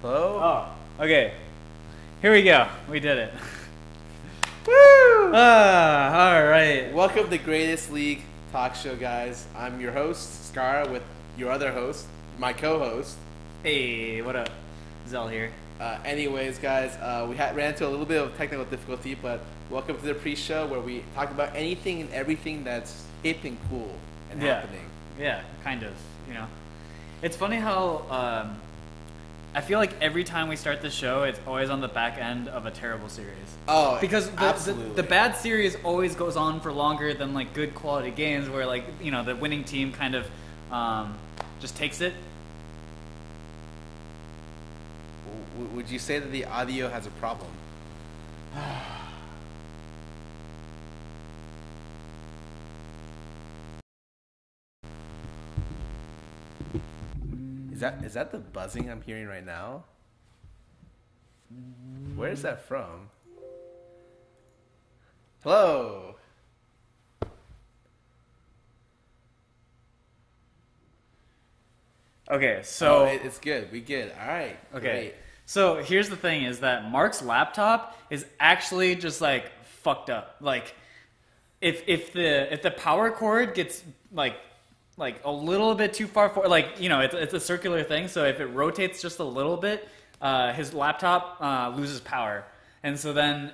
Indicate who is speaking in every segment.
Speaker 1: Hello?
Speaker 2: Oh, okay. Here we go. We did it.
Speaker 1: Woo!
Speaker 2: All right.
Speaker 1: Welcome to Greatest League Talkshow, guys. I'm your host, Scarra, with your other host, my co-host.
Speaker 2: Hey, what up? Xell here.
Speaker 1: Anyways, guys, we ran into a little bit of technical difficulty, but welcome to the pre-show where we talk about anything and everything that's hip and cool and happening.
Speaker 2: Yeah, kind of. You know, it's funny how I feel like every time we start the show, it's always on the back end of a terrible series.
Speaker 1: Oh,
Speaker 2: because
Speaker 1: absolutely.
Speaker 2: The bad series always goes on for longer than like good quality games, where like the winning team kind of just takes it.
Speaker 1: Would you say that the audio has a problem? Is that the buzzing I'm hearing right now? Where is that from? Hello.
Speaker 2: Okay, so
Speaker 1: it's good. We good. All right.
Speaker 2: Okay.
Speaker 1: Great.
Speaker 2: So here's the thing: is that Mark's laptop is actually just like fucked up. Like, if the power cord gets like a little bit too far forward, like it's a circular thing. So if it rotates just a little bit, his laptop loses power, and so then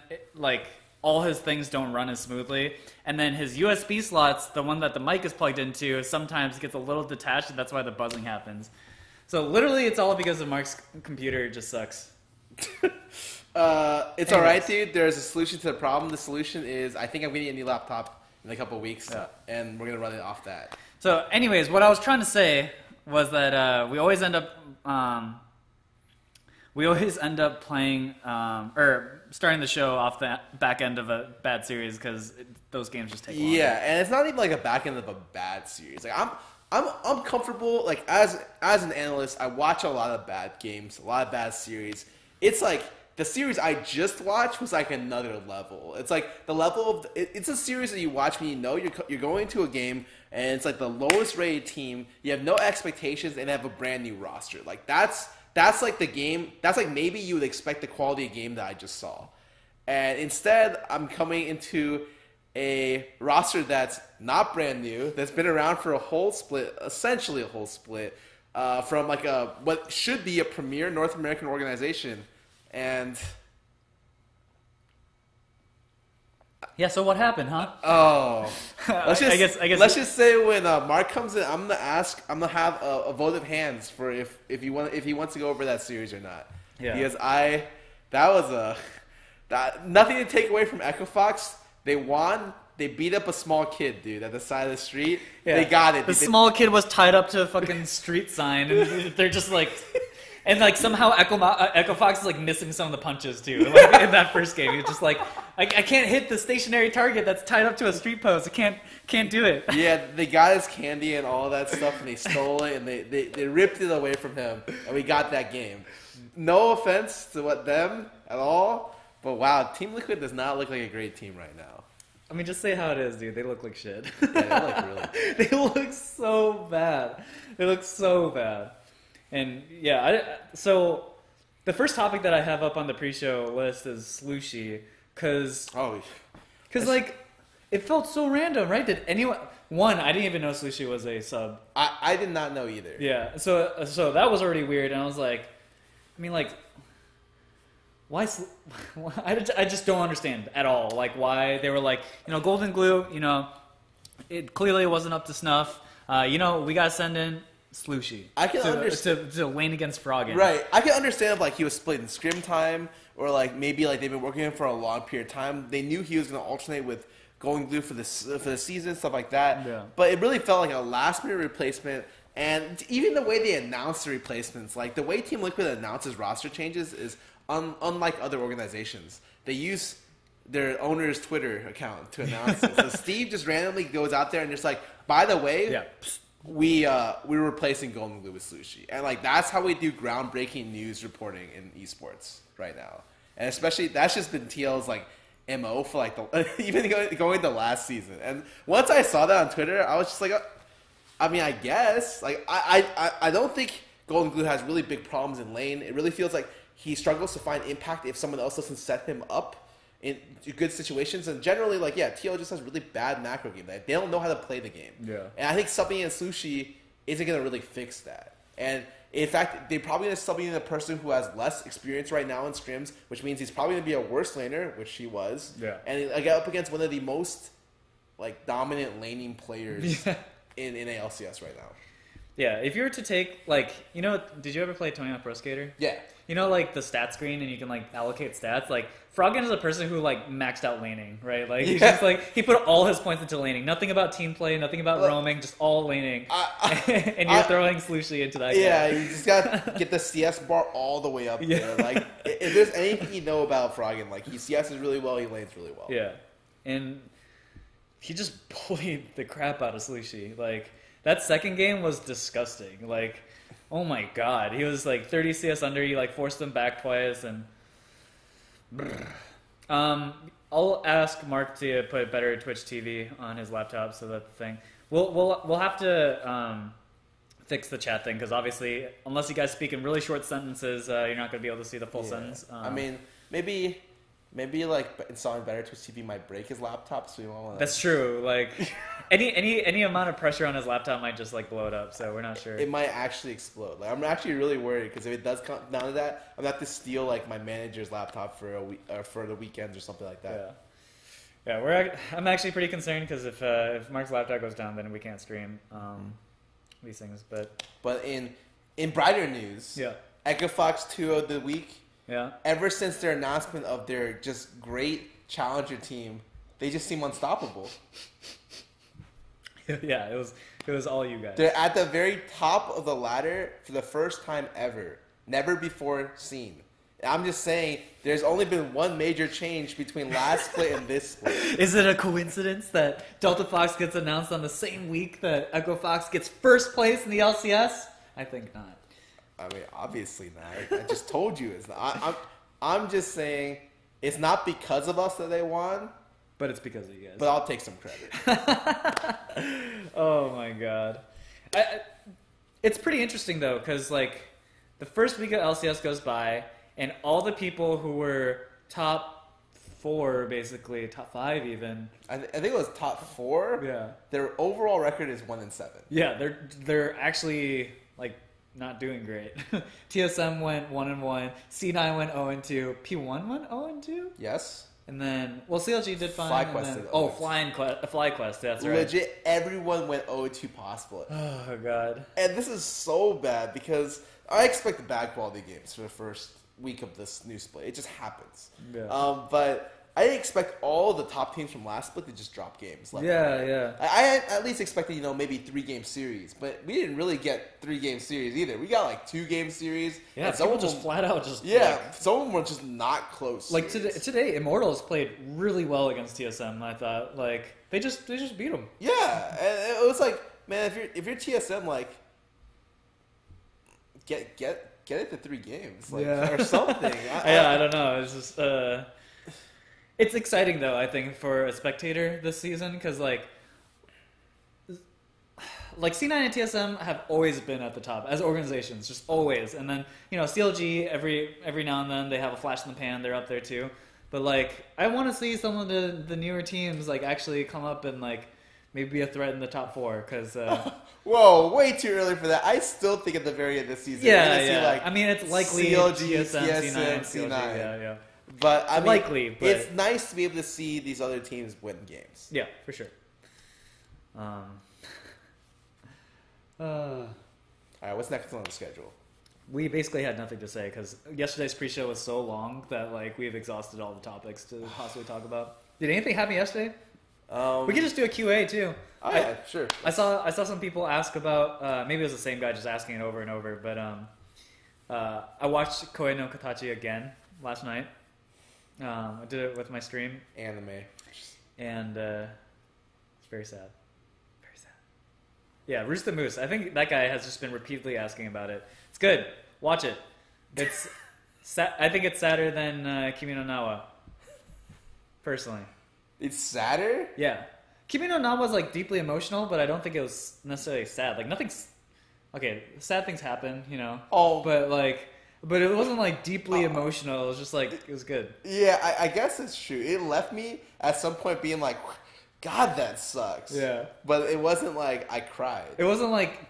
Speaker 2: all his things don't run as smoothly. And then his USB slots, the one that the mic is plugged into, sometimes gets a little detached, and that's why the buzzing happens. So literally, it's all because of Mark's computer just sucks.
Speaker 1: It's all right, dude. There's a solution to the problem. The solution is I think I'm getting a new laptop in a couple of weeks, and we're gonna run it off that.
Speaker 2: So, anyways, what I was trying to say was that we always end up playing or starting the show off the back end of a bad series because those games just take longer.
Speaker 1: Yeah, and it's not even like a back end of a bad series. Like I'm comfortable. Like as an analyst, I watch a lot of bad games, a lot of bad series. It's like the series I just watched was like another level. It's like the level of it's a series that you watch when you're going to a game and it's like the lowest rated team. You have no expectations and they have a brand new roster. Like that's like the game. That's like maybe you would expect the quality of game that I just saw, and instead I'm coming into a roster that's not brand new, that's been around for a whole split, essentially a whole split, from like what should be a premier North American organization, and
Speaker 2: yeah. So what happened, huh?
Speaker 1: Oh, let's just say when Mark comes in, I'm gonna have a vote of hands for if he wants to go over that series or not.
Speaker 2: Yeah.
Speaker 1: Because nothing to take away from Echo Fox. They won. They beat up a small kid, dude, at the side of the street. Yeah. They got it.
Speaker 2: The small kid was tied up to a fucking street sign, and they're just like, and like somehow Echo Fox is like missing some of the punches too. Like in that first game, he's just like, I can't hit the stationary target that's tied up to a street post. I can't do it.
Speaker 1: Yeah, they got his candy and all that stuff, and they stole it, and they ripped it away from him, and we got that game. No offense to them at all, but wow, Team Liquid does not look like a great team right now.
Speaker 2: I mean, just say how it is, dude. They look like shit.
Speaker 1: Yeah, they look really.
Speaker 2: They look so bad. They look so bad. And yeah, so the first topic that I have up on the pre-show list is Slushie, because like it felt so random, right? Did anyone? One, I didn't even know Slushie was a sub.
Speaker 1: I did not know either.
Speaker 2: Yeah, so that was already weird, and I was like, I mean, like, why? I just don't understand at all. Like, why they were like, Golden Glue, it clearly wasn't up to snuff. We gotta send in Slushie.
Speaker 1: I can understand
Speaker 2: to lane against Froggen.
Speaker 1: Right. I can understand if like he was split in scrim time, or like maybe like they've been working on him for a long period of time. They knew he was gonna alternate with Golden Glue for the season, stuff like that. Yeah. But it really felt like a last minute replacement. And even the way they announce the replacements, like the way Team Liquid announces roster changes is unlike other organizations. They use their owner's Twitter account to announce it. So Steve just randomly goes out there and just like, by the way, we're replacing Golden Glue with Slushie. And like that's how we do groundbreaking news reporting in esports right now. And especially that's just been TL's like MO for like even going to last season. And once I saw that on Twitter, I was just like, I mean, I guess like I don't think Golden Glue has really big problems in lane. It really feels like he struggles to find impact if someone else doesn't set him up in good situations. And generally, like, yeah, TL just has really bad macro game. They don't know how to play the game.
Speaker 2: Yeah.
Speaker 1: And I think subbing in Sushi isn't going to really fix that. And in fact, they're probably going to sub in a person who has less experience right now in scrims, which means he's probably going to be a worse laner, which he was.
Speaker 2: Yeah.
Speaker 1: And I got up against one of the most like dominant laning players in LCS right now.
Speaker 2: Yeah, if you were to take, like, you know, did you ever play Tony Hawk Pro Skater?
Speaker 1: Yeah.
Speaker 2: You know, like, the stat screen, and you can, like, allocate stats? Like, Froggen is a person who, like, maxed out laning, right? Like, he's just, like, he put all his points into laning. Nothing about team play, nothing about roaming, just all laning. And you're throwing Slushie into that
Speaker 1: Yeah,
Speaker 2: guy.
Speaker 1: you just got to get the CS bar all the way up there. Like, if there's anything you know about Froggen, like, he CSs really well, he lanes really well.
Speaker 2: Yeah. And he just bullied the crap out of Slushie. Like, that second game was disgusting. Like, oh my god. He was like 30 CS under, he like forced him back twice, and I'll ask Mark to put better Twitch TV on his laptop so that the thing we'll have to fix the chat thing, because obviously unless you guys speak in really short sentences, you're not going to be able to see the full sentence.
Speaker 1: I mean, maybe like installing better Twitch TV might break his laptop, so we won't want to.
Speaker 2: That's true. Like any amount of pressure on his laptop might just like blow it up. So we're not sure.
Speaker 1: It might actually explode. Like, I'm actually really worried, because if it does come down to that, I'm gonna have to steal like my manager's laptop for a week or for the weekends or something like that.
Speaker 2: Yeah. I'm actually pretty concerned, because if Mark's laptop goes down, then we can't stream these things. But
Speaker 1: in brighter news, Echo Fox 2 of the week.
Speaker 2: Yeah.
Speaker 1: Ever since their announcement of their just great challenger team, they just seem unstoppable.
Speaker 2: Yeah, it was all you guys.
Speaker 1: They're at the very top of the ladder for the first time ever. Never before seen. I'm just saying, there's only been one major change between last split and this split.
Speaker 2: Is it a coincidence that Delta Fox gets announced on the same week that Echo Fox gets first place in the LCS? I think not.
Speaker 1: I mean, obviously not. I just told you it's not. I'm just saying it's not because of us that they won.
Speaker 2: But it's because of you guys.
Speaker 1: But I'll take some credit.
Speaker 2: Oh my god. It's pretty interesting though, because like the first week of LCS goes by, and all the people who were top 4, basically top 5 even. I
Speaker 1: think it was top 4.
Speaker 2: Yeah.
Speaker 1: Their overall record is 1-7.
Speaker 2: Yeah, they're actually like not doing great. TSM went 1-1. C9 went 0-2. P1 went 0-2.
Speaker 1: Yes.
Speaker 2: And then, well, CLG did fine.
Speaker 1: FlyQuest did.
Speaker 2: FlyQuest, that's right.
Speaker 1: Legit, everyone went 0-2 possible.
Speaker 2: Oh, God.
Speaker 1: And this is so bad, because I expect bad quality games for the first week of this new split. It just happens.
Speaker 2: Yeah.
Speaker 1: But I didn't expect all the top teams from last split to just drop games.
Speaker 2: Yeah.
Speaker 1: I at least expected, maybe 3-game series, but we didn't really get 3-game series either. We got like 2-game series.
Speaker 2: Yeah, some just flat out
Speaker 1: some of them were just not close.
Speaker 2: Like today, Immortals played really well against TSM. I thought like they just beat them.
Speaker 1: Yeah, and it was like, man, if you're TSM, like get it to 3 games, like or something.
Speaker 2: I don't know. It's just. It's exciting, though, I think, for a spectator this season, because, like C9 and TSM have always been at the top as organizations, just always. And then, CLG, every now and then, they have a flash in the pan, they're up there, too. But, like, I want to see some of the newer teams, like, actually come up and, like, maybe be a threat in the top 4, because...
Speaker 1: Whoa, way too early for that. I still think at the very end of the season,
Speaker 2: yeah.
Speaker 1: See, like,
Speaker 2: I mean, it's likely
Speaker 1: CLG,
Speaker 2: TSM, C9,
Speaker 1: C9.
Speaker 2: Yeah.
Speaker 1: But I mean,
Speaker 2: likely, but
Speaker 1: it's nice to be able to see these other teams win games.
Speaker 2: Yeah, for sure.
Speaker 1: All right, what's next on the schedule?
Speaker 2: We basically had nothing to say, because yesterday's pre-show was so long that like we've exhausted all the topics to possibly talk about. Did anything happen yesterday? We could just do a QA too.
Speaker 1: Oh yeah, sure.
Speaker 2: I saw some people ask about maybe it was the same guy just asking it over and over, but I watched Koei no Katachi again last night. I did it with my stream.
Speaker 1: Anime.
Speaker 2: And it's very sad. Very sad. Yeah, Roost the Moose. I think that guy has just been repeatedly asking about it. It's good. Watch it. It's I think it's sadder than Kimi no Nawa. Personally.
Speaker 1: It's sadder?
Speaker 2: Yeah. Kimi no Nawa was like deeply emotional, but I don't think it was necessarily sad. Like nothing's... okay, sad things happen, you know.
Speaker 1: Oh.
Speaker 2: But it wasn't like deeply emotional. It was just like, it was good.
Speaker 1: Yeah, I guess it's true. It left me at some point being like, God, that sucks.
Speaker 2: Yeah.
Speaker 1: But it wasn't like I cried.
Speaker 2: It wasn't like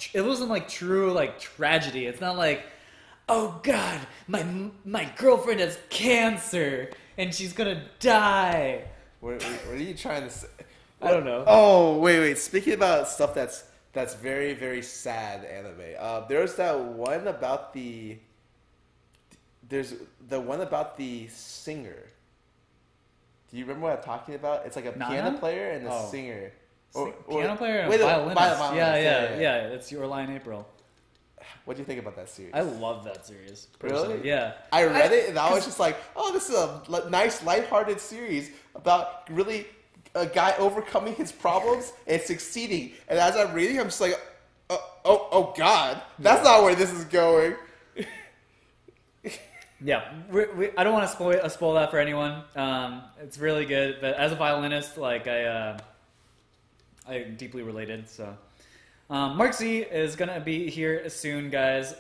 Speaker 2: true like tragedy. It's not like, oh God, my girlfriend has cancer and she's gonna die.
Speaker 1: What are you trying to say?
Speaker 2: I don't know.
Speaker 1: Oh, wait. Speaking about stuff that's very, very sad anime. There's that one about the... There's the one about the singer. Do you remember what I'm talking about? It's like a piano player and a singer.
Speaker 2: Piano player and a violinist. Yeah. It's Your Lie in April.
Speaker 1: What do you think about that series?
Speaker 2: I love that series. Personally.
Speaker 1: Really?
Speaker 2: Yeah.
Speaker 1: I read it and I was just like, oh, this is a nice, lighthearted series about really a guy overcoming his problems and succeeding. And as I'm reading, I'm just like, oh God, that's not where this is going.
Speaker 2: Yeah, I don't want to spoil that for anyone. It's really good, but as a violinist, like I deeply related. So, MarkZ is gonna be here soon, guys.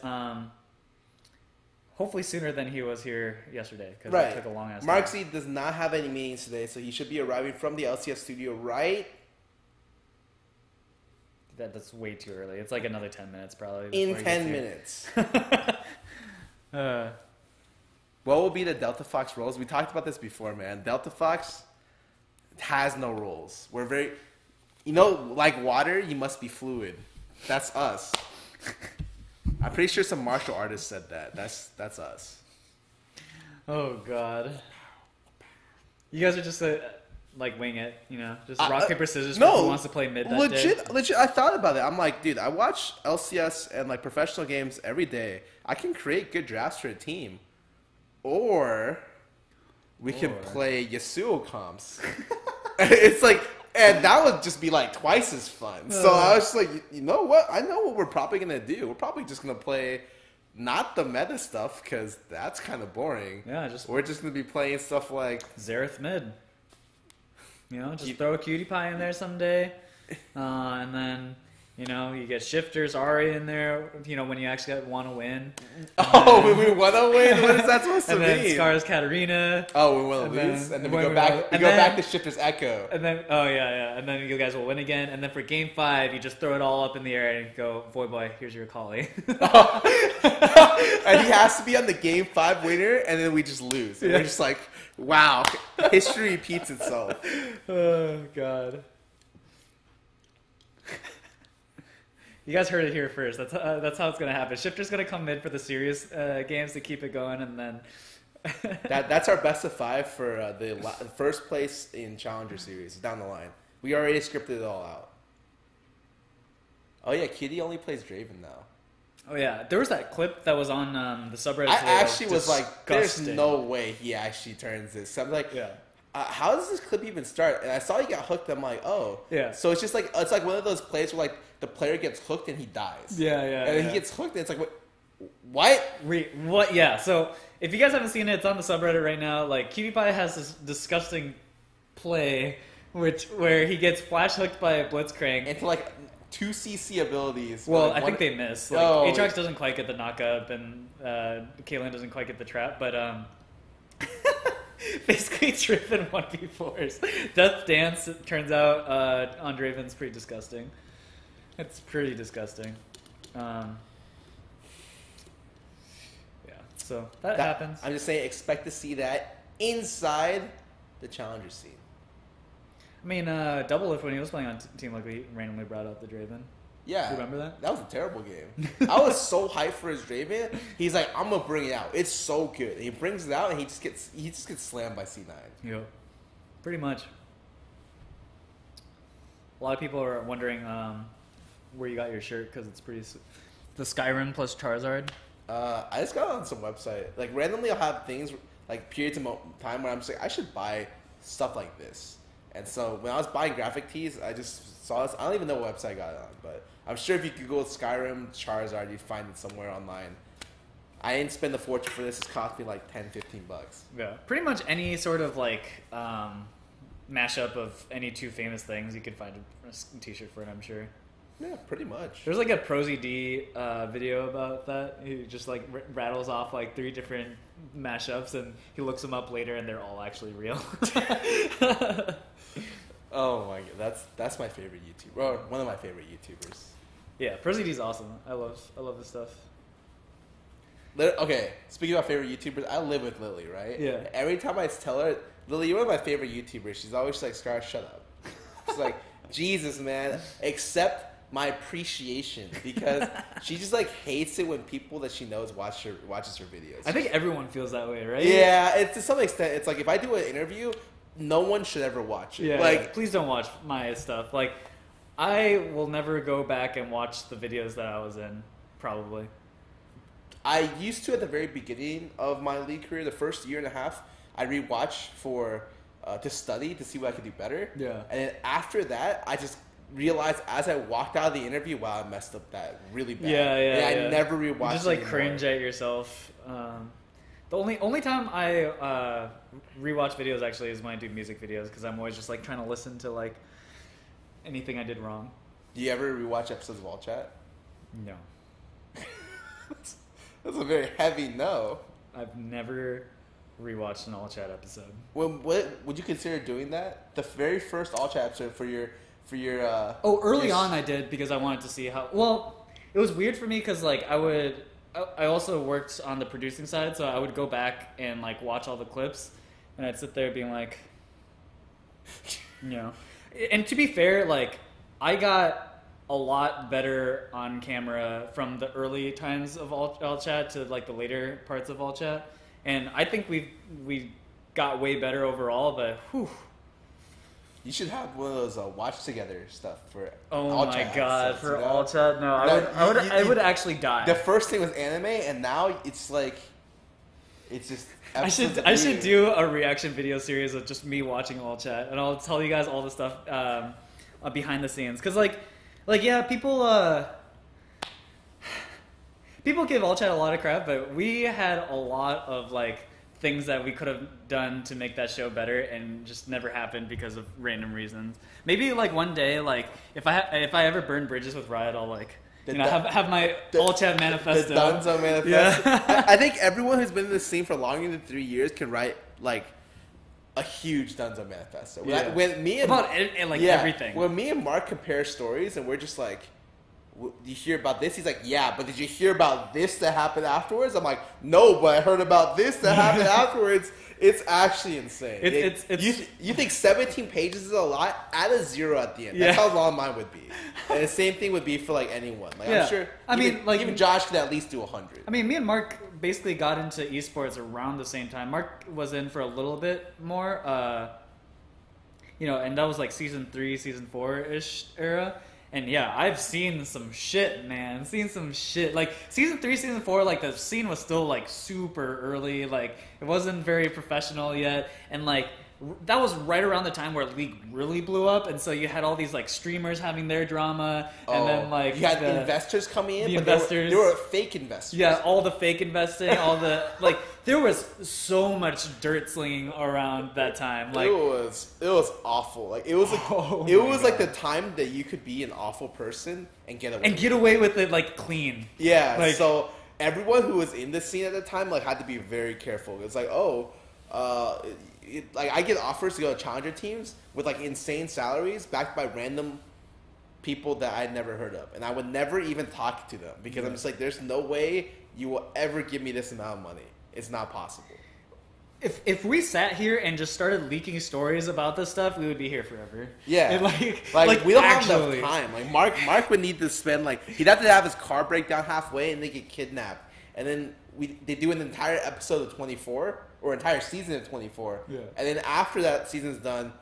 Speaker 2: Hopefully sooner than he was here yesterday because it took a long ass time.
Speaker 1: MarkZ does not have any meetings today, so he should be arriving from the LCS studio right.
Speaker 2: That's way too early. It's like another 10 minutes probably.
Speaker 1: In 10 minutes. What will be the Delta Fox roles? We talked about this before, man. Delta Fox has no roles. We're very, like water, you must be fluid. That's us. I'm pretty sure some martial artist said that. That's us.
Speaker 2: Oh God. You guys are just like wing it, just rock paper scissors. No, for who wants to play mid that day.
Speaker 1: Legit. I thought about it. I'm like, dude, I watch LCS and like professional games every day. I can create good drafts for a team. Or we can play Yasuo comps. It's like, and that would just be like twice as fun. So I was just like, you know what? I know what we're probably going to do. We're probably just going to play not the meta stuff because that's kind of boring.
Speaker 2: Yeah,
Speaker 1: we're just going to be playing stuff like
Speaker 2: Xerath mid. Just throw a cutie pie in there someday. And then... you get shifters, Ari in there, when you actually want to win.
Speaker 1: When we want to win? What is that supposed to mean?
Speaker 2: And then Scarra's Katarina.
Speaker 1: Oh, we want to lose? And then we go back to Shifter's Echo.
Speaker 2: And then, and then you guys will win again. And then for Game 5, you just throw it all up in the air and go, boy, here's your Kali.
Speaker 1: And he has to be on the Game 5 winner, and then we just lose. And we're just like, wow, history repeats itself.
Speaker 2: Oh, God. You guys heard it here first. That's how it's gonna happen. Shifter's gonna come mid for the serious games to keep it going, and then
Speaker 1: that's our best of 5 for the first place in Challenger Series down the line. We already scripted it all out. Oh yeah, Kitty only plays Draven now.
Speaker 2: Oh yeah, there was that clip that was on the subreddit.
Speaker 1: I actually was like, "There's no way he actually turns this." So I'm like,
Speaker 2: yeah.
Speaker 1: How does this clip even start? And I saw he got hooked. I'm like, oh,
Speaker 2: yeah.
Speaker 1: So it's just like one of those plays where like the player gets hooked and he dies.
Speaker 2: Yeah.
Speaker 1: And then he gets hooked and it's like, what?
Speaker 2: Wait, what? Yeah. So if you guys haven't seen it, it's on the subreddit right now. Like Cutie Pie has this disgusting play where he gets flash hooked by a Blitzcrank
Speaker 1: into like 2 CC abilities.
Speaker 2: Well, I think they miss. Like, Aatrox doesn't quite get the knockup, and Caitlyn doesn't quite get the trap, but basically Draven 1v4s. Death Dance, it turns out, on Draven's pretty disgusting. It's pretty disgusting. Yeah, so that happens.
Speaker 1: I'm just saying, expect to see that inside the Challenger scene.
Speaker 2: I mean, Double Lift, when he was playing on Team Liquid, he randomly brought out the Draven.
Speaker 1: Yeah.
Speaker 2: Do you remember that?
Speaker 1: That was a terrible game. I was so hyped for his Draven. He's like, I'm going to bring it out. It's so good. And he brings it out, and he just gets slammed by C9.
Speaker 2: Yep. Pretty much. A lot of people are wondering where you got your shirt, because it's pretty... The Skyrim plus Charizard.
Speaker 1: I just got it on some website. Like, randomly I'll have things, like, periods of time where I'm just like, I should buy stuff like this. And so when I was buying graphic tees, I just saw this. I don't even know what website I got it on, but I'm sure if you Google Skyrim Charizard, you'd find it somewhere online. I didn't spend a fortune for this. It's cost me like $10, $15.
Speaker 2: Yeah, pretty much any sort of like mashup of any two famous things, you could find a t-shirt for it, I'm sure.
Speaker 1: Yeah, pretty much.
Speaker 2: There's like a ProZD video about that. He just like rattles off like 3 different mashups, and he looks them up later, and they're all actually real.
Speaker 1: Oh my god, that's my favorite YouTuber. Or one of my favorite YouTubers.
Speaker 2: Yeah, ProZD's awesome. I love this stuff.
Speaker 1: Okay, speaking about favorite YouTubers, I live with Lily, right?
Speaker 2: Yeah.
Speaker 1: Every time I tell her, Lily, you're one of my favorite YouTubers, she's always like, Scarra, shut up. She's like, Jesus, man, accept my appreciation, because she just like hates it when people that she knows watches her videos.
Speaker 2: I think everyone feels that way, right?
Speaker 1: Yeah, it's to some extent. It's like if I do an interview, no one should ever watch it.
Speaker 2: Yeah,
Speaker 1: like,
Speaker 2: please don't watch my stuff. Like, I will never go back and watch the videos that I was in, probably.
Speaker 1: I used to at the very beginning of my league career, the first year and a half, I rewatch for to study to see what I could do better.
Speaker 2: Yeah.
Speaker 1: And then after that, I just realized as I walked out of the interview, wow, I messed up that really bad. And I never rewatched it.
Speaker 2: You just like
Speaker 1: anymore.
Speaker 2: cringe at yourself. The only time I rewatch videos actually is when I do music videos, because I'm always just like trying to listen to like anything I did wrong.
Speaker 1: Do you ever rewatch episodes of All Chat?
Speaker 2: No.
Speaker 1: That's a very heavy no.
Speaker 2: I've never rewatched an All Chat episode.
Speaker 1: What would you consider doing that? The very first All Chat episode for your
Speaker 2: early on I did, because I wanted to see how. Well, it was weird for me because like I also worked on the producing side, so I would go back and like watch all the clips, and I'd sit there being like, you know. And to be fair, like I got a lot better on camera from the early times of All Chat to like the later parts of All Chat, and I think we got way better overall. But whew.
Speaker 1: You should have one of those watch together stuff for.
Speaker 2: Oh
Speaker 1: All
Speaker 2: my
Speaker 1: Chat
Speaker 2: god,
Speaker 1: episodes,
Speaker 2: for
Speaker 1: you know?
Speaker 2: All Chat, no, I would actually die.
Speaker 1: The first thing was anime, and now it's like, it's just.
Speaker 2: I should do a reaction video series of just me watching All Chat, and I'll tell you guys all the stuff behind the scenes, because like yeah, people give All Chat a lot of crap, but we had a lot of like things that we could have done to make that show better, and just never happened because of random reasons. Maybe like one day, like if I ever burn bridges with Riot, I'll like have my All Chat manifesto.
Speaker 1: The Dunzo manifesto.
Speaker 2: Yeah.
Speaker 1: I think everyone who's been in this scene for longer than 3 years can write like a huge Dunzo manifesto.
Speaker 2: Yeah.
Speaker 1: When me and
Speaker 2: everything.
Speaker 1: When me and Mark compare stories, and we're just like, you hear about this? He's like, yeah, but did you hear about this that happened afterwards? I'm like, no, but I heard about this that happened afterwards. It's actually insane. You think 17 pages is a lot? Add a 0 at the end. That's how long mine would be. And the same thing would be for like anyone. Like I'm sure. Even Josh could at least do 100.
Speaker 2: I mean, me and Mark basically got into esports around the same time. Mark was in for a little bit more, and that was like season 3, season 4-ish era. And yeah, I've seen some shit, man. Like season 3, season 4, like the scene was still like super early. Like it wasn't very professional yet. And like that was right around the time where League really blew up. And so you had all these like streamers having their drama. And then like
Speaker 1: you had investors coming in.
Speaker 2: Investors.
Speaker 1: They were fake investors.
Speaker 2: Yeah, all the fake investing, all the like. There was so much dirt slinging around that time. Like
Speaker 1: it was awful. Like it was like the time that you could be an awful person and get away
Speaker 2: with it like clean.
Speaker 1: Yeah.
Speaker 2: Like,
Speaker 1: so everyone who was in the scene at the time like had to be very careful. It's like like I get offers to go to challenger teams with like insane salaries backed by random people that I'd never heard of, and I would never even talk to them because I'm just like, there's no way you will ever give me this amount of money. It's not possible.
Speaker 2: If we sat here and just started leaking stories about this stuff, we would be here forever.
Speaker 1: Yeah,
Speaker 2: and
Speaker 1: like we don't have enough time. Like Mark would need to spend he'd have to have his car break down halfway and they get kidnapped, and then they do an entire episode of 24 or entire season of 24.
Speaker 2: Yeah,
Speaker 1: and then after that season's done,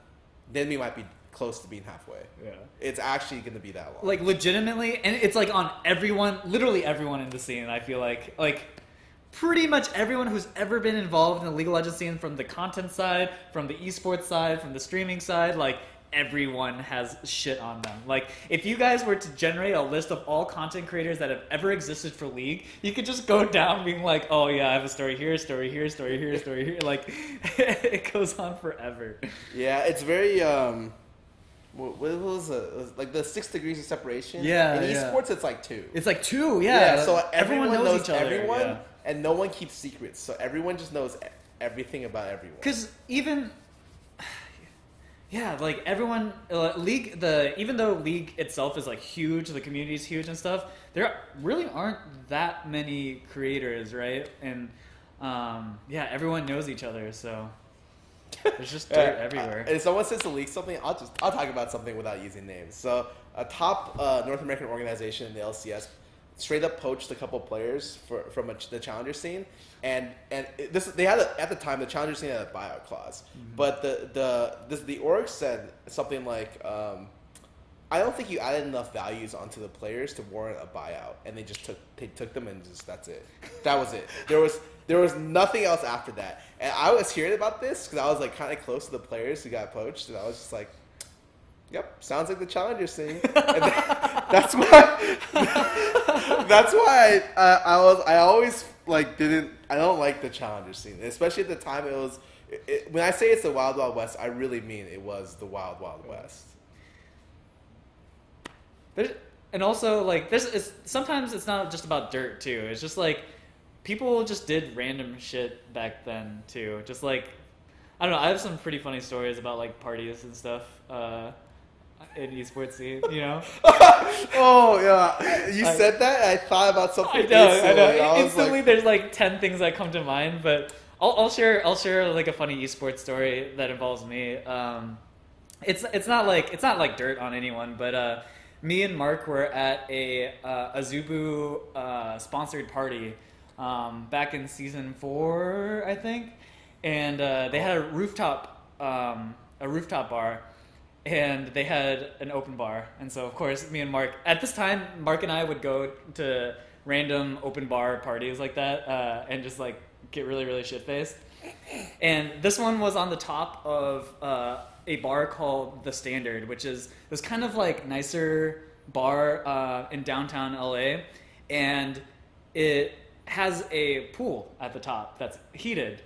Speaker 1: then we might be close to being halfway.
Speaker 2: Yeah,
Speaker 1: it's actually going to be that long.
Speaker 2: Like legitimately, and it's like on everyone, literally everyone in the scene. I feel like pretty much everyone who's ever been involved in the League of Legends scene, from the content side, from the esports side, from the streaming side, like everyone has shit on them. Like if you guys were to generate a list of all content creators that have ever existed for League, you could just go down being like, oh yeah, I have a story here, story here, story here, story here. Like it goes on forever.
Speaker 1: Yeah, it's very what was it? It was like the 6 degrees of separation.
Speaker 2: Yeah,
Speaker 1: in
Speaker 2: yeah.
Speaker 1: esports, it's like 2.
Speaker 2: It's like 2, yeah.
Speaker 1: So everyone knows
Speaker 2: each other,
Speaker 1: everyone,
Speaker 2: yeah.
Speaker 1: and no one keeps secrets. So everyone just knows everything about everyone.
Speaker 2: Because even, yeah, like everyone, even though League itself is like huge, the community is huge and stuff, there really aren't that many creators, right? And yeah, everyone knows each other, so there's just dirt everywhere.
Speaker 1: If someone says to leak something, I'll talk about something without using names. So a top North American organization in the LCS straight up poached a couple players from the challenger scene, and they had at the time the challenger scene had a buyout clause, but the org said something like, I don't think you added enough values onto the players to warrant a buyout, and they just took them and just that's it. That was it. There was nothing else after that, and I was hearing about this because I was like kind of close to the players who got poached, and I was just like, yep, sounds like the challenger scene. And that's why. That's why I always like I don't like the challenger scene, especially at the time. It was when I say it's the Wild Wild West, I really mean it was the Wild Wild West.
Speaker 2: And also like sometimes it's not just about dirt too. It's just like people just did random shit back then too. Just like I don't know. I have some pretty funny stories about like parties and stuff. In esports scene, you know?
Speaker 1: Oh yeah, you said that. And I thought about something.
Speaker 2: I know. Instantly, there's like 10 things that come to mind, but I'll share like a funny esports story that involves me. It's not like dirt on anyone, but me and Mark were at a Azubu sponsored party back in season 4, I think, and they had a rooftop bar. And they had an open bar. And so, of course, me and Mark... At this time, Mark and I would go to random open bar parties like that and just, like, get really, really shit-faced. And this one was on the top of a bar called The Standard, which is this kind of, like, nicer bar in downtown LA. And it has a pool at the top that's heated.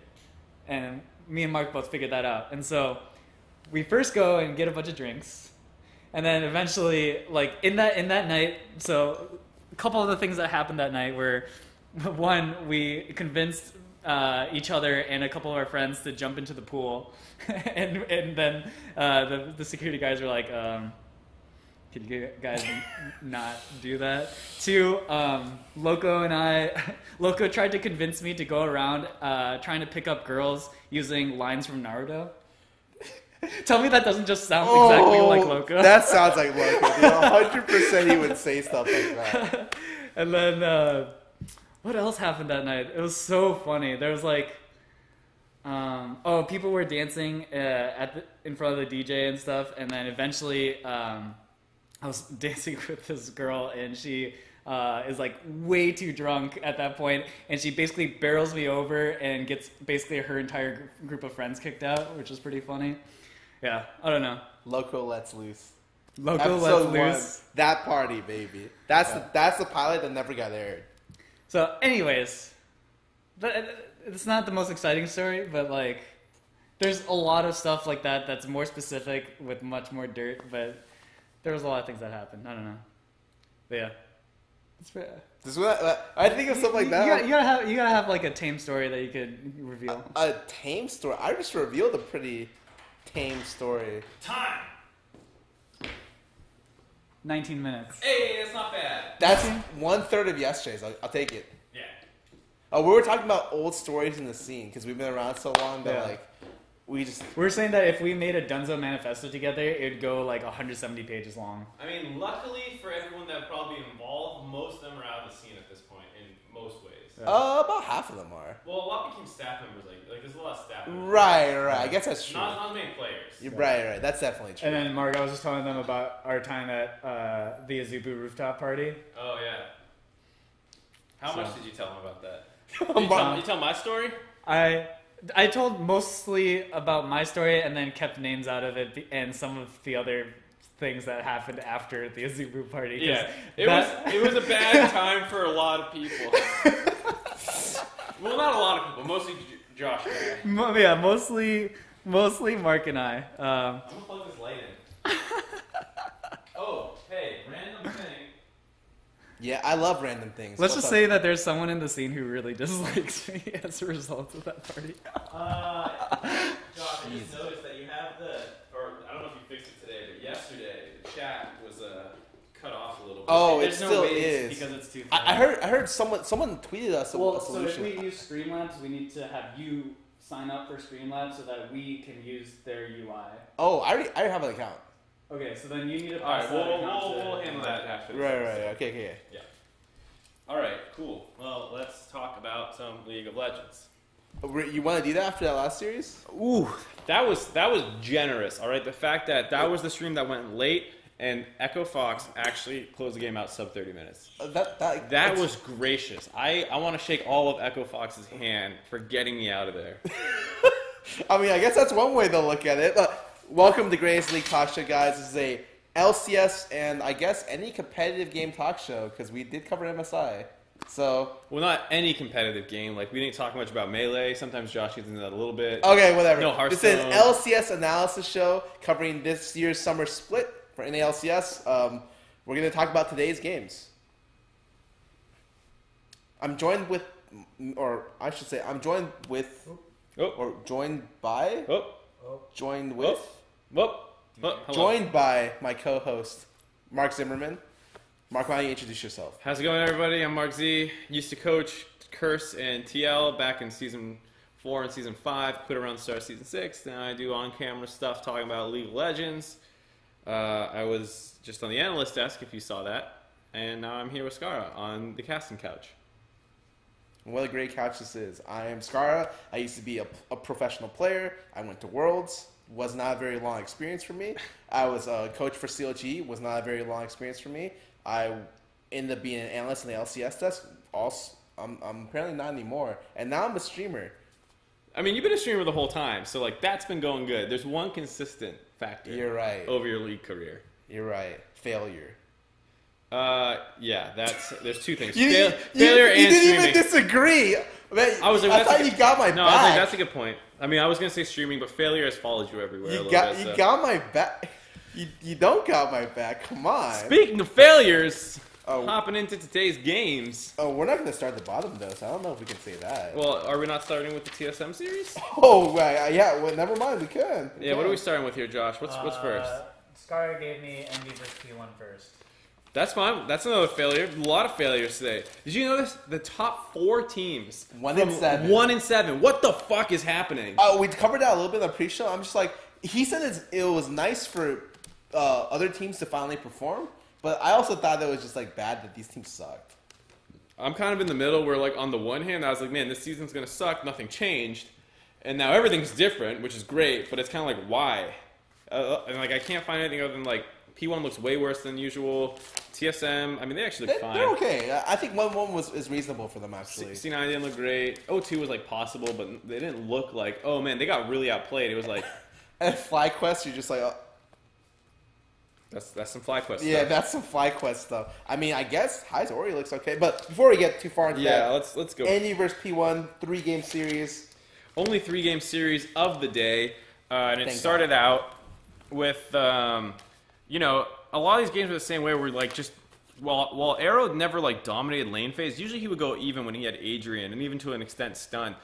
Speaker 2: And me and Mark both figured that out. And so... we first go and get a bunch of drinks, and then eventually, like in that night, so a couple of the things that happened that night were, one, we convinced each other and a couple of our friends to jump into the pool, and then the security guys were like, "Can you guys not do that?" Two, Loco tried to convince me to go around trying to pick up girls using lines from Naruto. Tell me that doesn't just sound exactly like Loco.
Speaker 1: That sounds like Loco. 100% he would say stuff like that.
Speaker 2: And then, what else happened that night? It was so funny. There was like, people were dancing in front of the DJ and stuff. And then eventually, I was dancing with this girl, and she is like way too drunk at that point, and she basically barrels me over and gets basically her entire group of friends kicked out, which was pretty funny. Yeah, I don't know.
Speaker 1: Loco lets loose.
Speaker 2: Loco lets loose.
Speaker 1: That party, baby. That's the pilot that never got aired.
Speaker 2: So, anyways, it's not the most exciting story, but like, there's a lot of stuff like that that's more specific with much more dirt. But there was a lot of things that happened. I don't know. But yeah,
Speaker 1: I think of stuff like that.
Speaker 2: You gotta have like a tame story that you could reveal.
Speaker 1: A tame story. I just revealed a pretty tame story.
Speaker 3: Time.
Speaker 2: 19 minutes.
Speaker 3: Hey, that's not bad.
Speaker 1: That's 1/3 of yesterday's. I'll take it.
Speaker 3: Yeah.
Speaker 1: We were talking about old stories in the scene because we've been around so long that like we
Speaker 2: were saying that if we made a Dunzo manifesto together, it'd go like 170 pages long.
Speaker 3: I mean, luckily for everyone that probably involved, most of them are out of the scene at this point in most ways.
Speaker 1: Yeah. About half of them are.
Speaker 3: Well, a lot became staff members. Like there's a lot of staff members.
Speaker 1: Right. I guess that's true.
Speaker 3: Not as many players.
Speaker 1: You're right. That's definitely true.
Speaker 2: And then, Mark, I was just telling them about our time at the Azubu rooftop party.
Speaker 3: Oh, yeah. How much did you tell them about that? You tell my story?
Speaker 2: I told mostly about my story and then kept names out of it and some of the other things that happened after the Azubu party.
Speaker 3: Yeah, it was a bad time for a lot of people. Well, not a lot of people, mostly Josh and I.
Speaker 2: Yeah, mostly Mark and I.
Speaker 3: I'm gonna plug this light in.
Speaker 1: Yeah, I love random things.
Speaker 2: Let's
Speaker 1: What's
Speaker 2: just
Speaker 1: up?
Speaker 2: say that there's someone in the scene who really dislikes me as a result of that party.
Speaker 3: Josh, I just noticed that you have or I don't know if you fixed it today, but yesterday the chat was cut off a little bit.
Speaker 1: Oh, it
Speaker 2: There's no
Speaker 1: still
Speaker 2: waves
Speaker 1: is.
Speaker 2: because it's too
Speaker 1: I heard someone tweeted us a
Speaker 2: Well, so if
Speaker 1: solution.
Speaker 2: we use Streamlabs, we need to have you sign up for Streamlabs so that we can use their UI.
Speaker 1: Oh, I already have an account.
Speaker 2: Okay, so then you need to
Speaker 3: All right,
Speaker 2: pass that account
Speaker 3: we'll
Speaker 2: to-
Speaker 3: handle that after. this
Speaker 1: Right.
Speaker 3: episode.
Speaker 1: Okay.
Speaker 3: Yeah. All right, cool. Well, let's talk about some League of Legends.
Speaker 1: You want to do that after that last series?
Speaker 3: Ooh, that was generous. All right, the fact that was the stream that went late, and Echo Fox actually closed the game out sub 30 minutes. That was gracious. I want to shake all of Echo Fox's hand for getting me out of there.
Speaker 1: I mean, I guess that's one way to look at it. Welcome to Greatest League Talkshow, guys. This is a LCS and I guess any competitive game talk show because we did cover MSI. So
Speaker 3: Well, not any competitive game. Like we didn't talk much about Melee. Sometimes Josh gets into that a little bit.
Speaker 1: okay, whatever.
Speaker 3: No
Speaker 1: This is
Speaker 3: Hearthstone.
Speaker 1: an LCS analysis show covering this year's summer split for NALCS. We're going to talk about today's games. I'm joined with, or I should say, I'm joined with, or joined by, joined with,
Speaker 3: Hello.
Speaker 1: joined by my co-host, MarkZ. Mark, why don't you introduce yourself?
Speaker 3: How's it going, everybody? I'm MarkZ. Used to coach Curse and TL back in Season 4 and Season 5. Quit around the start of Season 6. Now I do on-camera stuff talking about League of Legends. I was just on the analyst desk, if you saw that. And now I'm here with Scarra on the casting couch.
Speaker 1: What a great couch this is. I am Scarra. I used to be a professional player. I went to Worlds. Was not a very long experience for me. I was a coach for CLG. Was not a very long experience for me. I ended up being an analyst in the LCS desk. Also, I'm apparently not anymore. And now I'm a streamer.
Speaker 3: I mean, you've been a streamer the whole time, so like that's been going good. There's one consistent factor.
Speaker 1: You're right.
Speaker 3: Over your league career.
Speaker 1: You're right. Failure.
Speaker 3: Yeah, there's two things.
Speaker 1: You
Speaker 3: Failure
Speaker 1: didn't
Speaker 3: and streaming.
Speaker 1: even disagree. Man,
Speaker 3: I
Speaker 1: thought you got my
Speaker 3: No, I was like,
Speaker 1: back.
Speaker 3: that's a good point. I mean, I was gonna say streaming, but failure has followed you everywhere.
Speaker 1: You got my back. You don't got my back. Come on.
Speaker 3: Speaking of failures,
Speaker 1: Oh.
Speaker 3: hopping into today's games.
Speaker 1: Oh, we're not going to start at the bottom though, so I don't know if we can say that.
Speaker 3: Well, are we not starting with the TSM series?
Speaker 1: Oh, right. Yeah. Well, never mind. We can.
Speaker 3: Yeah. What are we starting with here, Josh? What's first?
Speaker 2: Scarra gave me MV versus P1 first.
Speaker 3: That's fine. That's another failure. A lot of failures today. Did you notice the top 4 teams?
Speaker 1: 1 and 7.
Speaker 3: 1 and 7. What the fuck is happening?
Speaker 1: Oh, we covered that a little bit in the pre-show. I'm just like, he said it was nice for other teams to finally perform, but I also thought it was just like bad that these teams sucked.
Speaker 3: I'm kind of in the middle where, like, on the one hand, I was like, man, this season's going to suck. Nothing changed. And now everything's different, which is great, but it's kind of like, why? And, like, I can't find anything other than, like, P1 looks way worse than usual. TSM, I mean, they actually look fine.
Speaker 1: They're okay. I think 1-1 is reasonable for them, actually.
Speaker 3: C9 didn't look great. 0-2 was, like, possible, but they didn't look like, oh, man, they got really outplayed. It was like...
Speaker 1: And FlyQuest, you're just like...
Speaker 3: That's some FlyQuest
Speaker 1: Yeah,
Speaker 3: stuff.
Speaker 1: that's some FlyQuest stuff. I mean, I guess High's Ori looks okay, but before we get too far into
Speaker 3: Yeah,
Speaker 1: that...
Speaker 3: let's go.
Speaker 1: NU versus P1, 3-game series.
Speaker 3: Only 3-game series of the day, and it
Speaker 1: Thank
Speaker 3: started out with, you know, a lot of these games were the same way where, like, just, while Arrow never, like, dominated lane phase, usually he would go even when he had Adrian, and even to an extent Stun.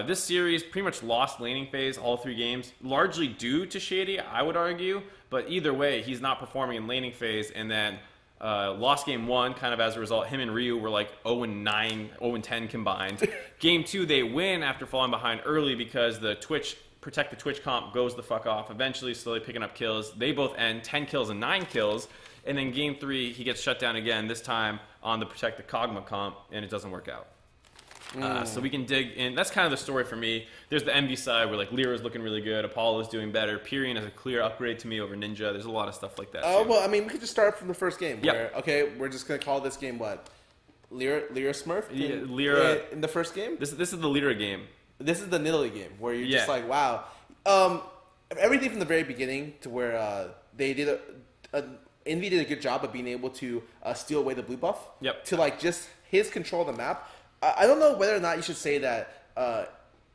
Speaker 3: This series pretty much lost laning phase all 3 games, largely due to Shady, I would argue, but either way, he's not performing in laning phase, and then lost game 1 kind of as a result. Him and Ryu were like 0-9, 0-10 combined. Game 2, they win after falling behind early because the Protect the Twitch comp goes the fuck off, eventually slowly picking up kills. They both end 10 kills and 9 kills, and then game 3, he gets shut down again, this time on the Protect the Kog'Maw comp, and it doesn't work out. So we can dig in. That's kind of the story for me. There's the MV side where like Lyra's looking really good, Apollo's doing better, Pyrian is a clear upgrade to me over Ninja. There's a lot of stuff like that.
Speaker 1: Oh,
Speaker 3: too.
Speaker 1: well, I mean, we could just start from the first game.
Speaker 3: Yep.
Speaker 1: Where, okay, we're just going to call this game what? Lyra Smurf?
Speaker 3: Yeah, Lyra.
Speaker 1: In the first game?
Speaker 3: This is the Lyra game.
Speaker 1: This is the Nidalee game where you're just
Speaker 3: Yeah.
Speaker 1: like, wow. Everything from the very beginning to where they did Envy did a good job of being able to steal away the blue buff.
Speaker 3: Yep.
Speaker 1: To like just his control of the map. I don't know whether or not you should say that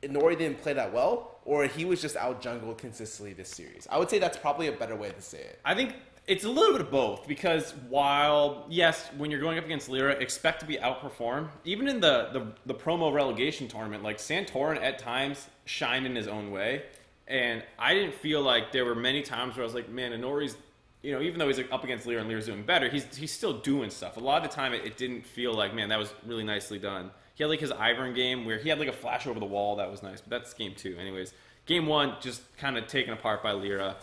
Speaker 1: Nori didn't play that well or he was just out jungled consistently this series. I would say that's probably a better way to say it.
Speaker 3: I think It's a little bit of both, because while, yes, when you're going up against Lir, expect to be outperformed, even in the promo relegation tournament, like Santorin at times shined in his own way, and I didn't feel like there were many times where I was like, man, Inori's, even though he's like, up against Lir and Lir's doing better, he's still doing stuff. A lot of the time it didn't feel like, man, that was really nicely done. He had like his Ivern game where he had like a flash over the wall that was nice, but that's game 2. Anyways, game 1 just kind of taken apart by Lira.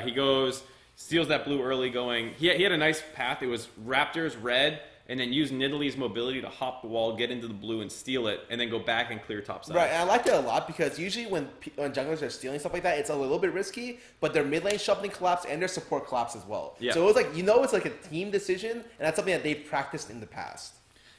Speaker 3: He goes, steals that blue early going. He had a nice path. It was Raptors, red, and then use Nidalee's mobility to hop the wall, get into the blue, and steal it, and then go back and clear top side.
Speaker 1: Right, and I like that a lot because usually when junglers are stealing stuff like that, it's a little bit risky, but their mid lane shuffling collapse and their support collapse as well. Yeah. So it was like, it's like a team decision, and that's something that they've practiced in the past.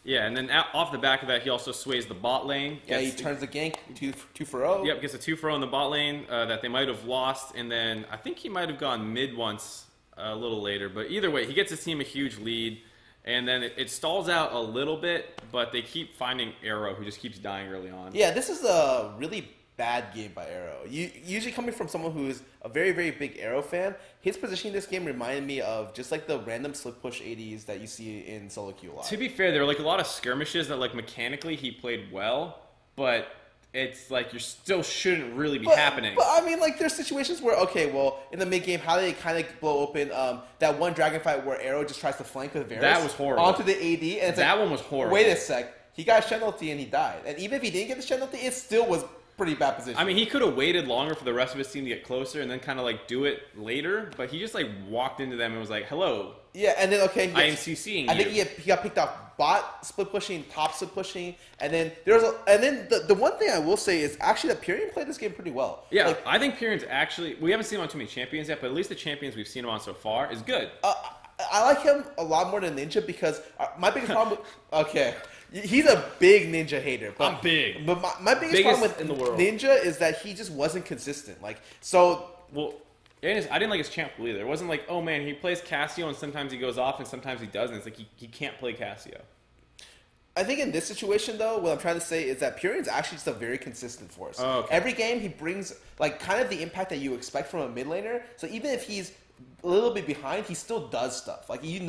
Speaker 3: Yeah, and then off the back of that, he also sways the bot lane.
Speaker 1: Yeah, he turns the gank 2-for-0.
Speaker 3: Yep, gets a 2-for-0 in the bot lane that they might have lost, and then I think he might have gone mid once a little later. But either way, he gets his team a huge lead, and then it stalls out a little bit, but they keep finding Arrow, who just keeps dying early on.
Speaker 1: Yeah, this is a really bad game by Arrow. Usually coming from someone who is a very, very big Arrow fan, his positioning in this game reminded me of just like the random slip push 80s that you see in solo queue a lot.
Speaker 3: To be fair, there were like a lot of skirmishes that like mechanically he played well, but it's like you still shouldn't really be happening.
Speaker 1: But I mean, like there's situations where, okay, well, in the mid game, how do they kind of blow open that one dragon fight where Arrow just tries to flank with Varus?
Speaker 3: That was horrible.
Speaker 1: Onto the AD, and it's
Speaker 3: that
Speaker 1: like,
Speaker 3: one was horrible.
Speaker 1: Wait a sec, he got Shen ulti and he died. And even if he didn't get the Shen ulti, it still was pretty bad position.
Speaker 3: I mean, he could have waited longer for the rest of his team to get closer and then kind of like do it later, but he just like walked into them and was like, hello.
Speaker 1: Yeah, and then
Speaker 3: I am CCing you.
Speaker 1: I think he got picked off bot split pushing, top split pushing, and then the one thing I will say is actually that Pyrion played this game pretty well.
Speaker 3: Yeah,
Speaker 1: like,
Speaker 3: I think Pyrion's actually, we haven't seen him on too many champions yet, but at least the champions we've seen him on so far is good.
Speaker 1: I like him a lot more than Ninja because my biggest problem okay. He's a big Ninja hater. But,
Speaker 3: I'm big.
Speaker 1: But my biggest problem with
Speaker 3: in the world.
Speaker 1: Ninja is that he just wasn't consistent. Like, so...
Speaker 3: Well, I didn't like his champ pool either. It wasn't like, oh man, he plays Cassio and sometimes he goes off and sometimes he doesn't. It's like he can't play Cassio.
Speaker 1: I think in this situation, though, what I'm trying to say is that Pyrion's actually just a very consistent force.
Speaker 3: Oh, okay.
Speaker 1: Every game he brings, like, kind of the impact that you expect from a mid laner. So even if he's a little bit behind, he still does stuff. Like, he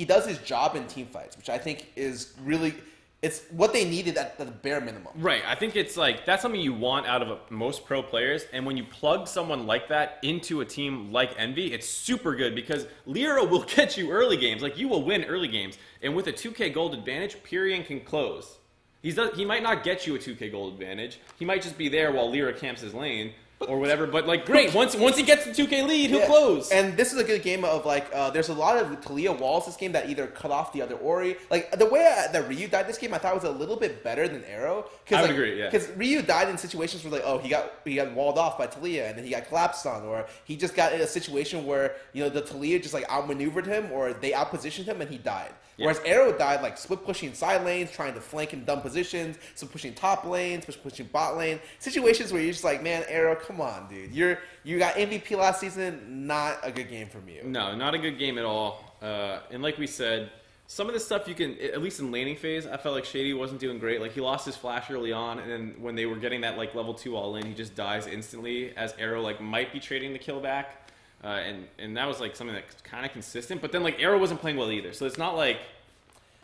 Speaker 1: does his job in team fights, which I think is really... It's what they needed at the bare minimum.
Speaker 3: Right. I think it's like that's something you want out of most pro players. And when you plug someone like that into a team like Envy, it's super good because Lyra will get you early games. Like you will win early games. And with a 2K gold advantage, Pyrion can close. He might not get you a 2K gold advantage. He might just be there while Lyra camps his lane. Or whatever, but like great. Once he gets the 2K lead, he'll close.
Speaker 1: And this is a good game of like, there's a lot of Talia walls this game that either cut off the other Ori. Like the way that Ryu died this game, I thought was a little bit better than Arrow.
Speaker 3: I would agree, yeah.
Speaker 1: Because Ryu died in situations where like, oh, he got walled off by Talia, and then he got collapsed on, or he just got in a situation where the Talia just like outmaneuvered him, or they outpositioned him, and he died. Yeah. Whereas Arrow died like split pushing side lanes, trying to flank in dumb positions, split pushing top lanes, split pushing bot lane. Situations where you're just like, man, Arrow, come on, dude. You got MVP last season, not a good game from you.
Speaker 3: No, not a good game at all. And like we said, some of the stuff you can, at least in laning phase, I felt like Shady wasn't doing great. Like he lost his flash early on, and then when they were getting that like level 2 all in, he just dies instantly as Arrow like might be trading the kill back. And that was like something that's kind of consistent. But then like Arrow wasn't playing well either. So it's not like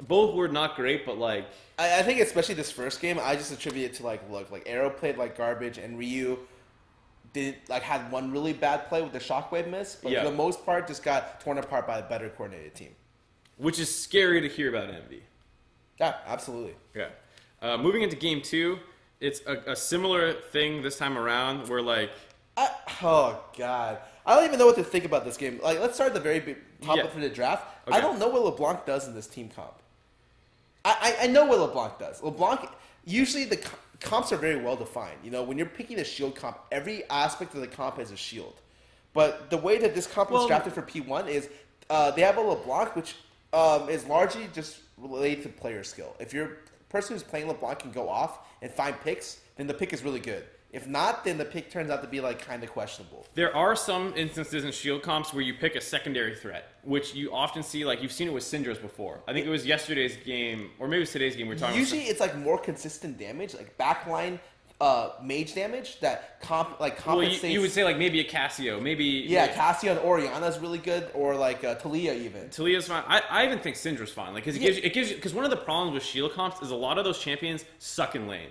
Speaker 3: both were not great, but like
Speaker 1: I think especially this first game, I just attribute it to like Arrow played like garbage and Ryu had one really bad play with the shockwave miss, but for the most part just got torn apart by a better coordinated team.
Speaker 3: Which is scary to hear about Envy.
Speaker 1: Yeah, absolutely.
Speaker 3: Yeah. Moving into game 2, it's a similar thing this time around where like
Speaker 1: oh god. I don't even know what to think about this game. Like, let's start at the very top of the draft. Okay. I don't know what LeBlanc does in this team comp. I know what LeBlanc does. LeBlanc, usually the comps are very well defined. When you're picking a shield comp, every aspect of the comp is a shield. But the way that this comp was drafted for P1 is they have a LeBlanc, which is largely just related to player skill. If your person who's playing LeBlanc can go off and find picks, then the pick is really good. If not, then the pick turns out to be like kind of questionable.
Speaker 3: There are some instances in shield comps where you pick a secondary threat, which you often see. Like you've seen it with Syndra's before. I think it was yesterday's game, or maybe it was today's game. We're talking.
Speaker 1: Usually, it's like more consistent damage. Like backline mage damage that
Speaker 3: Well,
Speaker 1: compensates.
Speaker 3: you would say like maybe a Cassio, maybe
Speaker 1: Yeah, Cassio and Orianna is really good, or like Talia even.
Speaker 3: Talia's fine. I even think Syndra's fine. Like, because it gives you because one of the problems with shield comps is a lot of those champions suck in lane.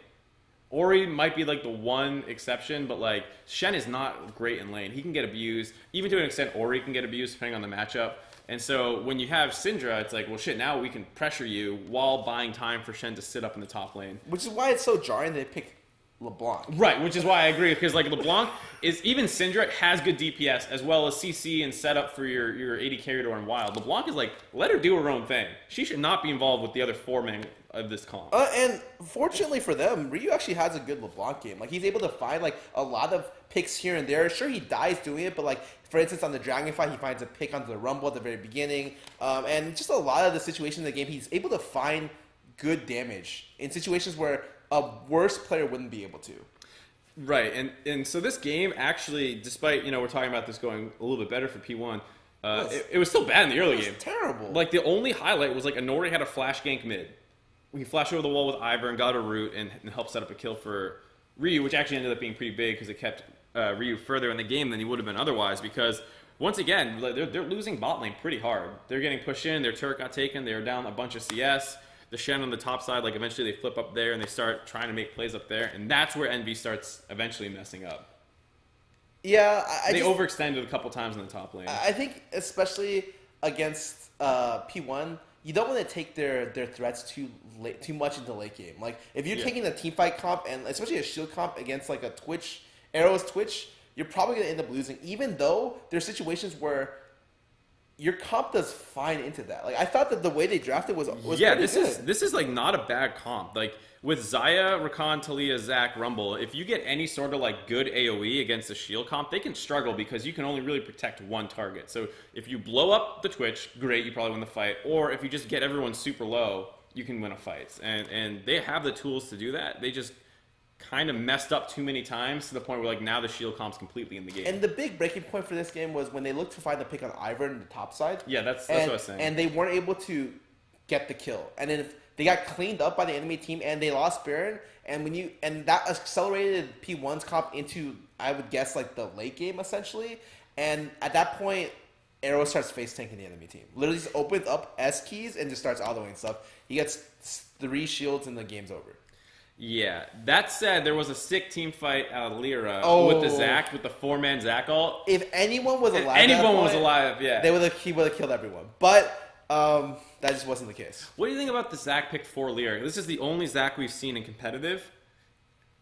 Speaker 3: Ori might be like the one exception, but like Shen is not great in lane. He can get abused, even to an extent. Ori can get abused depending on the matchup. And so when you have Syndra, it's like, well, shit. Now we can pressure you while buying time for Shen to sit up in the top lane.
Speaker 1: Which is why it's so jarring they pick LeBlanc.
Speaker 3: Right, which is why I agree, because like LeBlanc is even Syndra has good DPS as well as CC and setup for your AD carry door and wild. LeBlanc is like, let her do her own thing. She should not be involved with the other 4-man of this comp.
Speaker 1: And fortunately for them, Ryu actually has a good LeBlanc game. Like he's able to find like a lot of picks here and there. Sure, he dies doing it, but like for instance on the Dragon fight, he finds a pick onto the Rumble at the very beginning, and just a lot of the situations in the game, he's able to find good damage in situations where a worse player wouldn't be able to.
Speaker 3: Right, and so this game actually, despite, we're talking about this going a little bit better for P1, it was still bad in the early game.
Speaker 1: Terrible.
Speaker 3: Like, the only highlight was, like, Anori had a flash gank mid. He flashed over the wall with Ivern and got a root and helped set up a kill for Ryu, which actually ended up being pretty big because it kept Ryu further in the game than he would have been otherwise, because once again, they're losing bot lane pretty hard. They're getting pushed in, their turret got taken, they were down a bunch of CS. The Shen on the top side, like eventually they flip up there and they start trying to make plays up there, and that's where Envy starts eventually messing up.
Speaker 1: Yeah,
Speaker 3: they overextended a couple times in the top lane.
Speaker 1: I think especially against P1, you don't want to take their threats too much into late game. Like if you're taking a team fight comp and especially a shield comp against like a Twitch, Arrow's Twitch, you're probably going to end up losing, even though there's situations where your comp does fine into that. Like I thought that the way they drafted was
Speaker 3: yeah.
Speaker 1: This
Speaker 3: is like not a bad comp. Like with Xayah, Rakan, Talia, Zac, Rumble, if you get any sort of like good AOE against a shield comp, they can struggle because you can only really protect one target. So if you blow up the Twitch, great, you probably win the fight. Or if you just get everyone super low, you can win a fight. And they have the tools to do that. They just kind of messed up too many times to the point where like now the shield comp's completely in the game.
Speaker 1: And the big breaking point for this game was when they looked to find the pick on Ivern in the top side.
Speaker 3: Yeah, that's what I was saying.
Speaker 1: And they weren't able to get the kill. And then they got cleaned up by the enemy team and they lost Baron. And that accelerated P1's comp into, I would guess, like the late game essentially. And at that point, Arrow starts face tanking the enemy team. Literally just opens up S keys and just starts autoing stuff. He gets 3 shields and the game's over.
Speaker 3: Yeah. That said, there was a sick team fight out of Lyra with the Zac, with the 4-man Zac ult.
Speaker 1: If anyone was alive,
Speaker 3: yeah,
Speaker 1: he would have killed everyone. But that just wasn't the case.
Speaker 3: What do you think about the Zac pick for Lyra? This is the only Zac we've seen in competitive,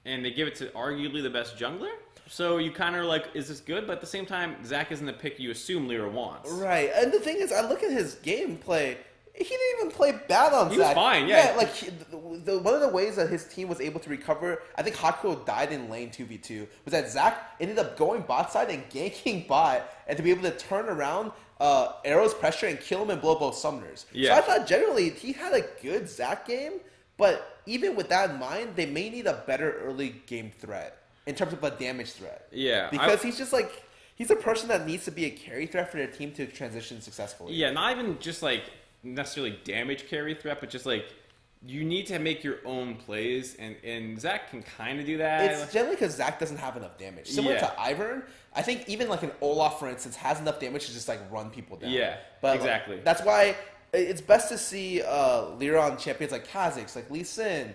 Speaker 3: and they give it to arguably the best jungler. So you kind of like, is this good? But at the same time, Zac isn't the pick you assume Lyra wants.
Speaker 1: Right. And the thing is, I look at his gameplay. He didn't even play bad on Zac.
Speaker 3: He was fine, yeah.
Speaker 1: Like, one of the ways that his team was able to recover, I think Hakuo died in lane 2v2, was that Zac ended up going bot side and ganking bot, and to be able to turn around Arrow's pressure and kill him and blow both summoners.
Speaker 3: Yeah.
Speaker 1: So I thought generally he had a good Zac game, but even with that in mind, they may need a better early game threat in terms of a damage threat.
Speaker 3: Yeah.
Speaker 1: Because he's just like, he's a person that needs to be a carry threat for their team to transition successfully.
Speaker 3: Yeah, not even just like necessarily damage carry threat, but just like you need to make your own plays, and Zac can kind of do that.
Speaker 1: It's generally because Zac doesn't have enough damage. Similar to Ivern, I think even like an Olaf, for instance, has enough damage to just like run people down.
Speaker 3: Yeah,
Speaker 1: but
Speaker 3: exactly.
Speaker 1: Like, that's why it's best to see Lyra on champions like Kha'Zix, like Lee Sin,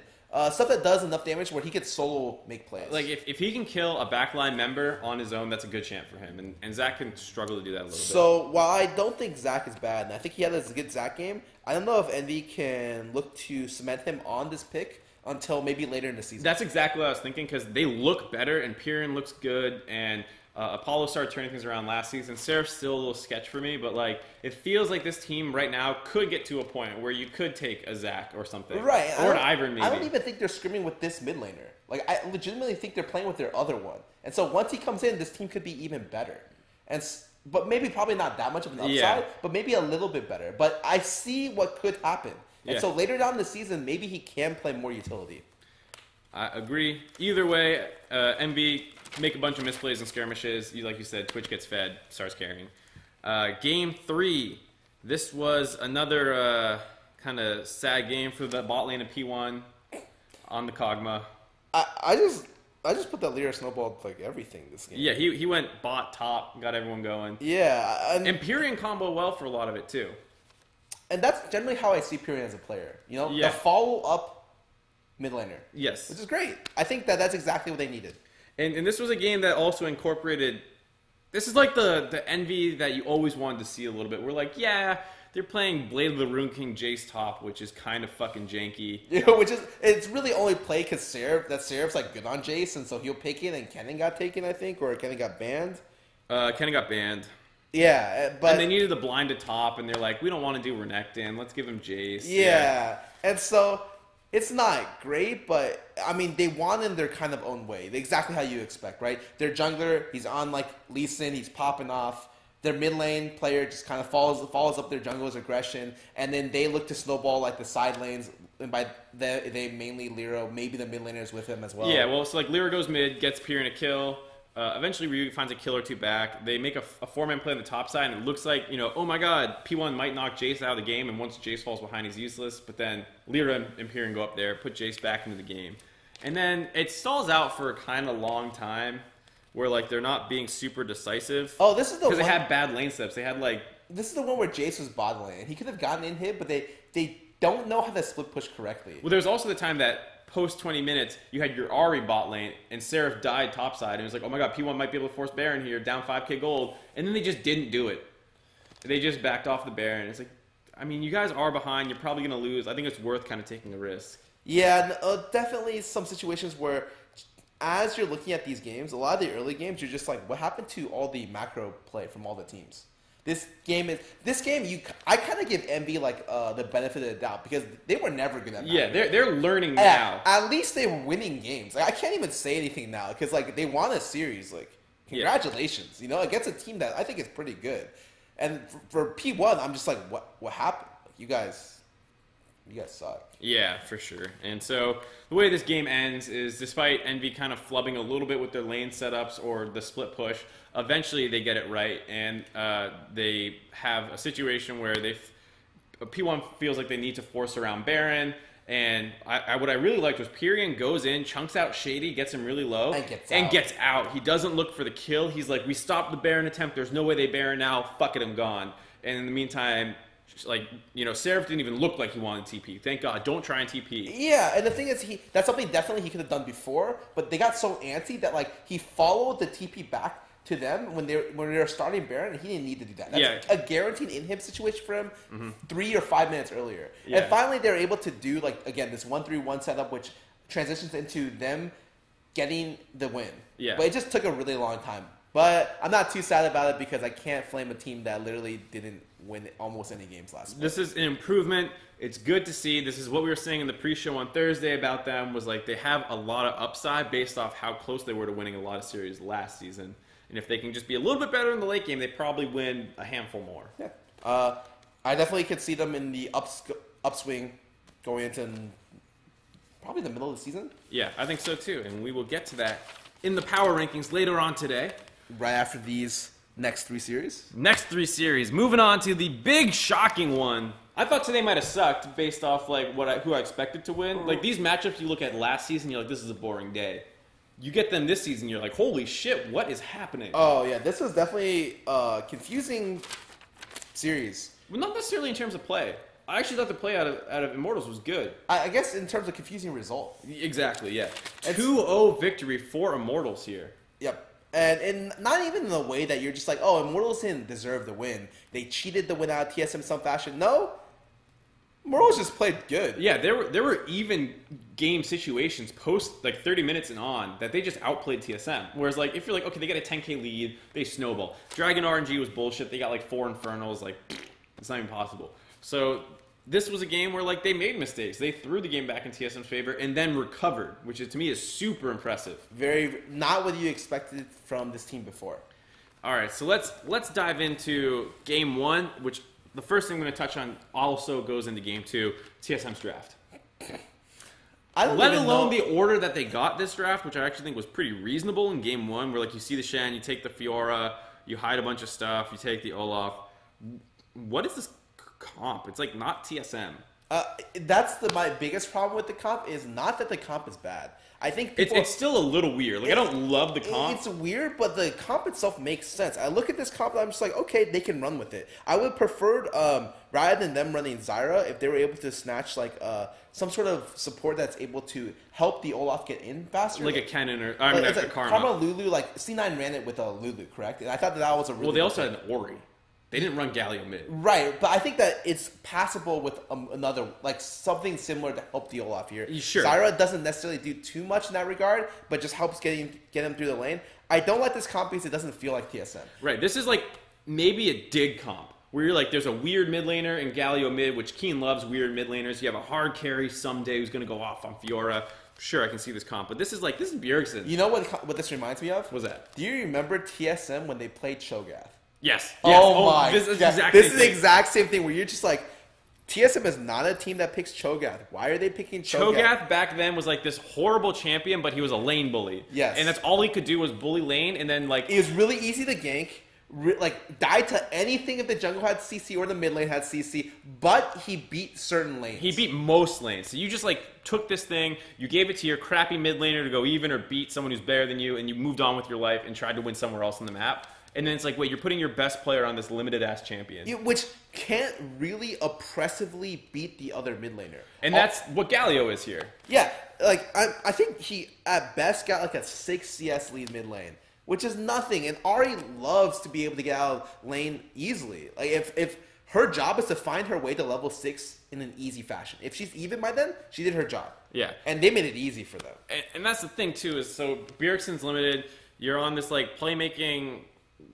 Speaker 1: stuff that does enough damage where he could solo make plays.
Speaker 3: Like if he can kill a backline member on his own, that's a good champ for him, and Zac can struggle to do that a little bit.
Speaker 1: So while I don't think Zac is bad, and I think he had a good Zac game, I don't know if Envy can look to cement him on this pick until maybe later in the season.
Speaker 3: That's exactly what I was thinking, because they look better, and Piran looks good, and Apollo started turning things around last season. Seraph's still a little sketch for me, but like it feels like this team right now could get to a point where you could take a Zac or something,
Speaker 1: right?
Speaker 3: Or an Ivern maybe.
Speaker 1: I don't even think they're scrimming with this mid laner. Like I legitimately think they're playing with their other one, and so once he comes in, this team could be even better. But maybe probably not that much of an upside, but maybe a little bit better. But I see what could happen, and so later down the season, maybe he can play more utility.
Speaker 3: I agree. Either way, MB make a bunch of misplays and skirmishes. Like you said, Twitch gets fed, starts carrying. Game 3. This was another kind of sad game for the bot lane of P1 on the Kog'Maw.
Speaker 1: I just put that Lir snowballed like everything this game.
Speaker 3: Yeah, he went bot top, got everyone going.
Speaker 1: Yeah,
Speaker 3: And Pyrion combo well for a lot of it too.
Speaker 1: And that's generally how I see Pyrion as a player. You know,
Speaker 3: Yeah.
Speaker 1: the follow up mid laner.
Speaker 3: Yes.
Speaker 1: Which is great. I think that's exactly what they needed.
Speaker 3: And this was a game that also incorporated. This is like the envy that you always wanted to see a little bit. We're like, yeah, they're playing Blade of the Rune King Jace top, which is kind of fucking janky.
Speaker 1: You know, it's really only played because Seraph's like good on Jace, and so he'll pick it, and Kennen got taken, I think, or Kennen got banned.
Speaker 3: Kennen got banned.
Speaker 1: Yeah, but
Speaker 3: and they needed the blind to top, and they're like, we don't want to do Renekton. Let's give him Jace.
Speaker 1: Yeah, and so it's not great, but I mean, they won in their kind of own way, exactly how you expect, right? Their jungler, he's on like Lee Sin, he's popping off. Their mid lane player just kind of follows up their jungler's aggression, and then they look to snowball like the side lanes. And by they mainly Liro, maybe the mid laners with him as well.
Speaker 3: Yeah, well, so like Liro goes mid, gets Pyrion a kill. Eventually, Ryu finds a kill or two back. They make a four-man play on the top side, and it looks like, oh my god, P1 might knock Jace out of the game, and once Jace falls behind, he's useless. But then Lyra and Pyrion go up there, put Jace back into the game. And then it stalls out for a kind of long time, where like they're not being super decisive.
Speaker 1: Oh, this is the one.
Speaker 3: Because they had bad lane steps. They had like...
Speaker 1: This is the one where Jace was bot lane. He could have gotten in hit, but they don't know how to split push correctly.
Speaker 3: Well, there's also the time that post 20 minutes, you had your Ahri bot lane, and Seraph died topside, and it was like, oh my god, P1 might be able to force Baron here, down 5k gold, and then they just didn't do it. They just backed off the Baron. It's like, I mean, you guys are behind, you're probably going to lose. I think it's worth kind of taking a risk.
Speaker 1: Yeah, definitely some situations where, as you're looking at these games, a lot of the early games, you're just like, what happened to all the macro play from all the teams? I kind of give Envy like the benefit of the doubt because they were never good at macro.
Speaker 3: Yeah, they're learning now.
Speaker 1: At least they were winning games. Like, I can't even say anything now because like they won a series. Like, congratulations, against a team that I think is pretty good. And for P1, I'm just like, what happened? Like, you guys suck.
Speaker 3: Yeah, for sure. And so the way this game ends is, despite Envy kind of flubbing a little bit with their lane setups or the split push, eventually they get it right, and they have a situation where P1 feels like they need to force around Baron. And what I really liked was Pyrion goes in, chunks out Shady, gets him really low, and gets out. He doesn't look for the kill. He's like, we stopped the Baron attempt. There's no way they Baron now. Fuck it, I'm gone. And in the meantime, like, Seraph didn't even look like he wanted TP. Thank God. Don't try and TP.
Speaker 1: Yeah, and the thing is, that's something definitely he could have done before, but they got so antsy that like he followed the TP back to them when they were starting Baron, and he didn't need to do that. That's a guaranteed inhib situation for him 3 or 5 minutes earlier. Yeah. And finally, they're able to do, like, again, this 1-3-1 setup, which transitions into them getting the win. Yeah. But it just took a really long time. But I'm not too sad about it because I can't flame a team that literally didn't win almost any games last week.
Speaker 3: This is an improvement. It's good to see. This is what we were saying in the pre-show on Thursday about them, was like they have a lot of upside based off how close they were to winning a lot of series last season. And if they can just be a little bit better in the late game, they probably win a handful more.
Speaker 1: Yeah. I definitely could see them in the upswing going into probably the middle of the season.
Speaker 3: Yeah, I think so too. And we will get to that in the power rankings later on today.
Speaker 1: Right after these next 3 series.
Speaker 3: Next 3 series. Moving on to the big shocking one. I thought today might have sucked based off like who I expected to win. Like these matchups you look at last season, you're like, this is a boring day. You get them this season, you're like, holy shit, what is happening?
Speaker 1: Oh, yeah, this was definitely a confusing series.
Speaker 3: Well, not necessarily in terms of play. I actually thought the play out of Immortals was good.
Speaker 1: I guess in terms of confusing result.
Speaker 3: Exactly, yeah. 2-0 victory for Immortals here.
Speaker 1: Yep. And not even in the way that you're just like, oh, Immortals didn't deserve the win. They cheated the win out of TSM in some fashion. No. Immortals just played good.
Speaker 3: Yeah, there were even game situations post like 30 minutes and on that they just outplayed TSM. Whereas like if you're like, okay, they get a 10k lead, they snowball. Dragon RNG was bullshit. They got like 4 Infernals. Like, it's not even possible. So this was a game where like they made mistakes. They threw the game back in TSM's favor and then recovered, which to me is super impressive.
Speaker 1: Very not what you expected from this team before.
Speaker 3: All right, so let's dive into game 1, which the first thing I'm going to touch on also goes into game 2, TSM's draft. Let alone the order that they got this draft, which I actually think was pretty reasonable in game 1, where like you see the Shen, you take the Fiora, you hide a bunch of stuff, you take the Olaf. What is this comp? It's like not TSM.
Speaker 1: That's my biggest problem with the comp is not that the comp is bad. I think
Speaker 3: it's still a little weird. Like, I don't love the comp.
Speaker 1: It's weird, but the comp itself makes sense. I look at this comp and I'm just like, okay, they can run with it. I would prefer, rather than them running Zyra, if they were able to snatch like some sort of support that's able to help the Olaf get in faster.
Speaker 3: Like a Kennen or
Speaker 1: like
Speaker 3: Karma.
Speaker 1: Lulu, like C9 ran it with a Lulu, correct? And I thought that was a really
Speaker 3: Well, they also had an Ori. They didn't run Galio mid.
Speaker 1: Right, but I think that it's passable with another, like something similar to help the Olaf here.
Speaker 3: Sure.
Speaker 1: Zyra doesn't necessarily do too much in that regard, but just helps get him through the lane. I don't like this comp because it doesn't feel like TSM.
Speaker 3: Right, this is like maybe a dig comp, where you're like, there's a weird mid laner in Galio mid, which Keen loves weird mid laners. You have a hard carry someday who's going to go off on Fiora. Sure, I can see this comp, but this is Bjergsen.
Speaker 1: You know what this reminds me of?
Speaker 3: What's that?
Speaker 1: Do you remember TSM when they played Cho'Gath?
Speaker 3: Yes.
Speaker 1: Oh my!
Speaker 3: This is
Speaker 1: the exact same thing where you're just like, TSM is not a team that picks Cho'Gath. Why are they picking Cho'Gath?
Speaker 3: Cho'Gath back then was like this horrible champion, but he was a lane bully.
Speaker 1: Yes.
Speaker 3: And that's all he could do was bully lane, and then like
Speaker 1: it was really easy to gank. Like die to anything if the jungle had CC or the mid lane had CC, but he beat certain lanes.
Speaker 3: He beat most lanes. So you just like took this thing, you gave it to your crappy mid laner to go even or beat someone who's better than you, and you moved on with your life and tried to win somewhere else on the map. And then it's like, wait, you're putting your best player on this limited-ass champion.
Speaker 1: Which can't really oppressively beat the other mid laner.
Speaker 3: And that's what Galio is here.
Speaker 1: Yeah, like, I think he, at best, got like a 6 CS lead mid lane, which is nothing. And Ahri loves to be able to get out of lane easily. Like, if her job is to find her way to level 6 in an easy fashion. If she's even by then, she did her job.
Speaker 3: Yeah.
Speaker 1: And they made it easy for them.
Speaker 3: And that's the thing, too, is so Bjergsen's limited. You're on this, like, playmaking...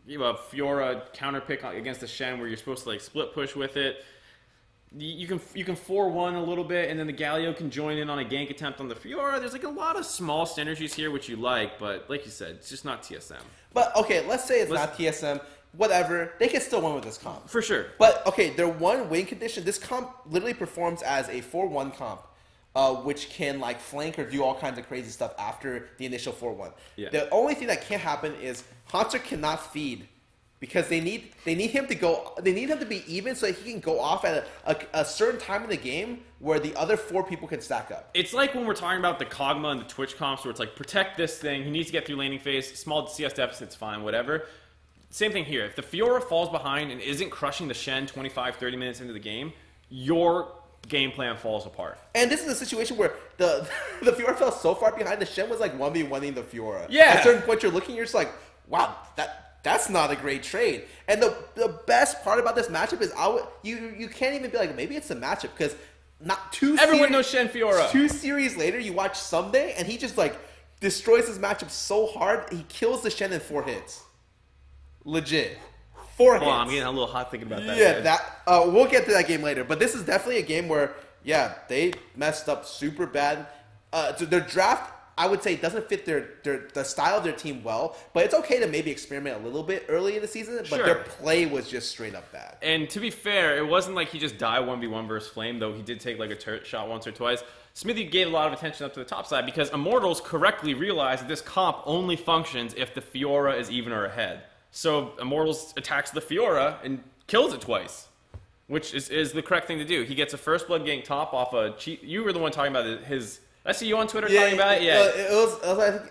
Speaker 3: You have Fiora counter pick against the Shen where you're supposed to like split push with it. You can 4-1 a little bit, and then the Galio can join in on a gank attempt on the Fiora. There's like a lot of small synergies here which you like, but like you said, it's just not TSM.
Speaker 1: But okay, let's say it's not TSM. Whatever, they can still win with this comp
Speaker 3: for sure.
Speaker 1: But okay, their one win condition. This comp literally performs as a 4-1 comp. Which can like flank or do all kinds of crazy stuff after the initial 4-1.
Speaker 3: Yeah.
Speaker 1: The only thing that can't happen is Hunter cannot feed because they need him to go. They need him to be even so that he can go off at a certain time in the game where the other 4 people can stack up.
Speaker 3: It's like when we're talking about the Kog'Maw and the Twitch comps where it's like protect this thing. He needs to get through laning phase. Small CS deficit's fine. Whatever. Same thing here. If the Fiora falls behind and isn't crushing the Shen 25-30 minutes into the game, your game plan falls apart.
Speaker 1: And this is a situation where the Fiora fell so far behind, the Shen was like 1v1ing the Fiora.
Speaker 3: Yeah.
Speaker 1: At a certain point, you're looking, you're just like, wow, that's not a great trade. And the best part about this matchup is you can't even be like, maybe it's a matchup, because not
Speaker 3: everyone knows Shen Fiora.
Speaker 1: 2 series later, you watch Someday, and he just like destroys his matchup so hard, he kills the Shen in 4 hits. Legit. 4 hits.
Speaker 3: Hold on, I'm getting a little hot thinking about that.
Speaker 1: Yeah, we'll get to that game later. But this is definitely a game where, yeah, they messed up super bad. Their draft, I would say, doesn't fit the style of their team well. But it's okay to maybe experiment a little bit early in the season. But
Speaker 3: Sure.
Speaker 1: their play was just straight up bad.
Speaker 3: And to be fair, it wasn't like he just died 1v1 versus Flame, though he did take like a turret shot once or twice. Smithy gave a lot of attention up to the top side because Immortals correctly realized that this comp only functions if the Fiora is even or ahead. So Immortals attacks the Fiora and kills it twice, which is the correct thing to do. He gets a first blood gank top off a cheat. You were the one talking about his. I see you on Twitter talking about it. Yeah,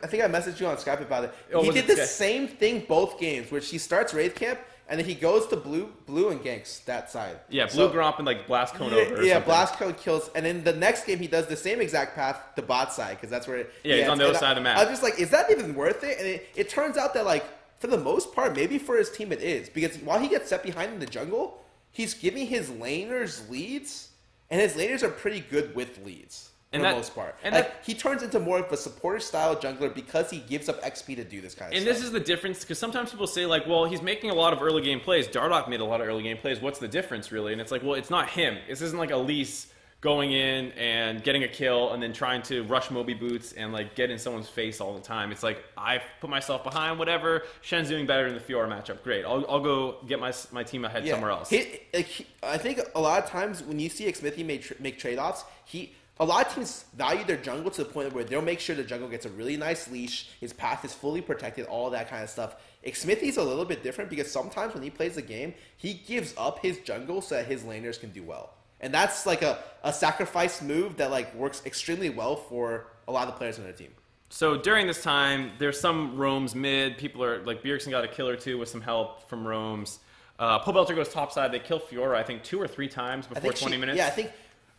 Speaker 1: I think I messaged you on Skype about it.
Speaker 3: Oh,
Speaker 1: he did the same thing both games, where she starts Wraith Camp and then he goes to blue and ganks that side.
Speaker 3: Yeah, blue Gromp and like Blast Cone over.
Speaker 1: Yeah, Blast Cone kills, and then the next game he does the same exact path to bot side because that's where.
Speaker 3: He's on the other side of the map.
Speaker 1: I was just like, is that even worth it? And it turns out that like. For the most part, maybe for his team it is. Because while he gets set behind in the jungle, he's giving his laners leads, and his laners are pretty good with leads for the most part. And like, he turns into more of a supporter-style jungler because he gives up XP to do this kind of stuff.
Speaker 3: And this is the difference, because sometimes people say, like, well, he's making a lot of early game plays. Dardoch made a lot of early game plays. What's the difference, really? And it's like, well, it's not him. This isn't like Elise going in and getting a kill and then trying to rush Moby Boots and like get in someone's face all the time. It's like, I put myself behind, whatever. Shen's doing better in the Fiora matchup. Great. I'll go get my team ahead somewhere else.
Speaker 1: I think a lot of times when you see Xmithy make trade-offs, a lot of teams value their jungle to the point where they'll make sure the jungle gets a really nice leash, his path is fully protected, all that kind of stuff. Xmithy's a little bit different because sometimes when he plays the game, he gives up his jungle so that his laners can do well. And that's like a sacrifice move that like works extremely well for a lot of the players on their team.
Speaker 3: So during this time, there's some roams mid. People are like Bjergsen got a kill or two with some help from roams. Pobelter goes topside. They kill Fiora, I think 2 or 3 times before 20 minutes.
Speaker 1: Yeah, I think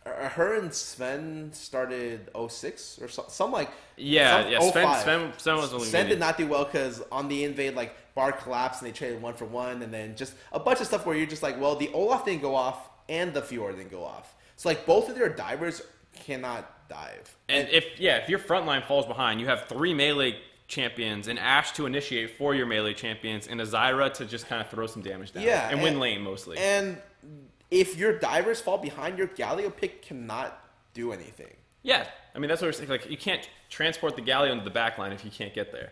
Speaker 1: her and Sven started 06 or some like
Speaker 3: yeah. Sven was only
Speaker 1: Sven did not do well because on the invade like Bard collapsed and they traded 1 for 1, and then just a bunch of stuff where you're just like, well, the Olaf didn't go off and the Fiora didn't go off. So like both of their divers cannot dive.
Speaker 3: And if your front line falls behind, you have 3 melee champions, and Ashe to initiate for your melee champions, and a Zyra to just kind of throw some damage down.
Speaker 1: Yeah,
Speaker 3: and win lane mostly.
Speaker 1: And if your divers fall behind, your Galio pick cannot do anything.
Speaker 3: Yeah, I mean that's what we're saying. Like you can't transport the Galio into the back line if you can't get there.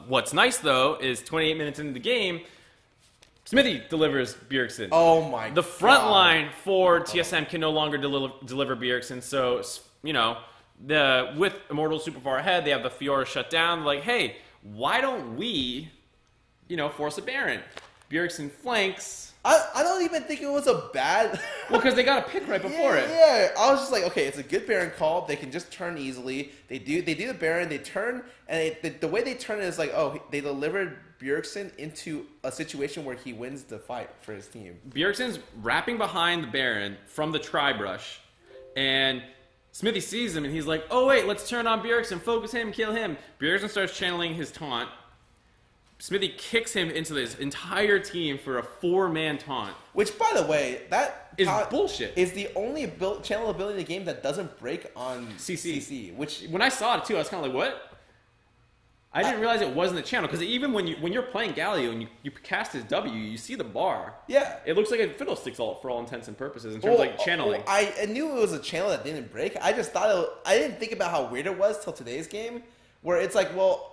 Speaker 3: What's nice though is 28 minutes into the game, Smithy delivers Bjergsen.
Speaker 1: Oh my god.
Speaker 3: The front line for TSM can no longer deliver Bjergsen, so with Immortal super far ahead, they have the Fiora shut down. Like, hey, why don't we, force a Baron? Bjergsen flanks.
Speaker 1: I don't even think it was a bad...
Speaker 3: Well, because they got a pick right before it.
Speaker 1: Yeah, I was just like, okay, it's a good Baron call. They can just turn easily. They do the Baron, they turn, and the way they turn it is like, oh, they delivered Bjergsen into a situation where he wins the fight for his team.
Speaker 3: Bjergsen's wrapping behind the Baron from the Tri-Brush, and Smithy sees him, and he's like, oh, wait, let's turn on Bjergsen, focus him, kill him. Bjergsen starts channeling his taunt. Smithy kicks him into this entire team for a 4-man taunt.
Speaker 1: Which, by the way, that
Speaker 3: is bullshit.
Speaker 1: Is the only channel ability in the game that doesn't break on
Speaker 3: CC.
Speaker 1: Which,
Speaker 3: when I saw it too, I was kind of like, what? I didn't realize it wasn't the channel, because even when you're playing Galio and you cast his W, you see the bar.
Speaker 1: Yeah.
Speaker 3: It looks like a Fiddlesticks ult for all intents and purposes in terms of like channeling.
Speaker 1: I knew it was a channel that didn't break. I just thought I didn't think about how weird it was till today's game, where it's like, well,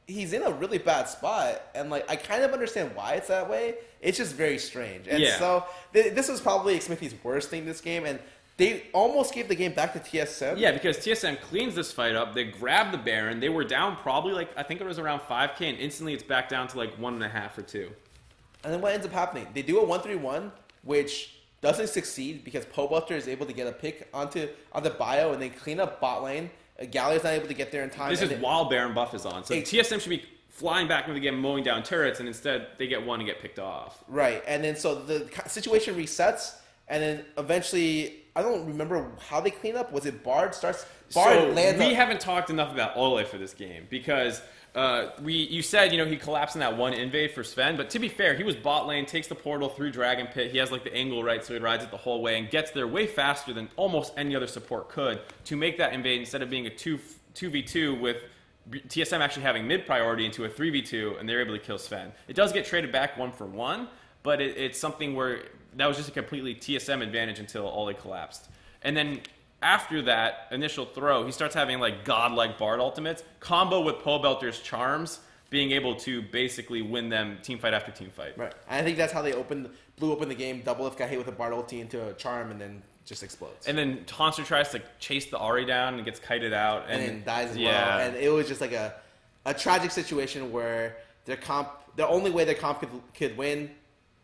Speaker 1: he's in a really bad spot, and like I kind of understand why it's that way. It's just very strange. And so this was probably Smithy's worst thing this game, and they almost gave the game back to TSM.
Speaker 3: Yeah, because TSM cleans this fight up. They grab the Baron. They were down probably like, I think it was around 5k, and instantly it's back down to like 1.5 or 2.
Speaker 1: And then what ends up happening? They do a 1-3-1, which doesn't succeed because Pobelter is able to get a pick onto bio and then clean up bot lane. Galio's not able to get there in time.
Speaker 3: This is while Baron buff is on. So TSM should be flying back into the game, mowing down turrets, and instead they get one and get picked off.
Speaker 1: Right, and then so the situation resets, and then eventually, I don't remember how they clean up. Was it Bard starts? Bard lands.
Speaker 3: We haven't talked enough about Ole for this game because you said he collapsed in that one invade for Sven, but to be fair, he was bot lane, takes the portal through Dragon Pit. He has like the angle right, so he rides it the whole way and gets there way faster than almost any other support could to make that invade instead of being a 2v2 with TSM actually having mid priority into a 3v2, and they're able to kill Sven. It does get traded back 1-for-1, but it's something where that was just a completely TSM advantage until Ole collapsed. And then after that initial throw, he starts having like godlike Bard ultimates, combo with Pobelter's charms, being able to basically win them team fight after team fight.
Speaker 1: Right. And I think that's how they blew open the game. Doublelift got hit with a Bard ulti into a charm and then just explodes.
Speaker 3: And then Tonster tries to chase the Ahri down and gets kited out.
Speaker 1: And then dies as well. And it was just like a tragic situation where the only way their comp could win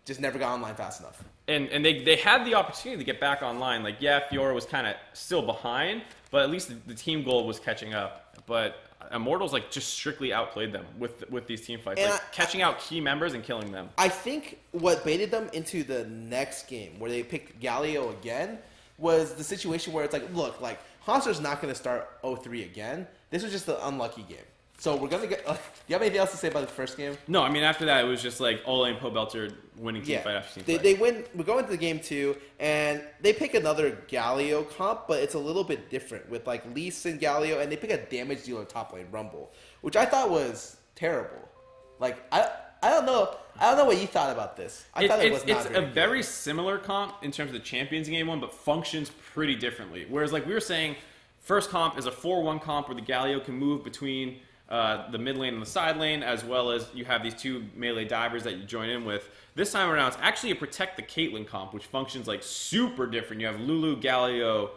Speaker 1: just never got online fast enough.
Speaker 3: And they had the opportunity to get back online. Like, yeah, Fiora was kind of still behind, but at least the team goal was catching up. But Immortals like just strictly outplayed them with these team fights, like catching out key members and killing them.
Speaker 1: I think what baited them into the next game, where they picked Galio again, was the situation where it's like, look, like Hanser's not going to start 0-3 again. This was just an unlucky game. So we're going to get... do you have anything else to say about the first game?
Speaker 3: No, I mean, after that, it was just like Ole and Pobelter winning team fight after team fight.
Speaker 1: They win. We go into the game 2, and they pick another Galio comp, but it's a little bit different with like Lee Sin Galio, and they pick a damage dealer top lane Rumble, which I thought was terrible. Like, I don't know. I don't know what you thought about this. I thought it was not
Speaker 3: It's a very similar comp in terms of the champions in game 1, but functions pretty differently. Whereas, like we were saying, first comp is a 4-1 comp where the Galio can move between the mid lane and the side lane, as well as you have these 2 melee divers that you join in with. This time around, it's actually a protect the Caitlyn comp, which functions like super different. You have Lulu, Galio,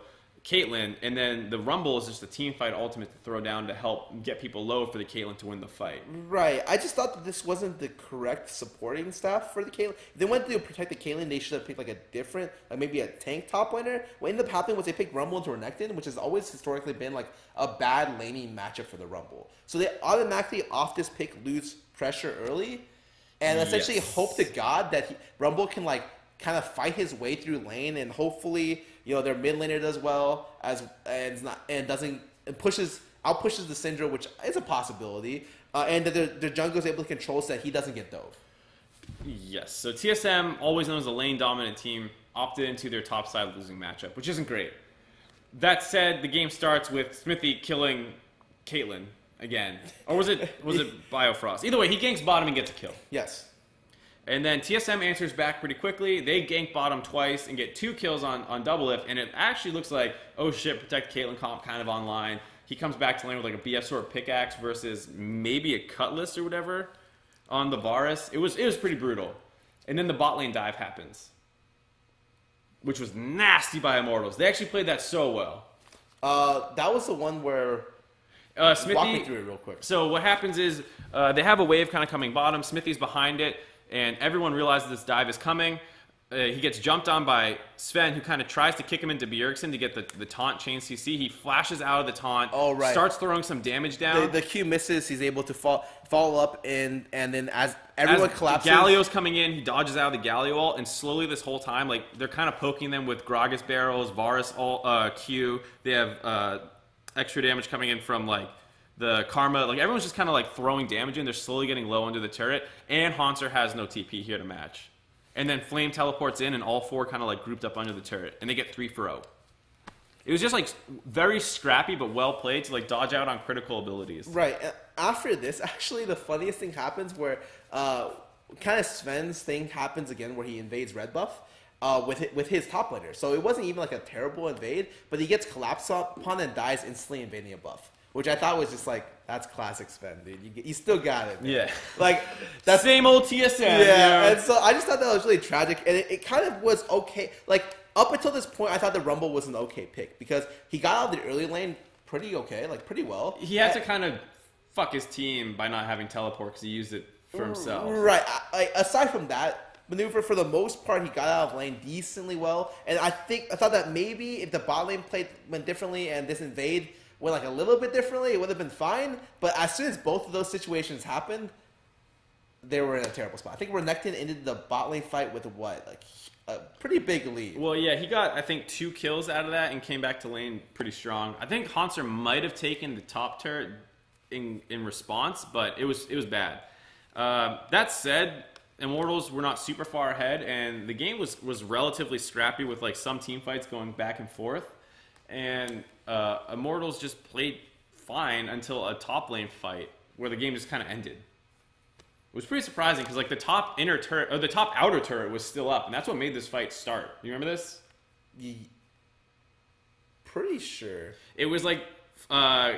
Speaker 3: Caitlyn, and then the Rumble is just a team fight ultimate to throw down to help get people low for the Caitlyn to win the fight.
Speaker 1: Right. I just thought that this wasn't the correct supporting staff for the Caitlyn. If they wanted to protect the Caitlyn, they should have picked like a different, like maybe a tank top laner. What ended up happening was they picked Rumble into Renekton, which has always historically been like a bad laning matchup for the Rumble. So they automatically off this pick lose pressure early, and essentially hope to God that Rumble can like kind of fight his way through lane, and hopefully, you know, their mid laner does well outpushes the Syndra, which is a possibility, and that their jungle is able to control so that he doesn't get dove.
Speaker 3: Yes. So TSM, always known as a lane dominant team, opted into their top side losing matchup, which isn't great. That said, the game starts with Smithy killing Caitlyn again, or was it Biofrost? Either way, he ganks bottom and gets a kill.
Speaker 1: Yes.
Speaker 3: And then TSM answers back pretty quickly. They gank bottom twice and get 2 kills on Double Lift. And it actually looks like, oh shit, Protect Caitlyn comp kind of online. He comes back to lane with like a BF Sword pickaxe versus maybe a Cutlass or whatever on the Varus. It was pretty brutal. And then the bot lane dive happens, which was nasty by Immortals. They actually played that so well.
Speaker 1: That was the one where...
Speaker 3: Smithy,
Speaker 1: walk me through it real quick.
Speaker 3: So what happens is they have a wave kind of coming bottom. Smithy's behind it. And everyone realizes this dive is coming. He gets jumped on by Sven, who kind of tries to kick him into Bjergsen to get the taunt chain CC. He flashes out of the taunt, starts throwing some damage down.
Speaker 1: The Q misses. He's able to follow up, and then as everyone collapses...
Speaker 3: Galio's coming in, he dodges out of the Galio ult, and slowly this whole time, like, they're kind of poking them with Gragas barrels, Varus Q. They have extra damage coming in from, like, the Karma, like everyone's just kind of like throwing damage in. They're slowly getting low under the turret, and Haunter has no TP here to match. And then Flame teleports in, and all 4 kind of like grouped up under the turret, and they get 3 for 0. It was just like very scrappy but well played to like dodge out on critical abilities.
Speaker 1: Right. After this, actually, the funniest thing happens where kind of Sven's thing happens again, where he invades red buff. With his top laner. So it wasn't even like a terrible invade, but he gets collapsed upon and dies instantly invading a buff. Which I thought was just like, that's classic Sven, dude. You still got it, man.
Speaker 3: Yeah.
Speaker 1: Like, that's
Speaker 3: same old TSM.
Speaker 1: Yeah,
Speaker 3: you know?
Speaker 1: And so I just thought that was really tragic. And it kind of was okay. Like, up until this point, I thought the Rumble was an okay pick. Because he got out of the early lane pretty okay, like pretty well.
Speaker 3: He had to kind of fuck his team by not having teleport because he used it for himself.
Speaker 1: Right. Aside from that maneuver, for the most part, he got out of lane decently well. And I thought that maybe if the bot lane went differently and this invade went like a little bit differently, it would have been fine. But as soon as both of those situations happened, they were in a terrible spot. I think Renekton ended the bot lane fight with what, like a pretty big lead.
Speaker 3: Well, yeah, he got I think 2 kills out of that and came back to lane pretty strong. I think Haunter might have taken the top turret in response, but it was bad. That said, Immortals were not super far ahead, and the game was relatively scrappy with like some team fights going back and forth. And Immortals just played fine until a top lane fight where the game just kind of ended. It was pretty surprising because like the top inner turret or the top outer turret was still up, and that's what made this fight start. You remember this?
Speaker 1: Pretty sure.
Speaker 3: It was like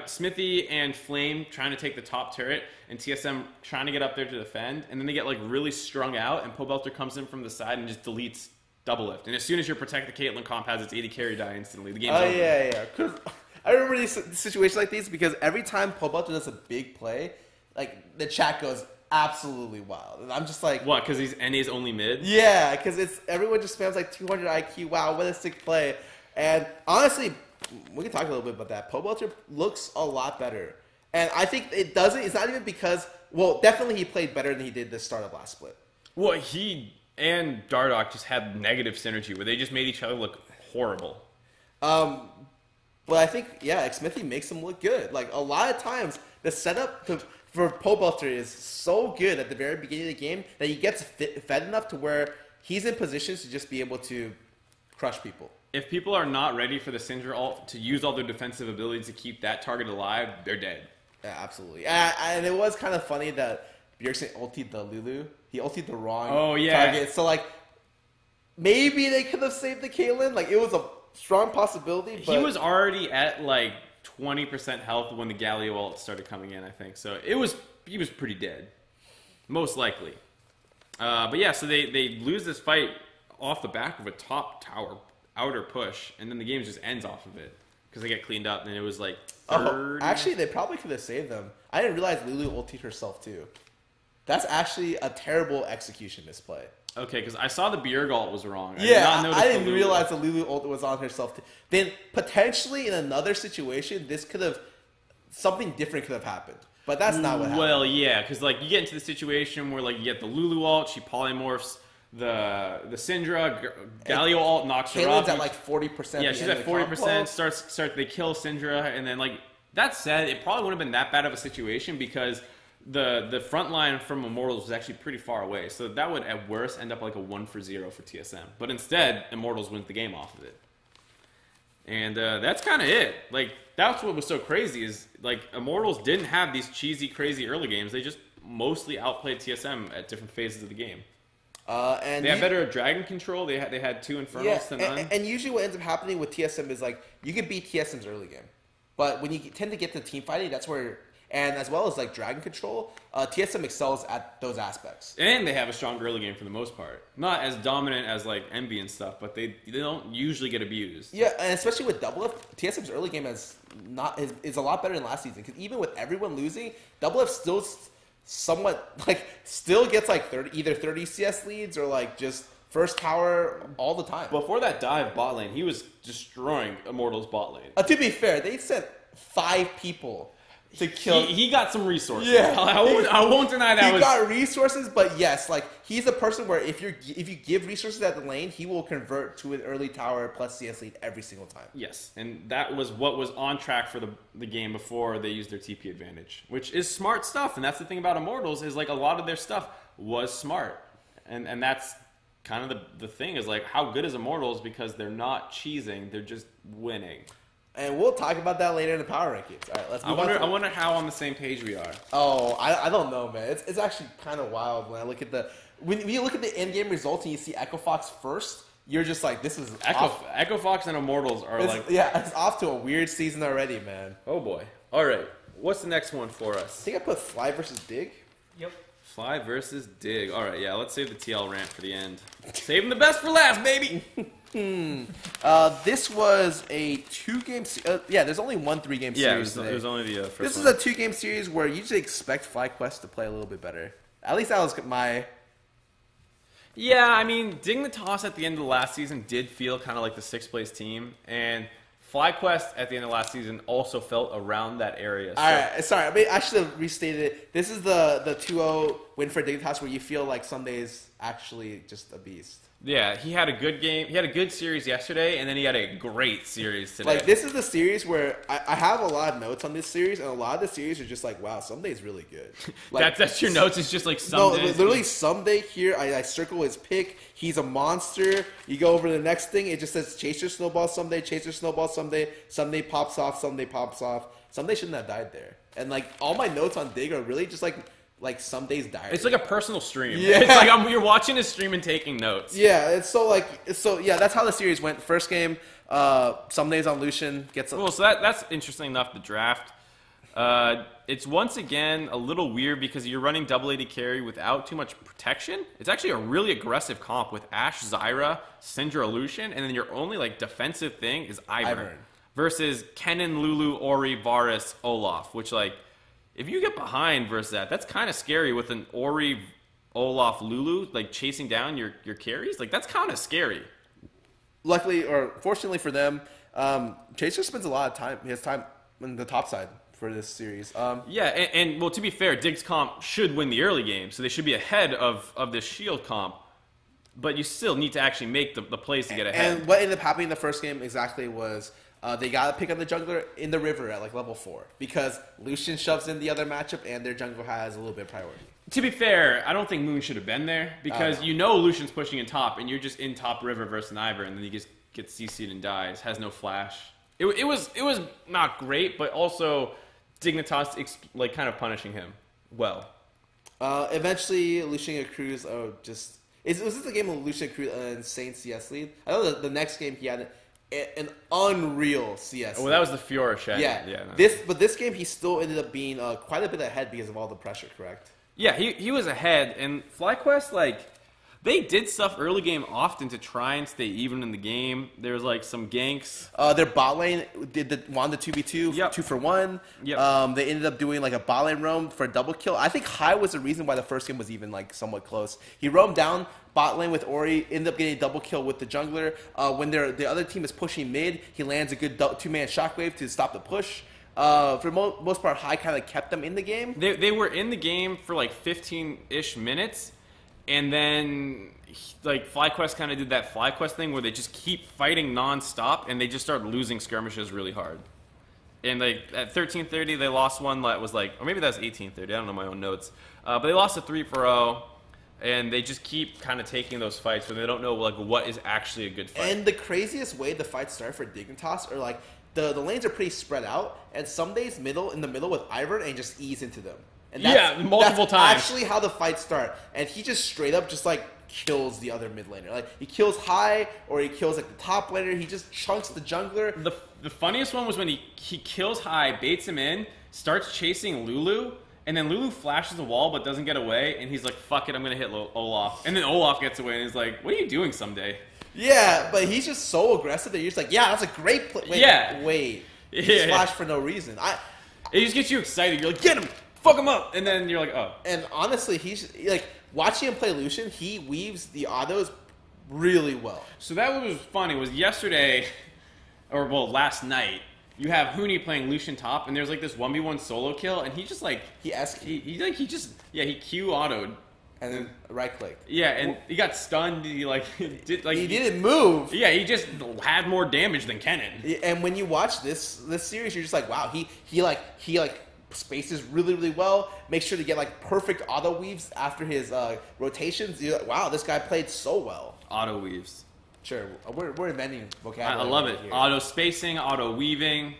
Speaker 3: Smithy and Flame trying to take the top turret, and TSM trying to get up there to defend, and then they get like really strung out, and Pobelter comes in from the side and just deletes Double Lift. And as soon as you protect the Caitlyn comp has its 80 carry die instantly, the game's over.
Speaker 1: Oh, yeah. Because I remember these situations like these because every time Pobelter does a big play, like the chat goes absolutely wild. And I'm just like...
Speaker 3: What, because he's only mid?
Speaker 1: Yeah, because everyone just spams like 200 IQ. Wow, what a sick play. And honestly, we can talk a little bit about that. Pobelter looks a lot better. And I think it's not even because... Well, definitely he played better than he did the start of last split.
Speaker 3: Well, he and Dardoch just had negative synergy where they just made each other look horrible.
Speaker 1: But I think, yeah, Smithy makes him look good. Like, a lot of times, the setup for Pobelter is so good at the very beginning of the game that he gets fed enough to where he's in positions to just be able to crush people.
Speaker 3: If people are not ready for the Syndra ult to use all their defensive abilities to keep that target alive, they're dead.
Speaker 1: Yeah, absolutely. And it was kind of funny that Bjergsen ultied the Lulu. He ultied the wrong target. So, like, maybe they could have saved the Caitlyn. Like, it was a strong possibility. But
Speaker 3: he was already at, like, 20% health when the Galio ult started coming in, I think. So, he was pretty dead. Most likely. But, yeah, so they lose this fight off the back of a top tower. outer push, and then the game just ends off of it because they get cleaned up, and it was like 30.
Speaker 1: Actually, they probably could have saved them. I didn't realize Lulu ultied herself too. That's actually a terrible execution misplay.
Speaker 3: Okay, because I saw the Bjerg ult was wrong.
Speaker 1: I didn't realize the Lulu ult was on herself too. Then potentially in another situation, something different could have happened. But that's not what happened.
Speaker 3: Well, yeah, because like you get into the situation where like you get the Lulu ult, she polymorphs the Syndra, Galio ult knocks her off.
Speaker 1: Caitlin's at like 40%.
Speaker 3: Yeah, she's at 40%. They kill Syndra, and then like that said, it probably wouldn't have been that bad of a situation because the front line from Immortals was actually pretty far away. So that would at worst end up like a 1-for-0 for TSM. But instead, Immortals wins the game off of it. And that's kind of it. Like, that's what was so crazy is, like, Immortals didn't have these cheesy, crazy early games. They just mostly outplayed TSM at different phases of the game. And they had better dragon control. They had 2 Infernals to none.
Speaker 1: And usually what ends up happening with TSM is, like, you can beat TSM's early game. But when you tend to get to team fighting, that's where... And as well as, like, dragon control, TSM excels at those aspects.
Speaker 3: And they have a strong early game for the most part. Not as dominant as, like, Envy and stuff, but they don't usually get abused.
Speaker 1: Yeah, and especially with Double F, TSM's early game is a lot better than last season. Because even with everyone losing, Double F still somewhat, like, still gets, like, either 30 CS leads or, like, just first tower all the time.
Speaker 3: Before that dive bot lane, he was destroying Immortals bot lane.
Speaker 1: To be fair, they sent 5 people to kill.
Speaker 3: He got some resources.
Speaker 1: Yeah,
Speaker 3: I won't deny that.
Speaker 1: He got resources, but yes, like he's a person where if you give resources at the lane, he will convert to an early tower plus CS lead every single time.
Speaker 3: Yes, and that was what was on track for the game before they used their TP advantage, which is smart stuff. And that's the thing about Immortals is like a lot of their stuff was smart, and that's kind of the thing is like how good is Immortals because they're not cheesing, they're just winning.
Speaker 1: And we'll talk about that later in the power rankings. All right, let's move on.
Speaker 3: I wonder how on the same page we are.
Speaker 1: Oh, I don't know, man. It's actually kind of wild when I look at when you look at the end game results and you see Echo Fox first. You're just like, this is
Speaker 3: Echo Fox and Immortals are
Speaker 1: it's off to a weird season already, man.
Speaker 3: Oh boy. All right, what's the next one for us?
Speaker 1: I think I put Fly versus Dig.
Speaker 2: Yep.
Speaker 3: Fly versus Dig. All right, yeah. Let's save the TL rant for the end. Saving the best for last, baby.
Speaker 1: This was a 2-game. There's only one 3-game series.
Speaker 3: Yeah, it was only the first.
Speaker 1: This is a 2-game series where you usually expect FlyQuest to play a little bit better. At least that was my.
Speaker 3: Yeah, I mean, Dignitas at the end of the last season did feel kind of like the 6th place team, and FlyQuest at the end of last season also felt around that area. So.
Speaker 1: All right, sorry, I should have restated it. This is the 2-0 win for Dignitas where you feel like Sunday's actually just a beast.
Speaker 3: Yeah, he had a good game. He had a good series yesterday, and then he had a great series today.
Speaker 1: Like, this is the series where I have a lot of notes on this series, and a lot of the series are just like, wow, Sunday's really good. Like,
Speaker 3: that's your notes? It's just like Sunday?
Speaker 1: No, literally Sunday here, I circle his pick. He's a monster. You go over to the next thing, it just says Chaser Snowball Someday, Chaser Snowball Someday, Someday pops off, Someday pops off. Someday shouldn't have died there. And, like, all my notes on Dig are really just like Sunday's diary.
Speaker 3: It's like a personal stream.
Speaker 1: Yeah.
Speaker 3: It's like you're watching his stream and taking notes.
Speaker 1: Yeah, that's how the series went. First game, Sunday's on Lucian gets.
Speaker 3: Well, so that's interesting enough. The draft. It's once again a little weird because you're running double AD carry without too much protection. It's actually a really aggressive comp with Ashe, Zyra, Syndra, Lucian, and then your only like defensive thing is Ivern. Versus Kennen, Lulu, Ori, Varus, Olaf, which like. If you get behind versus that's kind of scary with an Ori, Olaf, Lulu, like chasing down your carries. Like that's kind of scary.
Speaker 1: Luckily, or fortunately for them, Chaser spends a lot of time. He has time on the top side for this series.
Speaker 3: And well, to be fair, Dig's comp should win the early game, so they should be ahead of this Shield comp. But you still need to actually make the plays to get ahead.
Speaker 1: And what ended up happening in the first game exactly was. They got to pick up the jungler in the river at like level 4 because Lucian shoves in the other matchup and their jungler has a little bit of priority.
Speaker 3: To be fair, I don't think Moon should have been there because you know Lucian's pushing in top and you're just in top river versus an Ivern and then he just gets CC'd and dies, has no flash. It was not great, but also Dignitas like kind of punishing him well.
Speaker 1: Eventually, Lucian accrues was this the game of Lucian accrued an insane CS lead? I know the next game he had an unreal CS.
Speaker 3: Well, that was the Fiora shed.
Speaker 1: Yeah. No. This game he still ended up being quite a bit ahead because of all the pressure. Correct?
Speaker 3: Yeah, he was ahead, and FlyQuest like They did stuff early game often to try and stay even in the game. There's like some ganks.
Speaker 1: Their bot lane won the 2v2,
Speaker 3: Yep.
Speaker 1: 2 for 1.
Speaker 3: Yep.
Speaker 1: They ended up doing like a bot lane roam for a double kill. I think Hai was the reason why the first game was even like somewhat close. He roamed down bot lane with Ori, ended up getting a double kill with the jungler. When the other team is pushing mid, he lands a good 2-man shockwave to stop the push. For the most part, Hai kind of kept them in the game.
Speaker 3: They were in the game for like 15-ish minutes. And then, like, FlyQuest kind of did that FlyQuest thing where they just keep fighting nonstop, and they just start losing skirmishes really hard. And, like, at 13:30, they lost one that was, like, or maybe that was 18:30. I don't know my own notes. But they lost a 3-0, and they just keep kind of taking those fights where they don't know, like, what is actually a good fight.
Speaker 1: And the craziest way the fights start for Dignitas are, like, the lanes are pretty spread out, and some days in the middle with Ivern and just ease into them. And
Speaker 3: multiple times.
Speaker 1: Actually, how the fights start, and he just straight up just like kills the other mid laner. Like he kills Hai, or he kills like the top laner. He just chunks the jungler.
Speaker 3: The funniest one was when he kills Hai, baits him in, starts chasing Lulu, and then Lulu flashes the wall but doesn't get away, and he's like, "Fuck it, I'm gonna hit Olaf." And then Olaf gets away, and he's like, "What are you doing someday?"
Speaker 1: Yeah, but he's just so aggressive that you're just like, "Yeah, that's a great play." Wait, he just flashed for no reason.
Speaker 3: It just gets you excited. You're like, "Get him! Fuck him up!" And then you're like, "Oh."
Speaker 1: And honestly, he's like watching him play Lucian. He weaves the autos really well.
Speaker 3: So that was funny. Was yesterday, or well, last night. You have Huni playing Lucian top, and there's like this 1v1 solo kill, and he just like
Speaker 1: he
Speaker 3: Q auto'd.
Speaker 1: And then right clicked.
Speaker 3: Yeah, and he got stunned. He
Speaker 1: he didn't move.
Speaker 3: Yeah, he just had more damage than Kennen.
Speaker 1: And when you watch this series, you're just like, wow, he spaces really well. Makes sure to get like perfect auto weaves after his rotations. You're like, wow, this guy played so well.
Speaker 3: Auto weaves.
Speaker 1: Sure, we're inventing vocabulary.
Speaker 3: I love it.
Speaker 1: Here.
Speaker 3: Auto spacing, auto weaving,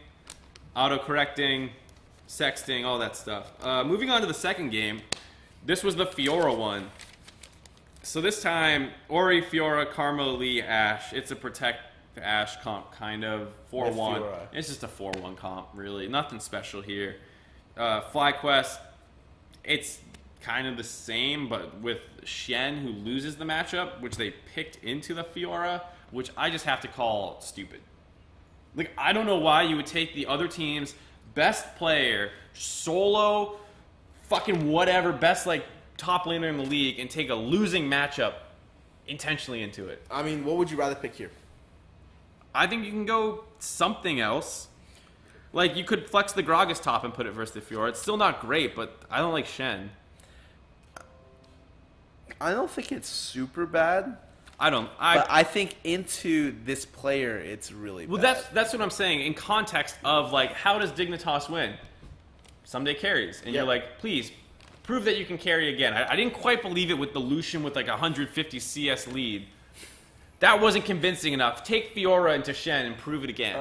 Speaker 3: auto correcting, sexting, all that stuff. Moving on to the second game. This was the Fiora one. So this time, Ori, Fiora, Karma, Lee, Ashe. It's a protect Ashe comp, kind of. 4-1. It's just a 4-1 comp, really. Nothing special here. FlyQuest, it's kind of the same, but with Shen, who loses the matchup, which they picked into the Fiora, which I just have to call stupid. Like, I don't know why you would take the other team's best player, solo, fucking whatever, best like top laner in the league, and take a losing matchup intentionally into it.
Speaker 1: I mean, what would you rather pick here?
Speaker 3: I think you can go something else. Like, you could flex the Gragas top and put it versus the Fiora. It's still not great, but I don't like Shen.
Speaker 1: I don't think it's super bad.
Speaker 3: But
Speaker 1: I think into this player, it's really bad.
Speaker 3: Well, that's what I'm saying. In context of, like, how does Dignitas win? Someday carries. And you're like, please, prove that you can carry again. I didn't quite believe it with the Lucian with, like, 150 CS lead. That wasn't convincing enough. Take Fiora into Shen and prove it again.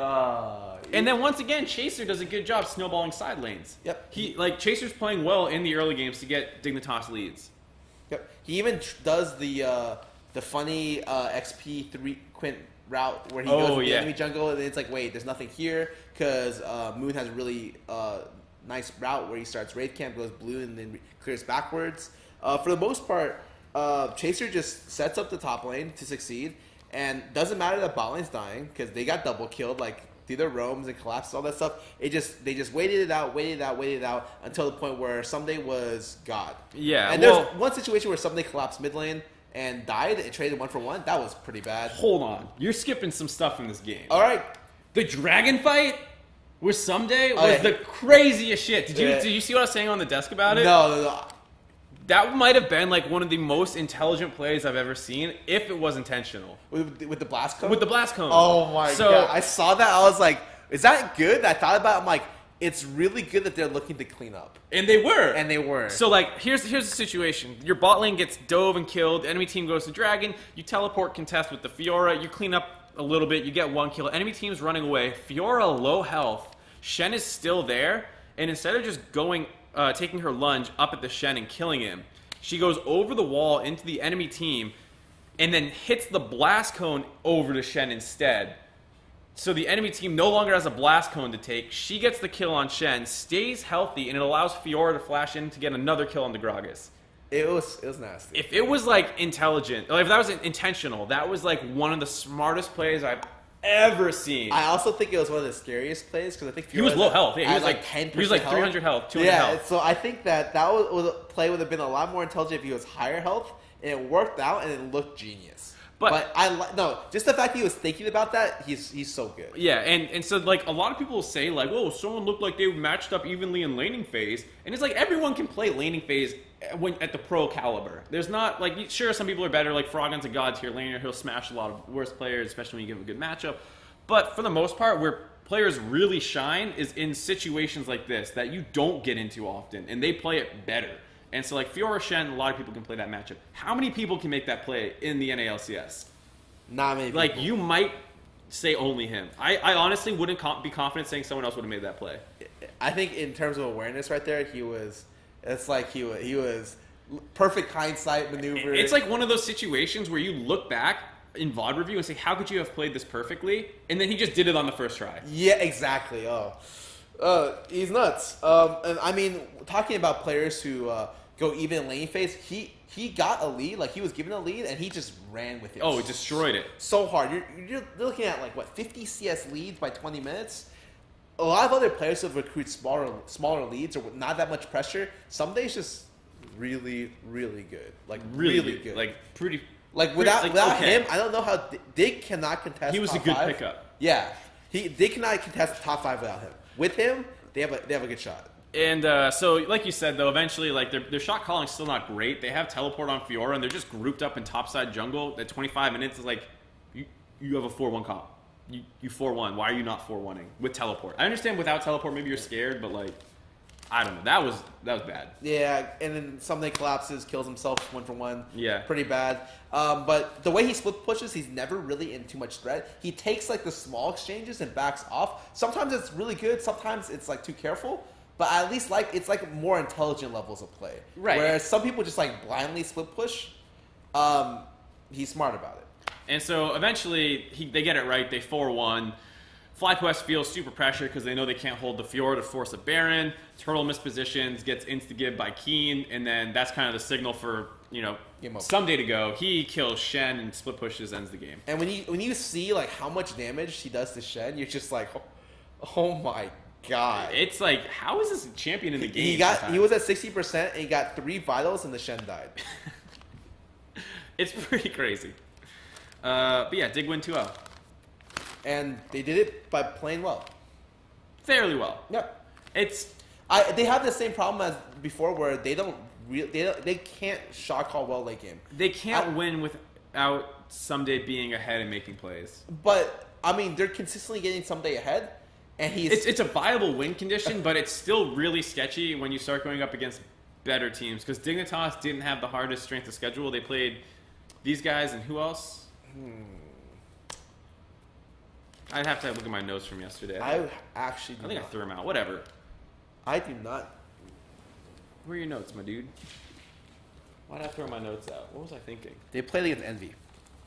Speaker 3: And then once again, Chaser does a good job snowballing side lanes.
Speaker 1: Yep.
Speaker 3: Chaser's playing well in the early games to get Dignitas leads.
Speaker 1: Yep. He even does the funny XP 3 quint route where he goes to the enemy jungle, and it's like, wait, there's nothing here, because Moon has a really nice route where he starts raid camp, goes blue, and then clears backwards. For the most part, Chaser just sets up the top lane to succeed, and doesn't matter that bot lane's dying, because they got double killed, like, through their roams and collapses, all that stuff. They just waited it out until the point where Someday was God.
Speaker 3: Yeah.
Speaker 1: And there's one situation where Someday collapsed mid lane and died and traded 1-for-1. That was pretty bad.
Speaker 3: Hold on. You're skipping some stuff in this game.
Speaker 1: All right.
Speaker 3: The dragon fight with Someday was the craziest shit. Did you see what I was saying on the desk about it?
Speaker 1: No.
Speaker 3: That might have been like one of the most intelligent plays I've ever seen, if it was intentional.
Speaker 1: With the blast cone?
Speaker 3: With the blast cone.
Speaker 1: Oh my god. I saw that. I was like, is that good? I thought about it. I'm like, it's really good that they're looking to clean up.
Speaker 3: And they were. So, like, here's the situation. Your bot lane gets dove and killed. The enemy team goes to dragon. You teleport contest with the Fiora. You clean up a little bit. You get one kill. Enemy team's running away. Fiora low health. Shen is still there. And instead of just going... taking her lunge up at the Shen and killing him, she goes over the wall into the enemy team and then hits the blast cone over to Shen instead. So the enemy team no longer has a blast cone to take. She gets the kill on Shen, stays healthy, and it allows Fiora to flash in to get another kill on the Gragas.
Speaker 1: It was nasty.
Speaker 3: If it was like intelligent, like if that was intentional, that was like one of the smartest plays I've ever seen.
Speaker 1: I also think it was one of the scariest plays because I think
Speaker 3: he was low health. Yeah, he was
Speaker 1: like 10%.
Speaker 3: He was like 300 health, 200 health.
Speaker 1: So I think that was a play would have been a lot more intelligent if he was higher health, and it worked out and it looked genius. But no, just the fact that he was thinking about that, he's so good.
Speaker 3: Yeah, and so like a lot of people will say like, "Whoa, someone looked like they matched up evenly in laning phase," and it's like everyone can play laning phase at the pro caliber. There's not like sure some people are better. Like Froggen's a god tier laner, he'll smash a lot of worse players, especially when you give him a good matchup. But for the most part, where players really shine is in situations like this that you don't get into often, and they play it better. And so, like, Fiora Shen, a lot of people can play that matchup. How many people can make that play in the NALCS?
Speaker 1: Not many people.
Speaker 3: Like, you might say only him. I honestly wouldn't be confident saying someone else would have made that play.
Speaker 1: I think in terms of awareness right there, he was perfect hindsight maneuver.
Speaker 3: It's like one of those situations where you look back in VOD review and say, how could you have played this perfectly? And then he just did it on the first try.
Speaker 1: Yeah, exactly. He's nuts. And I mean, talking about players who go even in lane phase, he got a lead, like he was given a lead, and he just ran with it.
Speaker 3: Oh, he destroyed it.
Speaker 1: So hard. You're looking at like what 50 CS leads by 20 minutes. A lot of other players have recruit smaller leads or not that much pressure. Some days just really, really good. Like really good.
Speaker 3: Like pretty.
Speaker 1: Like without him, I don't know how they cannot contest.
Speaker 3: He was
Speaker 1: top
Speaker 3: a good
Speaker 1: 5.
Speaker 3: pickup.
Speaker 1: Yeah, they cannot contest the top 5 without him. With him, they have a good shot.
Speaker 3: And so, like you said, though, eventually, like their shot calling is still not great. They have teleport on Fiora, and they're just grouped up in topside jungle. At 25 minutes, is like you have a 4-1 comp. You 4-1. Why are you not 4-1ing with teleport? I understand without teleport, maybe you're scared, but like I don't know. That was bad.
Speaker 1: Yeah, and then something collapses, kills himself 1-for-1.
Speaker 3: Yeah,
Speaker 1: pretty bad. But the way he split pushes, he's never really in too much threat. He takes like the small exchanges and backs off. Sometimes it's really good. Sometimes it's like too careful. But at least like it's like more intelligent levels of play.
Speaker 3: Right.
Speaker 1: Whereas some people just like blindly split push. He's smart about it.
Speaker 3: And so eventually they get it right. They 4-1. FlyQuest feels super pressure because they know they can't hold the Fiora to force a Baron. Turtle mispositions, gets insta-give by Keen, and then that's kind of the signal for, someday to go. He kills Shen and split pushes, ends the game.
Speaker 1: And when you see like how much damage he does to Shen, you're just like, oh my god.
Speaker 3: It's like, how is this champion in the game?
Speaker 1: He was at 60% and he got 3 vitals and the Shen died.
Speaker 3: It's pretty crazy. But yeah, dig win 2-0.
Speaker 1: And they did it by playing well.
Speaker 3: Fairly well.
Speaker 1: Yep.
Speaker 3: They
Speaker 1: have the same problem as before where they can't shot call well late game.
Speaker 3: They can't win without someday being ahead and making plays.
Speaker 1: But I mean, they're consistently getting someday ahead, and
Speaker 3: it's a viable win condition, but it's still really sketchy when you start going up against better teams because Dignitas didn't have the hardest strength of schedule. They played these guys and who else? I'd have to look at my notes from yesterday.
Speaker 1: I
Speaker 3: think I threw them out. Whatever.
Speaker 1: I do not.
Speaker 3: Where are your notes, my dude? Why did I throw my notes out? What was I thinking?
Speaker 1: They played against Envy.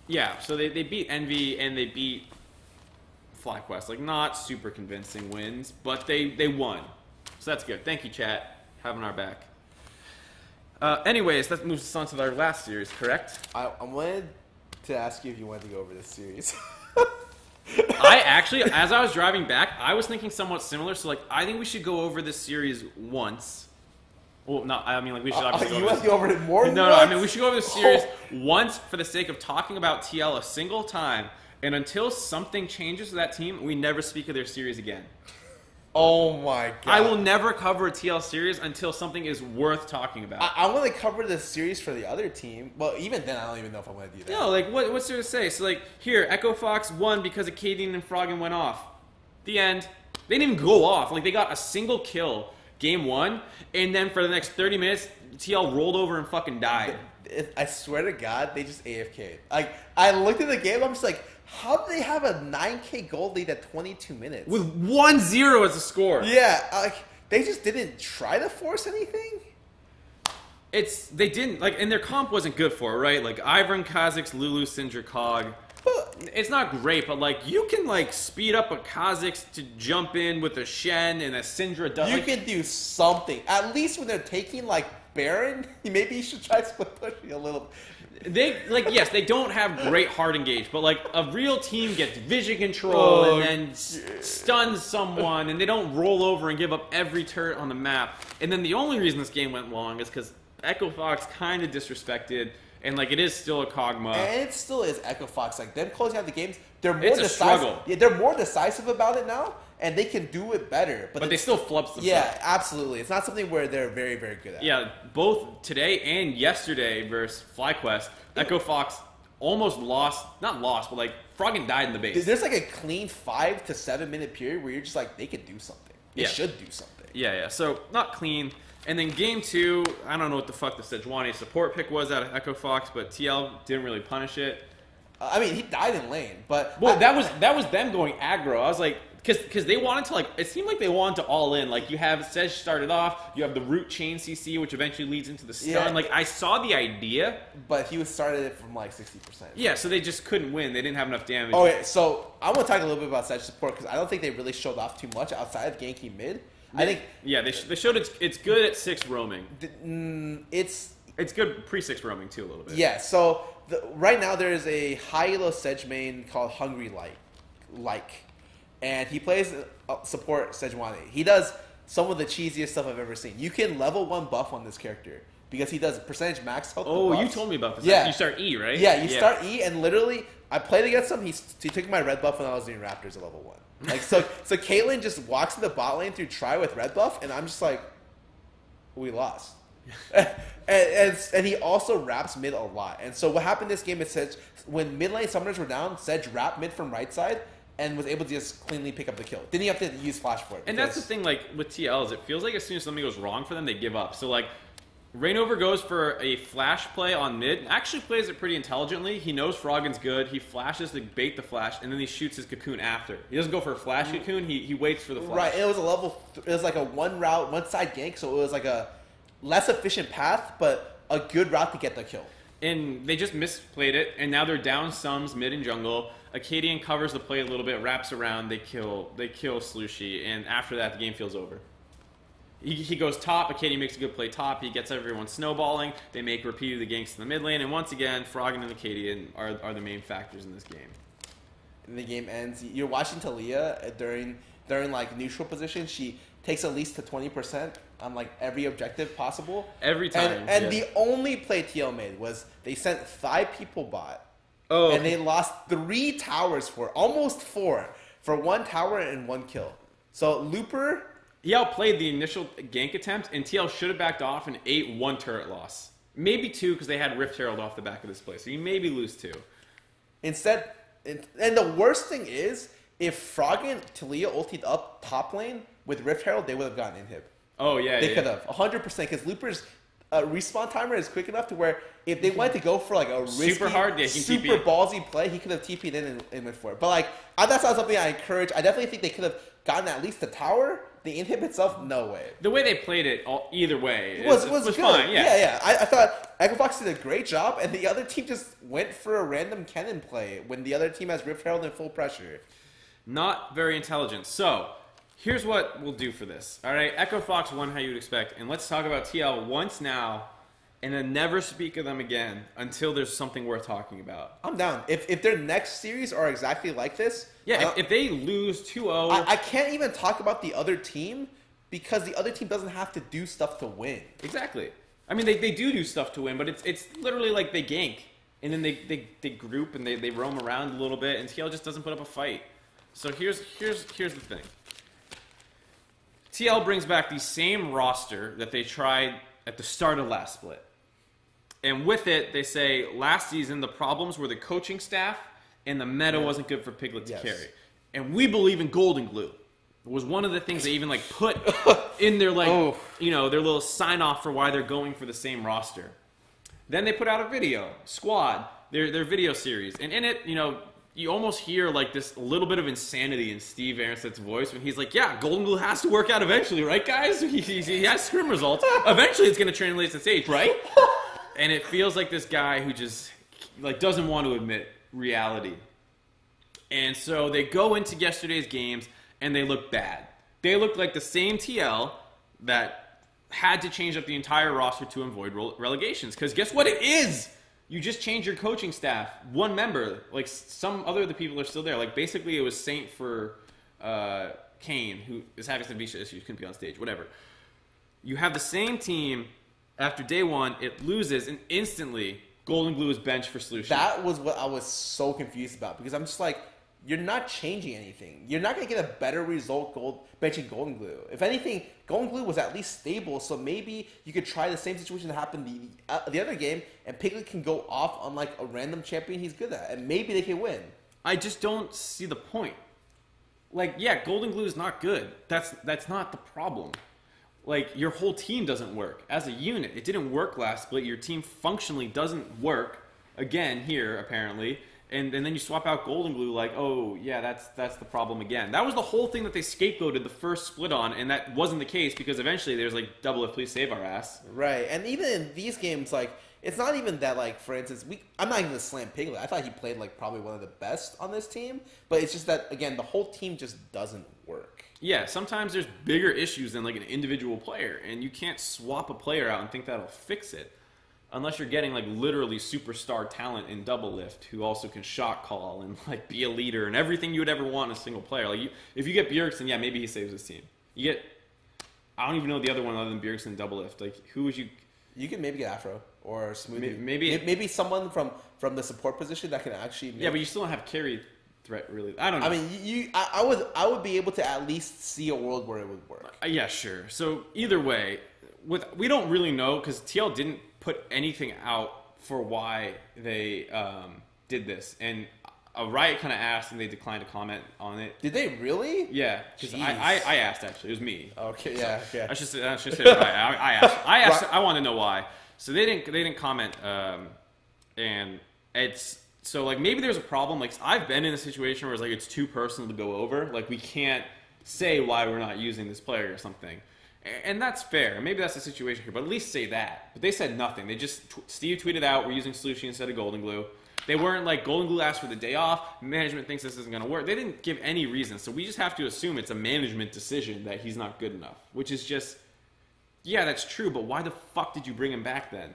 Speaker 3: Yeah, so they beat Envy and they beat FlyQuest. Like, not super convincing wins, but they won. So that's good. Thank you, chat. Having our back. Anyways, let's move on to our last series, correct?
Speaker 1: I wanted to ask you if you wanted to go over this series.
Speaker 3: I actually, as I was driving back, I was thinking somewhat similar. So, like, I think we should go over this series once. Well, no, I mean, like, we should obviously
Speaker 1: you want to go over it more than
Speaker 3: No,
Speaker 1: once?
Speaker 3: I mean, we should go over this series once for the sake of talking about TL a single time. And until something changes to that team, we never speak of their series again.
Speaker 1: Oh, my God.
Speaker 3: I will never cover a TL series until something is worth talking about.
Speaker 1: I want to cover this series for the other team. Well, even then, I don't even know if I want to do that.
Speaker 3: No, like, what's there to say? So, like, here, Echo Fox won because Acadian and Froggen went off. The end. They didn't even go off. Like, they got a single kill game 1, and then for the next 30 minutes, TL rolled over and fucking died.
Speaker 1: I swear to God, they just AFK'd. Like, I looked at the game, I'm just like, how do they have a 9K gold lead at 22 minutes?
Speaker 3: With 1-0 as a score.
Speaker 1: Yeah, like, they just didn't try to force anything?
Speaker 3: They didn't, like, and their comp wasn't good for it, right? Like, Ivern, Kha'Zix, Lulu, Syndra, Cog. It's not great, but, like, you can, like, speed up a Kha'Zix to jump in with a Shen and a Syndra.
Speaker 1: You can do something. At least when they're taking, like, Baron, maybe you should try split pushing a little.
Speaker 3: Yes, they don't have great hard engage, but like a real team gets vision control and then stuns someone, and they don't roll over and give up every turret on the map. And then the only reason this game went long is because Echo Fox kind of disrespected, and like it is still a Kog'Maw.
Speaker 1: And it still is Echo Fox. Like them closing out the games, they're more
Speaker 3: It's a
Speaker 1: decisive.
Speaker 3: struggle.
Speaker 1: Yeah, they're more decisive about it now, and they can do it better.
Speaker 3: But they still flubs themselves.
Speaker 1: Yeah, absolutely. It's not something where they're very, very good at.
Speaker 3: Yeah, both today and yesterday versus FlyQuest, Echo Fox almost lost, not lost, but like Froggen died in the base.
Speaker 1: There's like a clean 5 to 7 minute period where you're just like, they could do something. They should do something.
Speaker 3: Yeah. So not clean. And then game 2, I don't know what the fuck the Sejuani support pick was out of Echo Fox, but TL didn't really punish it.
Speaker 1: I mean, he died in lane, but
Speaker 3: that was them going aggro. I was like, because they wanted to, like, it seemed like they wanted to all in. Like, you have Sej started off, you have the root chain CC, which eventually leads into the stun.
Speaker 1: Yeah.
Speaker 3: Like, I saw the idea.
Speaker 1: But he started it from like 60%.
Speaker 3: Yeah, so they just couldn't win. They didn't have enough damage.
Speaker 1: Okay, so I want to talk a little bit about Sej support because I don't think they really showed off too much outside of ganking mid. I think
Speaker 3: they showed it's good at 6 roaming.
Speaker 1: It's
Speaker 3: good pre-6 roaming too a little bit.
Speaker 1: Yeah, so right now there is a high elo Sej main called Hungry Like, and he plays support Sejuani. He does some of the cheesiest stuff I've ever seen. You can level 1 buff on this character because he does percentage max health.
Speaker 3: Oh, you told me about this.
Speaker 1: Yeah,
Speaker 3: you start E, right?
Speaker 1: Yeah, you start E, and literally I played against him. He took my red buff when I was doing Raptors at level 1. Like so Caitlyn just walks in the bot lane through try with red buff, and I'm just like, we lost. and he also wraps mid a lot. And so what happened this game is Sej, when mid lane summoners were down, Sej wrapped mid from right side and was able to just cleanly pick up the kill. Didn't he have to use flash for it?
Speaker 3: And that's the thing, like with TLs, it feels like as soon as something goes wrong for them, they give up. So like Rainover goes for a flash play on mid, actually plays it pretty intelligently. He knows Froggen's good. He flashes to bait the flash, and then he shoots his cocoon after. He doesn't go for a flash cocoon. He waits for the flash.
Speaker 1: Right. It was it was like a one side gank, so it was like a less efficient path, but a good route to get the kill.
Speaker 3: And they just misplayed it, and now they're down sums mid and jungle. Acadian covers the play a little bit, wraps around, they kill Slushy, and after that the game feels over. He goes top, Acadian makes a good play top, he gets everyone snowballing, they make repeated ganks in the mid lane, and once again, Froggen and Acadian are the main factors in this game.
Speaker 1: And the game ends. You're watching Talia during like neutral position. She takes at least to 20% on like every objective possible.
Speaker 3: Every time.
Speaker 1: And the only play TL made was they sent 5 people bot.
Speaker 3: Oh.
Speaker 1: And they lost 3 towers almost 4 for 1 tower and 1 kill. So Looper,
Speaker 3: he outplayed the initial gank attempt, and TL should have backed off and ate 1 turret loss. Maybe 2 because they had Rift Herald off the back of this play. So you maybe lose 2.
Speaker 1: Instead, and the worst thing is, if Froggen Talia ultied up top lane with Rift Herald, they would have gotten inhib.
Speaker 3: Oh, yeah,
Speaker 1: They could have, 100%, because Looper's respawn timer is quick enough to where if they wanted to go for like a risky,
Speaker 3: super hard,
Speaker 1: super ballsy play, he could have TP'd in and went for it. But like, that's not something I encourage. I definitely think they could have gotten at least the tower. The inhib itself, no way.
Speaker 3: The way they played it, either way,
Speaker 1: was
Speaker 3: good.
Speaker 1: fine. Yeah. I thought Echo Fox did a great job, and the other team just went for a random cannon play when the other team has Rift Herald and full pressure.
Speaker 3: Not very intelligent. So, here's what we'll do for this. All right, Echo Fox won how you'd expect, and let's talk about TL once now, and then never speak of them again until there's something worth talking about.
Speaker 1: I'm down. If their next series are exactly like this,
Speaker 3: yeah. If they lose 2-0,
Speaker 1: I can't even talk about the other team because the other team doesn't have to do stuff to win.
Speaker 3: Exactly. I mean, they do stuff to win, but it's literally like they gank, and then they group and they roam around a little bit, and TL just doesn't put up a fight. So here's the thing. TL brings back the same roster that they tried at the start of last split. And with it, they say last season the problems were the coaching staff and the meta wasn't good for Piglet to carry. And we believe in Golden Glue. It was one of the things they even like put in their their little sign off for why they're going for the same roster. Then they put out a video, Squad, their video series, and in it, you almost hear like this little bit of insanity in Steve Aronset's voice when he's like, yeah, Golden Glue has to work out eventually, right, guys? He has scrim results. Eventually it's going to translate to stage, right? And it feels like this guy who just like doesn't want to admit reality. And so they go into yesterday's games and they look bad. They look like the same TL that had to change up the entire roster to avoid relegations. Because guess what it is? You just change your coaching staff. One member, like some other of the people are still there. Like basically it was Saint for Kane, who is having some visa issues, couldn't be on stage, whatever. You have the same team after day one, it loses, and instantly Golden Glue is benched for Solution.
Speaker 1: That was what I was so confused about, because I'm just like, you're not changing anything. You're not going to get a better result benching Golden Glue. If anything, Golden Glue was at least stable, so maybe you could try the same situation that happened the other game, and Piglet can go off on like a random champion he's good at, and maybe they can win.
Speaker 3: I just don't see the point. Like, yeah, Golden Glue is not good. That's not the problem. Like, your whole team doesn't work. As a unit, it didn't work last split. Your team functionally doesn't work, again, here, apparently. And then you swap out Golden Glue like, oh, yeah, that's the problem again. That was the whole thing that they scapegoated the first split on, and that wasn't the case because eventually there's like, double if please save our ass.
Speaker 1: Right, and even in these games, like, it's not even that, like, for instance, I'm not even going to slam Piglet. I thought he played, like, probably one of the best on this team. But it's just that, again, the whole team just doesn't work.
Speaker 3: Yeah, sometimes there's bigger issues than, like, an individual player. And you can't swap a player out and think that'll fix it. Unless you're getting, like, literally superstar talent in double lift who also can shot call and, like, be a leader and everything you would ever want in a single player. Like, if you get Bjergsen, yeah, maybe he saves his team. You get... I don't even know the other one other than Bjergsen in double lift. Like, who would you...
Speaker 1: You can maybe get Afro or Smoothie.
Speaker 3: Maybe
Speaker 1: someone from the support position that can actually make...
Speaker 3: Yeah, but you still don't have carry threat, really. I don't know.
Speaker 1: I mean, I would be able to at least see a world where it would work.
Speaker 3: Yeah, sure. So either way, we don't really know because TL didn't put anything out for why they did this. And a Riot kind of asked and they declined to comment on it.
Speaker 1: Did they really?
Speaker 3: Yeah, because I asked, actually. It was me.
Speaker 1: Okay, yeah, okay.
Speaker 3: I should say Riot. I asked. I want to know why. So they didn't comment, and it's so like maybe there's a problem. Like I've been in a situation where it's like it's too personal to go over. Like we can't say why we're not using this player or something, and that's fair. Maybe that's the situation here, but at least say that. But they said nothing. They just Steve tweeted out we're using Solution instead of Golden Glue. They weren't like Golden Glue asked for the day off. Management thinks this isn't going to work. They didn't give any reason, so we just have to assume it's a management decision that he's not good enough, which is just. Yeah, that's true, but why the fuck did you bring him back then?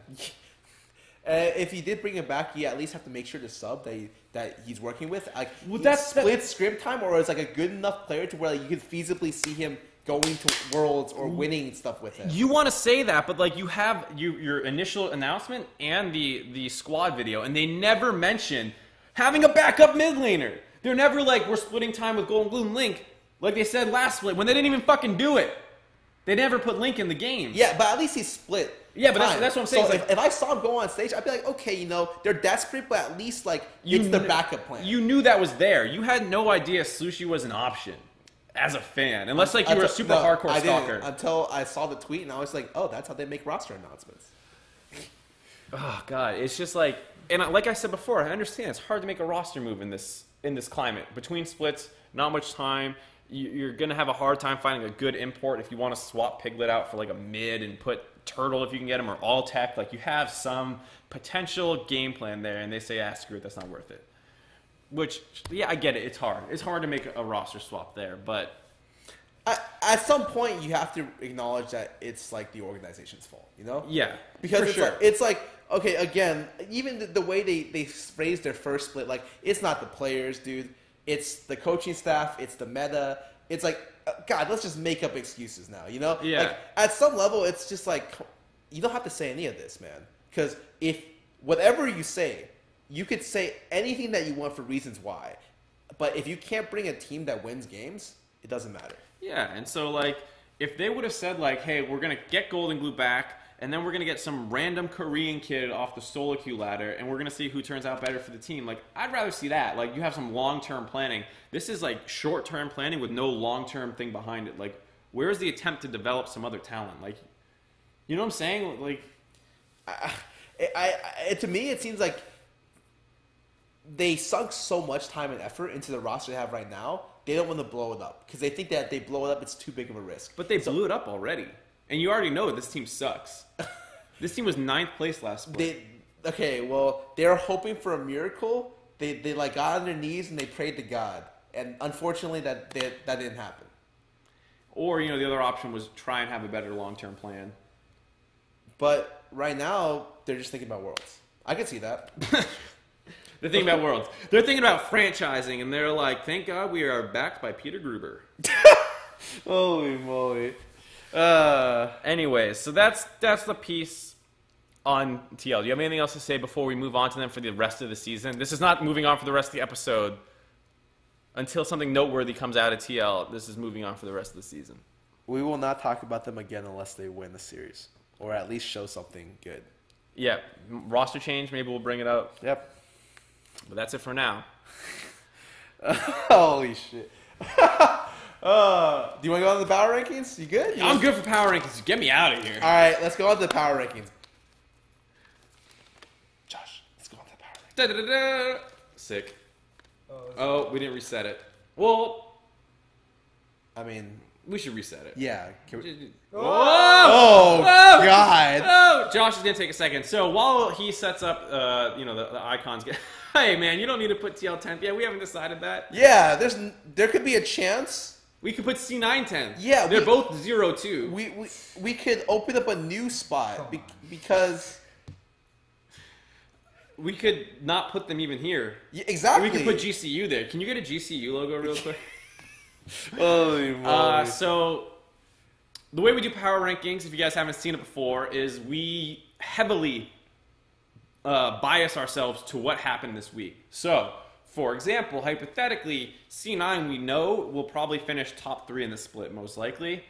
Speaker 1: If you did bring him back, you at least have to make sure the sub that he's working with, like,
Speaker 3: that's
Speaker 1: split scrim time, or is like a good enough player to where like, you could feasibly see him going to Worlds or winning stuff with him.
Speaker 3: You want to say that, but like you have your initial announcement and the squad video, and they never mention having a backup mid laner. They're never like, we're splitting time with Golden Glue and Link, like they said last split, when they didn't even fucking do it. They never put Link in the game.
Speaker 1: Yeah, but at least he's split.
Speaker 3: Yeah, but that's what I'm saying.
Speaker 1: So
Speaker 3: like,
Speaker 1: if I saw him go on stage, I'd be like, okay, you know, they're desperate, but at least like it's their backup plan.
Speaker 3: You knew that was there. You had no idea Sushi was an option as a fan, unless like you were a super hardcore stalker.
Speaker 1: Until I saw the tweet, and I was like, oh, that's how they make roster announcements.
Speaker 3: Oh god, it's just like, and like I said before, I understand it's hard to make a roster move in this climate between splits. Not much time. You're going to have a hard time finding a good import if you want to swap Piglet out for like a mid and put Turtle if you can get him, or all tech. Like you have some potential game plan there, and they say, screw it, that's not worth it. Which, yeah, I get it. It's hard. It's hard to make a roster swap there, but...
Speaker 1: At some point, you have to acknowledge that it's like the organization's fault, you know?
Speaker 3: Yeah,
Speaker 1: because it's like, okay, again, even the way they phrased their first split, like, it's not the players, dude. It's the coaching staff. It's the meta. It's like, God, let's just make up excuses now, you know?
Speaker 3: Yeah.
Speaker 1: Like, at some level, it's just like, you don't have to say any of this, man. Because if whatever you say, you could say anything that you want for reasons why. But if you can't bring a team that wins games, it doesn't matter.
Speaker 3: Yeah, and so, like, if they would have said, like, hey, we're going to get Golden Glue back, and then we're going to get some random Korean kid off the solo queue ladder, and we're going to see who turns out better for the team. Like, I'd rather see that. Like, you have some long-term planning. This is, like, short-term planning with no long-term thing behind it. Like, where's the attempt to develop some other talent? Like, you know what I'm saying? Like,
Speaker 1: to me, it seems like they sunk so much time and effort into the roster they have right now, they don't want to blow it up. Because they think that if they blow it up, it's too big of a risk.
Speaker 3: But they blew it up already. And you already know this team sucks. This team was 9th place last split.
Speaker 1: They're hoping for a miracle. They like got on their knees and they prayed to God. And unfortunately, that didn't happen.
Speaker 3: Or, you know, the other option was try and have a better long-term plan.
Speaker 1: But right now, they're just thinking about Worlds. I can see that.
Speaker 3: They're thinking about Worlds. They're thinking about franchising, and they're like, thank God we are backed by Peter Gruber.
Speaker 1: Holy moly.
Speaker 3: Anyways, so that's the piece on TL. Do you have anything else to say before we move on to them for the rest of the season? This is not moving on for the rest of the episode. Until something noteworthy comes out of TL, this is moving on for the rest of the season.
Speaker 1: We will not talk about them again unless they win the series. Or at least show something good.
Speaker 3: Yeah, roster change, maybe we'll bring it up.
Speaker 1: Yep.
Speaker 3: But that's it for now.
Speaker 1: Holy shit. Do you want to go on the power rankings? You good?
Speaker 3: I'm good for power rankings. Get me out of here.
Speaker 1: All right, let's go on to the power rankings. Josh, let's go on to the power rankings.
Speaker 3: Da-da-da-da. Sick. Oh, we didn't reset it. Well,
Speaker 1: I mean,
Speaker 3: we should reset it.
Speaker 1: yeah. Can we...
Speaker 3: Oh,
Speaker 1: God.
Speaker 3: Oh, Josh is going to take a second. So while he sets up, the icons. Hey, man, you don't need to put TL 10th. Yeah, we haven't decided that.
Speaker 1: Yeah, there could be a chance.
Speaker 3: We could put C9 10th.
Speaker 1: Yeah.
Speaker 3: They're both 0-2.
Speaker 1: We could open up a new spot because...
Speaker 3: We could not put them even here.
Speaker 1: Yeah, exactly.
Speaker 3: We could put GCU there. Can you get a GCU logo real quick?
Speaker 1: Holy moly.
Speaker 3: So the way we do power rankings, if you guys haven't seen it before, is we heavily bias ourselves to what happened this week. So, for example, hypothetically, C9 we know will probably finish top 3 in the split, most likely.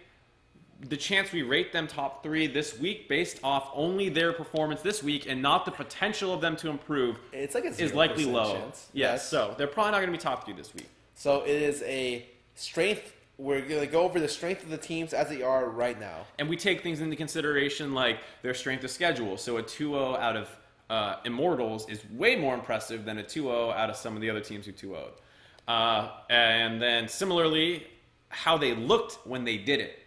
Speaker 3: The chance we rate them top 3 this week based off only their performance this week and not the potential of them to improve
Speaker 1: it's like a
Speaker 3: is likely low.
Speaker 1: Chance.
Speaker 3: Yes, so they're probably not going to be top 3 this week.
Speaker 1: So it is a strength. We're going to go over the strength of the teams as they are right now.
Speaker 3: And we take things into consideration like their strength of schedule. So a 2-0 out of Immortals is way more impressive than a 2-0 out of some of the other teams who 2-0'd. And then similarly, how they looked when they did it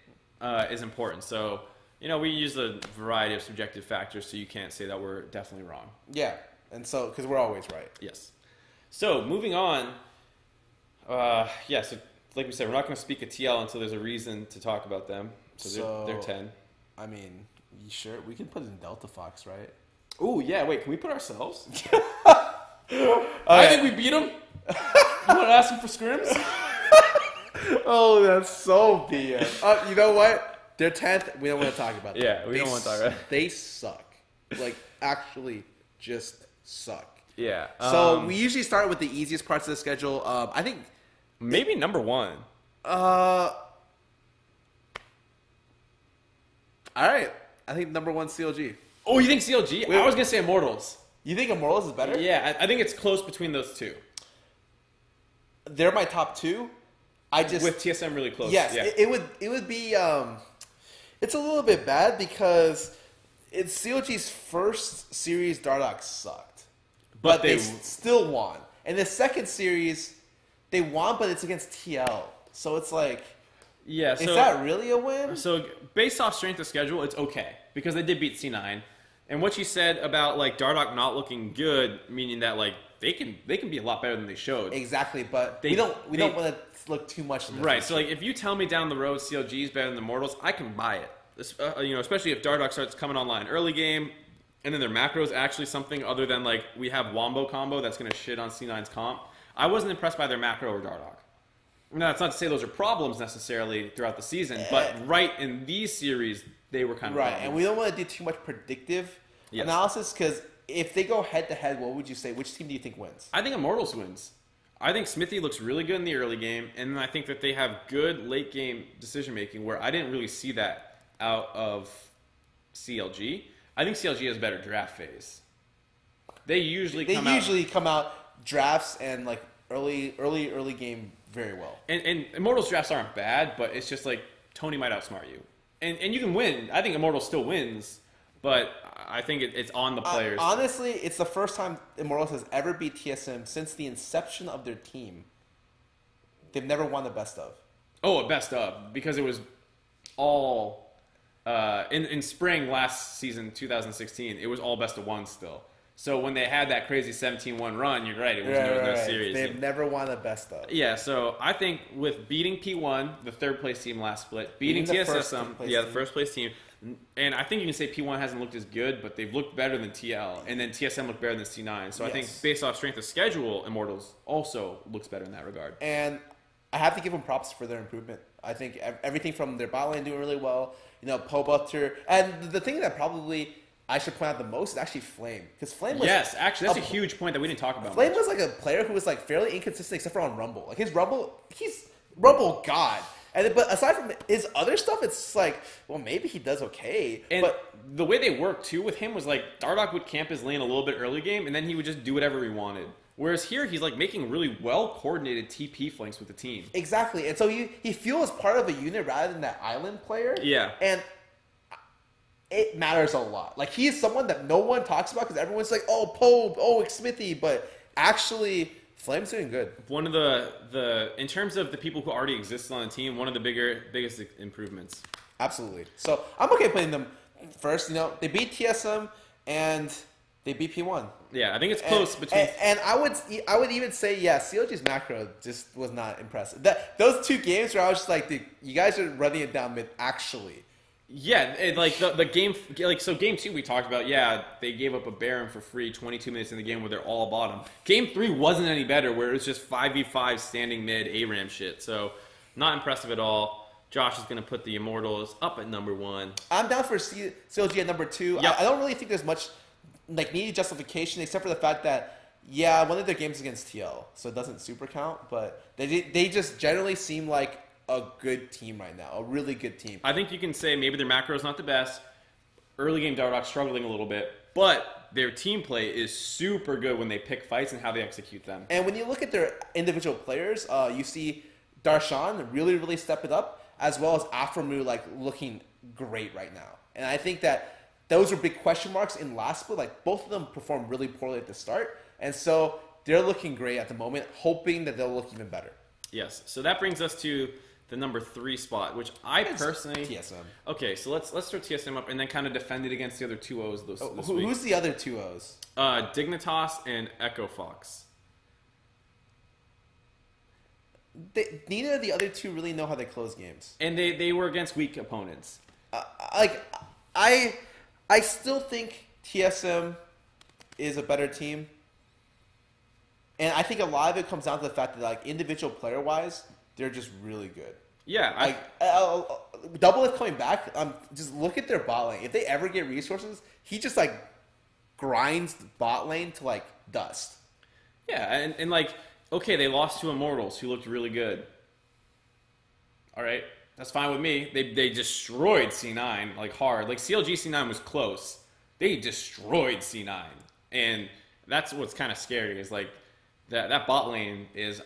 Speaker 3: is important. So, we use a variety of subjective factors, so you can't say that we're definitely wrong.
Speaker 1: Yeah, and so, because we're always right.
Speaker 3: Yes. So, moving on, so like we said, we're not going to speak of TL until there's a reason to talk about them. So they're 10.
Speaker 1: I mean, you sure? We can put in Delta Fox, right?
Speaker 3: Oh, yeah, wait, can we put ourselves? I think we beat them. You want to ask them for scrims?
Speaker 1: Oh, that's so BS. You know what? They're 10th. We don't want to talk about them.
Speaker 3: Yeah, we don't want to talk about it.
Speaker 1: They suck. Like, actually, just suck.
Speaker 3: Yeah.
Speaker 1: So we usually start with the easiest parts of the schedule. I think
Speaker 3: maybe number 1.
Speaker 1: All right. I think number 1 CLG.
Speaker 3: Oh, you think CLG?
Speaker 1: Wait,
Speaker 3: I was going to say Immortals.
Speaker 1: You think Immortals is better?
Speaker 3: Yeah, I think it's close between those two.
Speaker 1: They're my top 2.
Speaker 3: With TSM really close.
Speaker 1: Yes,
Speaker 3: yeah.
Speaker 1: it would be. It's a little bit bad because it's CLG's first series. Dardoch sucked, but they still won. And the second series, they won, but it's against TL. So it's like,
Speaker 3: yeah. So,
Speaker 1: is that really a win?
Speaker 3: So based off strength of schedule, it's okay because they did beat C9. And what you said about like Dardoch not looking good, meaning that like they can be a lot better than they showed.
Speaker 1: Exactly, but we don't want to look too much. In the
Speaker 3: right.
Speaker 1: future.
Speaker 3: So like if you tell me down the road CLG is better than the Immortals, I can buy it. Especially if Dardoch starts coming online early game, and then their macro is actually something other than like we have Wombo combo that's going to shit on C9's comp. I wasn't impressed by their macro or Dardoch. Now, that's not to say those are problems necessarily throughout the season, but right in these series, they were kind of
Speaker 1: right.
Speaker 3: problems.
Speaker 1: And we don't want to do too much predictive analysis because if they go head to head, what would you say? Which team do you think wins?
Speaker 3: I think Immortals wins. I think Smithy looks really good in the early game, and then I think that they have good late game decision making where I didn't really see that out of CLG. I think CLG has better draft phase. They usually
Speaker 1: come out drafts and like early game very well.
Speaker 3: And Immortals drafts aren't bad, but it's just like Tony might outsmart you. And you can win. I think Immortals still wins, but I think it's on the players.
Speaker 1: Honestly, it's the first time Immortals has ever beat TSM since the inception of their team. They've never won the best of.
Speaker 3: Oh, a best of, because it was all in spring last season, 2016. It was all best of 1 still. So when they had that crazy 17-1 run, you're right. It was no series.
Speaker 1: They've never won the best of.
Speaker 3: Yeah, so I think with beating P1, the third place team last split, beating TSM, the first place team, And I think you can say P1 hasn't looked as good, but they've looked better than TL, and then TSM looked better than C9. So I think based off strength of schedule, Immortals also looks better in that regard.
Speaker 1: And I have to give them props for their improvement. I think everything from their bot lane doing really well, Poe Butter, and the thing that probably I should point out the most is actually Flame, because Flame was
Speaker 3: actually that's a huge point that we didn't talk about.
Speaker 1: Flame was like a player who was like fairly inconsistent except for on Rumble. Like his Rumble, he's Rumble god. But aside from his other stuff, it's like, well, maybe he does okay.
Speaker 3: But the way they worked, too, with him was like Dardoch would camp his lane a little bit early game, and then he would just do whatever he wanted. Whereas here, he's like making really well-coordinated TP flanks with the team.
Speaker 1: Exactly. And so he feels part of a unit rather than that island player.
Speaker 3: Yeah.
Speaker 1: And it matters a lot. Like, he is someone that no one talks about because everyone's like, oh, Poe, oh, it's Smithy. But actually, Flame's doing good.
Speaker 3: One of the in terms of the people who already exist on the team, one of the biggest improvements.
Speaker 1: Absolutely. So I'm okay putting them first. They beat TSM and they beat P1.
Speaker 3: Yeah, I think it's close between.
Speaker 1: And I would even say, yeah, COG's macro just was not impressive. Those two games where I was just like, dude, you guys are running it down mid. Actually.
Speaker 3: Yeah, the game, so game 2 we talked about, they gave up a Baron for free 22 minutes in the game where they're all bottom. Game 3 wasn't any better, where it was just 5v5 standing mid ARAM shit, so not impressive at all. Josh is going to put the Immortals up at number 1.
Speaker 1: I'm down for CLG at number 2.
Speaker 3: Yep.
Speaker 1: I don't really think there's much needed justification except for the fact that, one of their games against TL, so it doesn't super count, but they just generally seem like a good team right now, a really good team.
Speaker 3: I think you can say maybe their macro is not the best. Early game Dardoch struggling a little bit, but their team play is super good when they pick fights and how they execute them.
Speaker 1: And when you look at their individual players, you see Darshan really, really step it up, as well as ᵐᵉᵐᵉ looking great right now. And I think that those are big question marks in last split. Both of them performed really poorly at the start, and so they're looking great at the moment, hoping that they'll look even better.
Speaker 3: Yes. So that brings us to the number 3 spot, which it's personally...
Speaker 1: TSM. Okay,
Speaker 3: so let's throw TSM up and then kind of defend it against the other 2-0s this week.
Speaker 1: Who's the other 2-0s?
Speaker 3: Dignitas and Echo Fox.
Speaker 1: Neither of the other two really know how they close games.
Speaker 3: And they were against weak opponents.
Speaker 1: I still think TSM is a better team. And I think a lot of it comes down to the fact that, individual player-wise, they're just really good.
Speaker 3: Yeah.
Speaker 1: Double coming back, just look at their bot lane. If they ever get resources, he just, grinds the bot lane to, dust.
Speaker 3: Yeah, and okay, they lost to Immortals, who looked really good. All right, that's fine with me. They destroyed C9, hard. CLG C9 was close. They destroyed C9. And that's what's kind of scary, is, that bot lane is,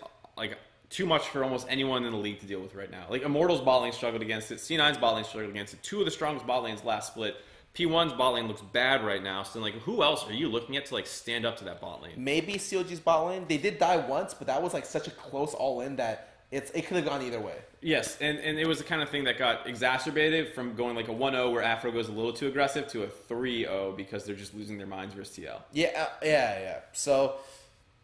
Speaker 3: too much for almost anyone in the league to deal with right now. Immortals bot lane struggled against it. C9's bot lane struggled against it. 2 of the strongest bot lanes last split. P1's bot lane looks bad right now. So, who else are you looking at to, stand up to that bot lane?
Speaker 1: Maybe CLG's bot lane. They did die once, but that was, such a close all-in that it could have gone either way.
Speaker 3: Yes, and it was the kind of thing that got exacerbated from going, a 1-0 where Afro goes a little too aggressive to a 3-0 because they're just losing their minds versus TL.
Speaker 1: Yeah. So,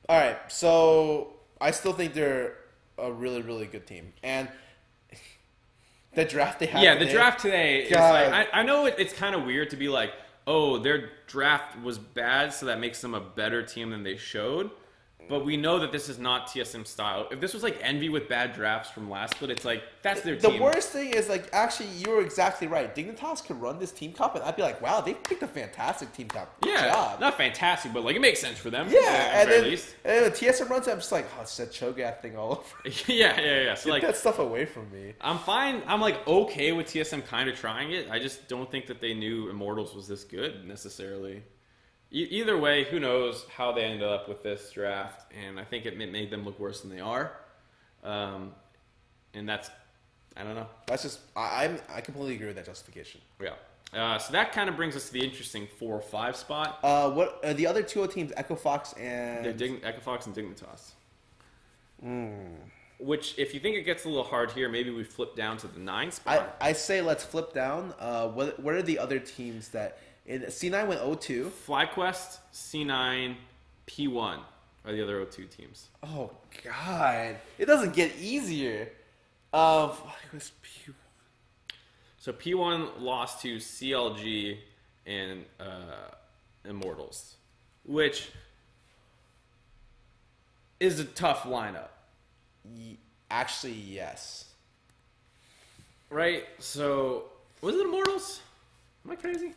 Speaker 1: all right. So, I still think they're a really, really good team. And the draft they had today.
Speaker 3: The draft today is I know it's kind of weird to be oh, their draft was bad, so that makes them a better team than they showed. But we know that this is not TSM style. If this was Envy with bad drafts from last split, it's that's their team.
Speaker 1: The worst thing is actually you were exactly right. Dignitas could run this team comp, and I'd be wow, they picked a fantastic team comp. Good job.
Speaker 3: Not fantastic, but it makes sense for them.
Speaker 1: Yeah, and then TSM runs it, I'm just oh, it's that Cho'Gath thing all over.
Speaker 3: Yeah. So
Speaker 1: get that stuff away from me.
Speaker 3: I'm fine. I'm okay with TSM kind of trying it. I just don't think that they knew Immortals was this good necessarily. Either way, who knows how they ended up with this draft, and I think it made them look worse than they are. And that's, I don't know.
Speaker 1: That's just, I completely agree with that justification.
Speaker 3: Yeah. So that kind of brings us to the interesting 4 or 5 spot.
Speaker 1: What are the other 2 teams? Echo Fox and
Speaker 3: Echo Fox and Dignitas. Which, if you think it gets a little hard here, maybe we flip down to the 9 spot.
Speaker 1: I say let's flip down. What are the other teams that? C9 went 0-2.
Speaker 3: FlyQuest, C9, P1 are the other 0-2 teams.
Speaker 1: Oh, God. It doesn't get easier. FlyQuest, P1.
Speaker 3: So P1 lost to CLG and Immortals, which is a tough lineup.
Speaker 1: Actually, yes.
Speaker 3: Right? So, was it Immortals? Am I crazy?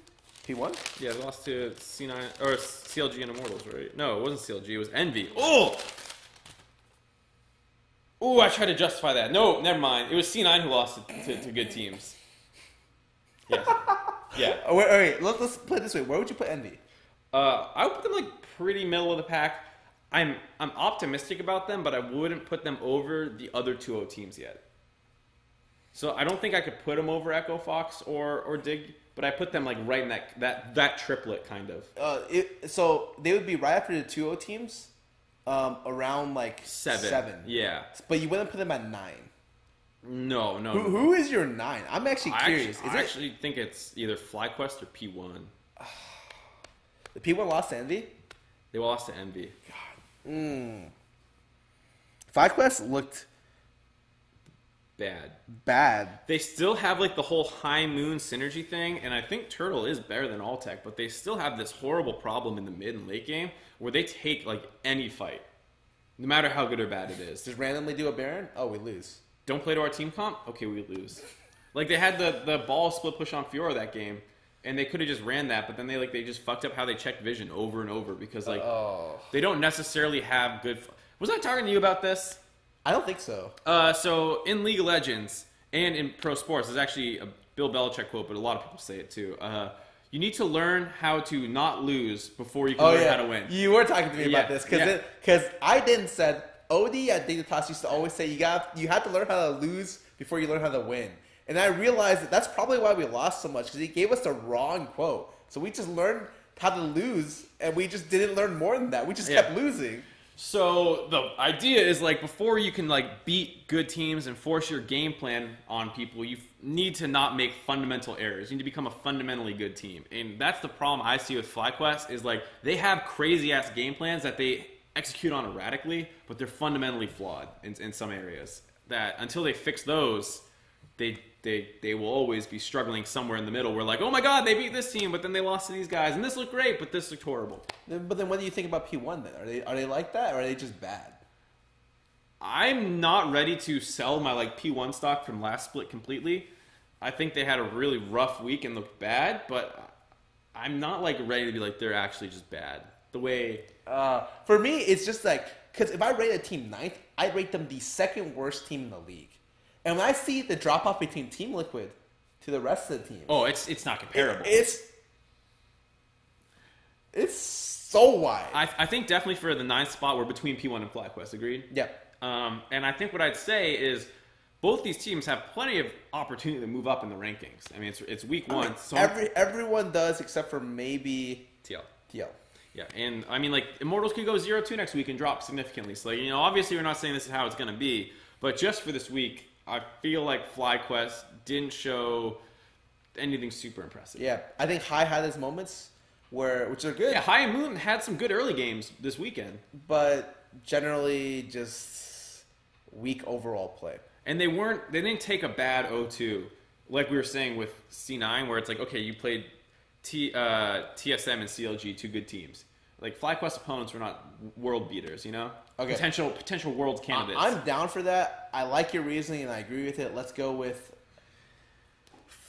Speaker 1: P1?
Speaker 3: Yeah, they lost to C9 or CLG and Immortals, right? No, it wasn't CLG. It was Envy. Oh! Oh, I tried to justify that. No, never mind. It was C9 who lost to good teams. Yeah. Yeah.
Speaker 1: Oh, wait. Let's put it this way. Where would you put Envy?
Speaker 3: I would put them like pretty middle of the pack. I'm optimistic about them, but I wouldn't put them over the other 2-0 teams yet. So I don't think I could put them over Echo Fox or Dig, but I put them like right in that triplet kind of.
Speaker 1: So they would be right after the 2-0 teams, around like 7.
Speaker 3: Yeah.
Speaker 1: But you wouldn't put them at 9.
Speaker 3: No.
Speaker 1: Who is your 9? I'm actually curious.
Speaker 3: I actually think it's either FlyQuest or P1.
Speaker 1: The P1 lost to Envy?
Speaker 3: They lost to Envy.
Speaker 1: FlyQuest looked
Speaker 3: bad. They still have like the whole High Moon synergy thing, and I think Turtle is better than Alltech, but they still have this horrible problem in the mid and late game where they take like any fight, no matter how good or bad it is.
Speaker 1: Just randomly do a Baron? Oh, we lose.
Speaker 3: Don't play to our team comp? Okay, we lose. Like they had the ball split push on Fiora that game, and they could have just ran that, but then they just fucked up how they checked vision over and over because like they don't necessarily have good. Was I talking to you about this?
Speaker 1: I don't think so.
Speaker 3: So in League of Legends and in pro sports, there's actually a Bill Belichick quote, but a lot of people say it too. You need to learn how to not lose before you can learn how to win.
Speaker 1: You were talking to me about this because I didn't said Odie at Dignitas used to always say you have to learn how to lose before you learn how to win. And I realized that's probably why we lost so much because he gave us the wrong quote. So we just learned how to lose, and we just didn't learn more than that. We just kept losing.
Speaker 3: So the idea is like before you can like beat good teams and force your game plan on people, you need to not make fundamental errors. You need to become a fundamentally good team, and that's the problem I see with FlyQuest is like they have crazy ass game plans that they execute on erratically, but they're fundamentally flawed in some areas. That until they fix those, they will always be struggling somewhere in the middle. Where like, oh my god, they beat this team, but then they lost to these guys, and this looked great, but this looked horrible.
Speaker 1: But then, what do you think about P1? Then are they like that, or are they just bad?
Speaker 3: I'm not ready to sell my like P1 stock from last split completely. I think they had a really rough week and looked bad, but I'm not like ready to be like they're actually just bad. The way
Speaker 1: for me, it's just like because if I rate a team 9th, I rate them the second worst team in the league. And when I see the drop off between Team Liquid to the rest of the teams,
Speaker 3: it's not comparable.
Speaker 1: It's so wide.
Speaker 3: I think definitely for the 9th spot, we're between P1 and FlyQuest. Agreed?
Speaker 1: Yeah.
Speaker 3: And I think what I'd say is both these teams have plenty of opportunity to move up in the rankings. I mean, it's week 1. So
Speaker 1: everyone does except for maybe
Speaker 3: TL.
Speaker 1: Yeah,
Speaker 3: and I mean, like Immortals could go 0-2 next week and drop significantly. So, like, obviously we're not saying this is how it's going to be, but just for this week, I feel like FlyQuest didn't show anything super impressive.
Speaker 1: Yeah, I think High had his moments which are good.
Speaker 3: Yeah, High and Moon had some good early games this weekend,
Speaker 1: but generally just weak overall play.
Speaker 3: And they didn't take a bad 0-2 like we were saying with C9, where it's like, okay, you played TSM and CLG, two good teams. Like FlyQuest opponents were not world beaters, Okay. Potential world candidates.
Speaker 1: I'm down for that. I like your reasoning and I agree with it. Let's go with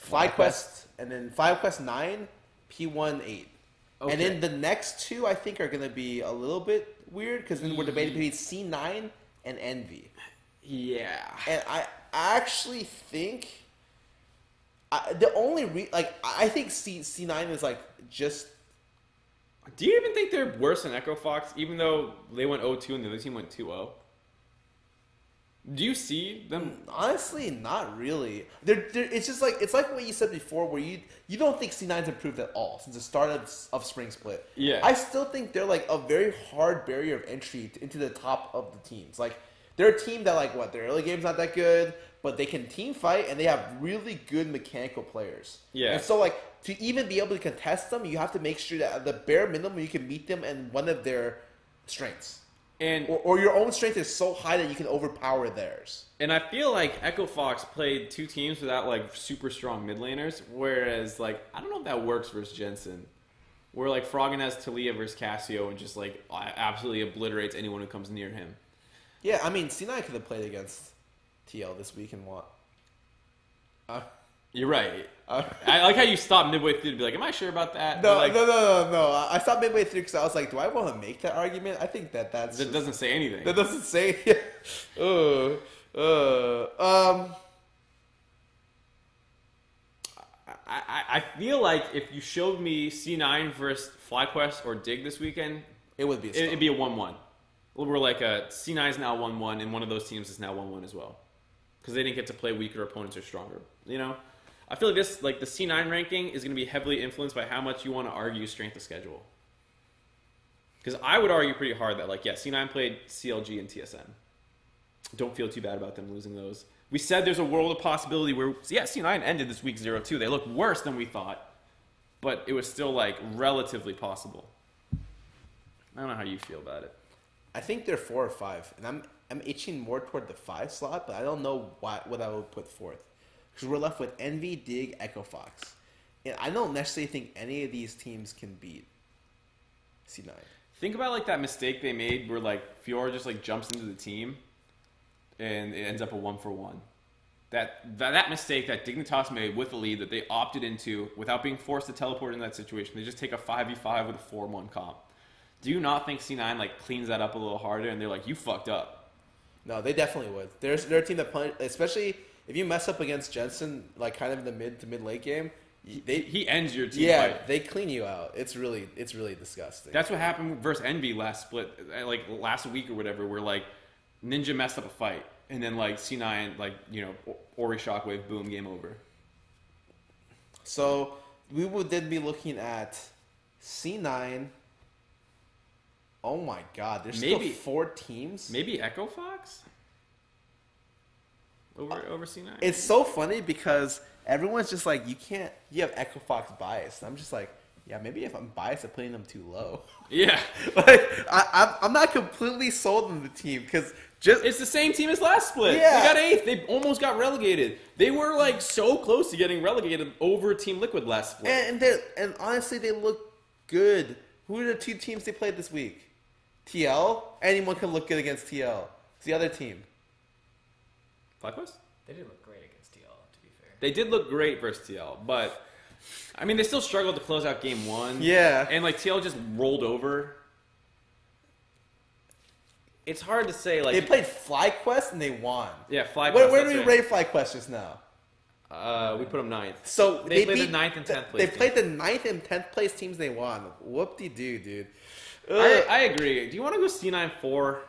Speaker 1: FlyQuest and then FlyQuest 9, P1 8. Okay. And then the next two I think are going to be a little bit weird because then we're debating between C9 and Envy.
Speaker 3: Yeah.
Speaker 1: And I actually think I think C9 is like just.
Speaker 3: Do you even think they're worse than Echo Fox, even though they went 0-2 and the other team went 2-0? Do you see them?
Speaker 1: Honestly, not really. It's just like it's like what you said before, where you don't think C9's improved at all since the start of Spring Split.
Speaker 3: Yeah.
Speaker 1: I still think they're like a very hard barrier of entry into the top of the teams. Like they're a team that like their early game's not that good, but they can team fight and they have really good mechanical players.
Speaker 3: Yeah.
Speaker 1: And so like to even be able to contest them, you have to make sure that at the bare minimum you can meet them in one of their strengths.
Speaker 3: And
Speaker 1: or your own strength is so high that you can overpower theirs.
Speaker 3: And I feel like Echo Fox played two teams without like super strong mid laners, whereas like I don't know if that works versus Jensen. Where like Froggen has Talia versus Cassio and just like absolutely obliterates anyone who comes near him.
Speaker 1: Yeah, I mean C9 could have played against TL this week and what?
Speaker 3: You're right. I like how you stopped midway through to be like, "Am I sure about that?"
Speaker 1: No,
Speaker 3: like,
Speaker 1: no. I stopped midway through because I was like, "Do I want to make that argument?" I think that
Speaker 3: doesn't say anything.
Speaker 1: That doesn't say.
Speaker 3: I feel like if you showed me C9 versus FlyQuest or Dig this weekend,
Speaker 1: it would be.
Speaker 3: It'd be a 1-1. We're like C9 is now 1-1, and one of those teams is now 1-1 as well, because they didn't get to play weaker opponents or stronger. You know. I feel like this, like the C9 ranking, is going to be heavily influenced by how much you want to argue strength of schedule. Because I would argue pretty hard that, like, yeah, C9 played CLG and TSM. Don't feel too bad about them losing those. We said there's a world of possibility where, yeah, C9 ended this week 0-2. They looked worse than we thought, but it was still, like, relatively possible. I don't know how you feel about it.
Speaker 1: I think they're 4 or 5, and I'm itching more toward the 5 slot, but I don't know what I would put fourth. Because we're left with Envy, Dig, Echo Fox. And I don't necessarily think any of these teams can beat C9.
Speaker 3: Think about, like, that mistake they made where, like, Fiora just, like, jumps into the team and it ends up a 1-for-1. That mistake that Dignitas made with the lead that they opted into without being forced to teleport in that situation. They just take a 5v5 with a 4-1 comp. Do you not think C9, like, cleans that up a little harder and they're like, you fucked up?
Speaker 1: No, they definitely would. They're a team that, especially if you mess up against Jensen, like kind of in the mid to mid late game,
Speaker 3: he ends your team.
Speaker 1: Yeah,
Speaker 3: fight.
Speaker 1: they clean you out. It's really disgusting.
Speaker 3: That's what happened versus Envy last split, like last week or whatever, where like Ninja messed up a fight, and then like C9, like Ori Shockwave, boom, game over.
Speaker 1: So we would then be looking at C9. Oh my God, there's still 4 teams.
Speaker 3: Maybe Echo Fox. Over C9.
Speaker 1: It's so funny because everyone's just like, you have Echo Fox bias. And I'm just like, yeah, maybe if I'm biased at putting them too low.
Speaker 3: Yeah.
Speaker 1: Like, I'm not completely sold on the team because
Speaker 3: it's the same team as last split.
Speaker 1: Yeah.
Speaker 3: They got 8th. They almost got relegated. They were like so close to getting relegated over Team Liquid last split.
Speaker 1: And honestly, they look good. Who are the 2 teams they played this week? TL? Anyone can look good against TL. It's the other team.
Speaker 3: FlyQuest?
Speaker 2: They did look great against TL, to be fair.
Speaker 3: They did look great versus TL, but I mean, they still struggled to close out game 1.
Speaker 1: Yeah.
Speaker 3: And like TL just rolled over. It's hard to say. Like
Speaker 1: they played FlyQuest and they won.
Speaker 3: Yeah, FlyQuest.
Speaker 1: Where do we rate FlyQuest just now?
Speaker 3: We put them 9th.
Speaker 1: So
Speaker 3: they played the 9th and 10th place.
Speaker 1: They played the 9th and 10th place teams. They won. Whoop-de-doo, dude.
Speaker 3: I agree. Do you want to go C9-4?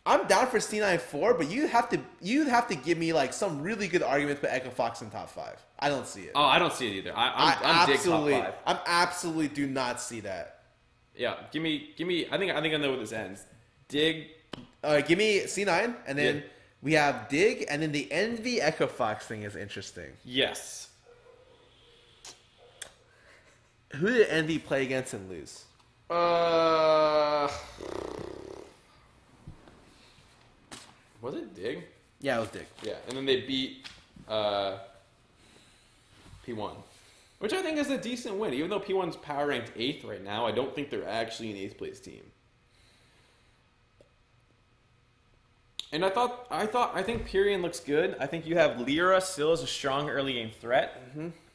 Speaker 1: I'm down for C9-4, but you have to give me like some really good arguments for Echo Fox in top 5. I don't see it.
Speaker 3: Oh, I don't see it either. I'm dig top 5.
Speaker 1: I'm absolutely do not see that.
Speaker 3: Yeah, give me. I think I know where this ends. Dig.
Speaker 1: Give me C9, and then we have Dig, and then the Envy Echo Fox thing is interesting.
Speaker 3: Yes.
Speaker 1: Who did Envy play against and lose?
Speaker 3: Was it Dig?
Speaker 1: Yeah, it was Dig.
Speaker 3: Yeah, and then they beat P1, which I think is a decent win. Even though P1's power ranked 8th right now, I don't think they're actually an 8th place team. And I think Pyrian looks good. I think you have Lyra still as a strong early game threat,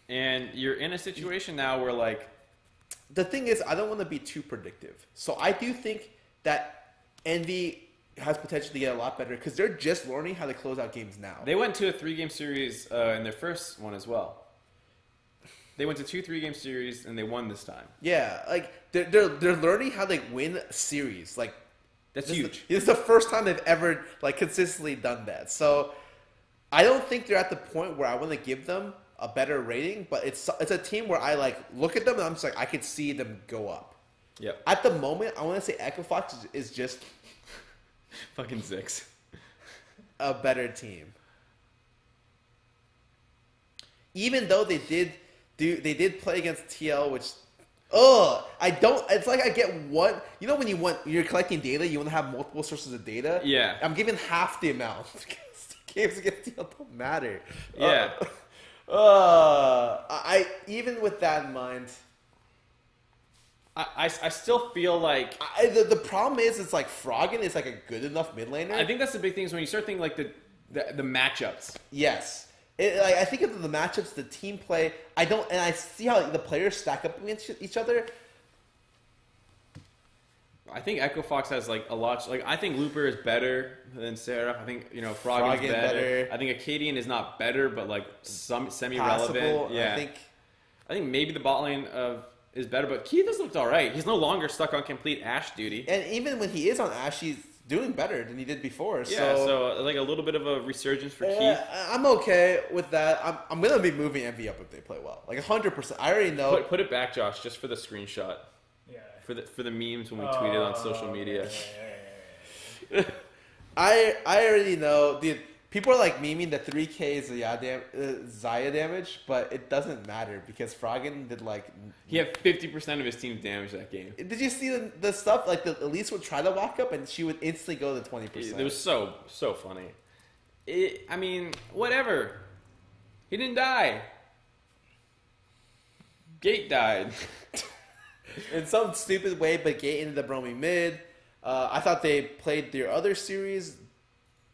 Speaker 3: and you're in a situation now where like.
Speaker 1: The thing is, I don't want to be too predictive. So I do think that Envy has potential to get a lot better because they're just learning how to close out games now.
Speaker 3: They went to a 3-game series in their first one as well. They went to 2 3-game series and they won this time.
Speaker 1: Yeah, like they're learning how to win a series. Like
Speaker 3: that's huge.
Speaker 1: It's the first time they've ever like consistently done that. So I don't think they're at the point where I want to give them a better rating, but it's a team where I like look at them and I'm just like I could see them go up.
Speaker 3: Yeah.
Speaker 1: At the moment, I want to say Echo Fox is just
Speaker 3: fucking Zix,
Speaker 1: a better team. Even though they did play against TL, which I don't. It's like I get one. You know when you're collecting data, you want to have multiple sources of data.
Speaker 3: Yeah.
Speaker 1: I'm giving half the amount because games against TL don't matter.
Speaker 3: Yeah.
Speaker 1: I even with that in mind.
Speaker 3: I still feel like
Speaker 1: The problem is it's like Froggen is like a good enough mid laner.
Speaker 3: I think that's the big thing is when you start thinking like the matchups.
Speaker 1: Yes. Like, I think of the matchups, the team play. I see how the players stack up against each other.
Speaker 3: I think Echo Fox has like a lot. Like I think Looper is better than ᵐᵉ. I think Froggen's better. I think Acadian is not better, but like some semi-relevant.
Speaker 1: Passable,
Speaker 3: yeah. I think maybe the bot lane is better, but Keith has looked all right. He's no longer stuck on complete Ashe duty.
Speaker 1: And even when he is on Ashe, he's doing better than he did before.
Speaker 3: Yeah, so like a little bit of a resurgence for Keith.
Speaker 1: I'm okay with that. I'm gonna be moving Envy up if they play well, like 100%. I already know.
Speaker 3: Put it back, Josh, just for the screenshot.
Speaker 2: Yeah.
Speaker 3: For the memes when we tweet it on social media.
Speaker 1: I already know. Dude, people are like memeing the 3K Xayah damage, but it doesn't matter because Froggen did like.
Speaker 3: He had 50% of his team's damage that game.
Speaker 1: Did you see the stuff? Like the Elise would try to walk up and she would instantly go to 20%.
Speaker 3: It was so funny. I mean, whatever. He didn't die. Gate died.
Speaker 1: In some stupid way, but Gate ended up roaming mid. I thought they played their other series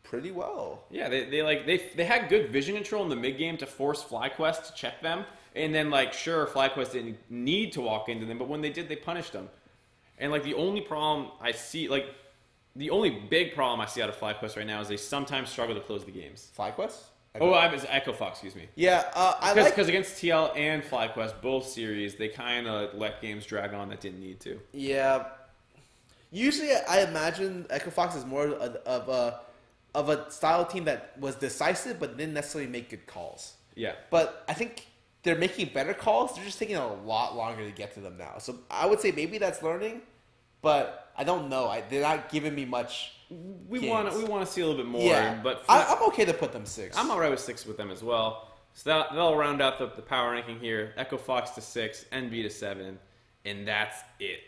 Speaker 1: pretty well.
Speaker 3: Yeah, they had good vision control in the mid game to force FlyQuest to check them, and then like sure FlyQuest didn't need to walk into them, but when they did, they punished them. And like the only problem I see, like the only big problem I see out of FlyQuest right now is they sometimes struggle to close the games.
Speaker 1: FlyQuest?
Speaker 3: I was Echo Fox, excuse me.
Speaker 1: Yeah,
Speaker 3: because against TL and FlyQuest, both series, they kind of let games drag on that didn't need to.
Speaker 1: Yeah. Usually, I imagine Echo Fox is more of a style team that was decisive but didn't necessarily make good calls.
Speaker 3: Yeah.
Speaker 1: But I think they're making better calls. They're just taking a lot longer to get to them now. So I would say maybe that's learning, but I don't know. They're not giving me much.
Speaker 3: We want to see a little bit more.
Speaker 1: Yeah,
Speaker 3: but
Speaker 1: I'm okay to put them 6.
Speaker 3: I'm alright with 6 with them as well. So that'll round out the power ranking here. Echo Fox to 6, NB to 7, and that's it.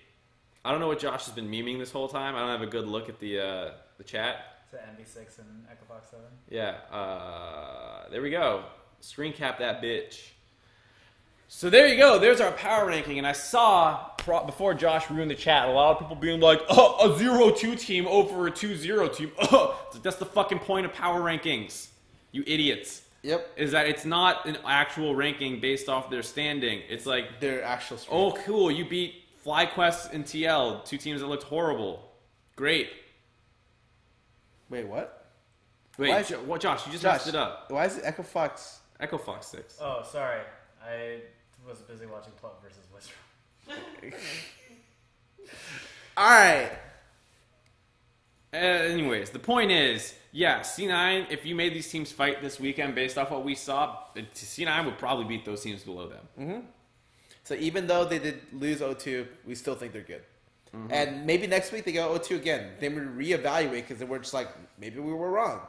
Speaker 3: I don't know what Josh has been memeing this whole time. I don't have a good look at the chat.
Speaker 2: To NB6 and Echo Fox 7.
Speaker 3: Yeah, there we go. Screen cap that bitch. So there you go. There's our power ranking, and I saw before Josh ruined the chat, a lot of people being like, "Oh, a 0-2 team over a 2-0 team." That's the fucking point of power rankings, you idiots.
Speaker 1: Yep.
Speaker 3: Is that it's not an actual ranking based off their standing. It's like
Speaker 1: their actual strength.
Speaker 3: Oh, cool. You beat FlyQuest and TL, 2 teams that looked horrible. Great.
Speaker 1: Wait, what?
Speaker 3: Wait, Josh, you just messed it up.
Speaker 1: Why is it Echo Fox?
Speaker 3: Echo Fox 6.
Speaker 2: Oh, sorry. I was busy watching Plum versus Wizard.
Speaker 1: All right.
Speaker 3: Anyways, the point is, yeah, C9, if you made these teams fight this weekend based off what we saw, C9 would probably beat those teams below them.
Speaker 1: Mm-hmm. So even though they did lose 0-2, we still think they're good. Mm-hmm. And maybe next week they go 0-2 again. They would reevaluate because we're just like, maybe we were wrong.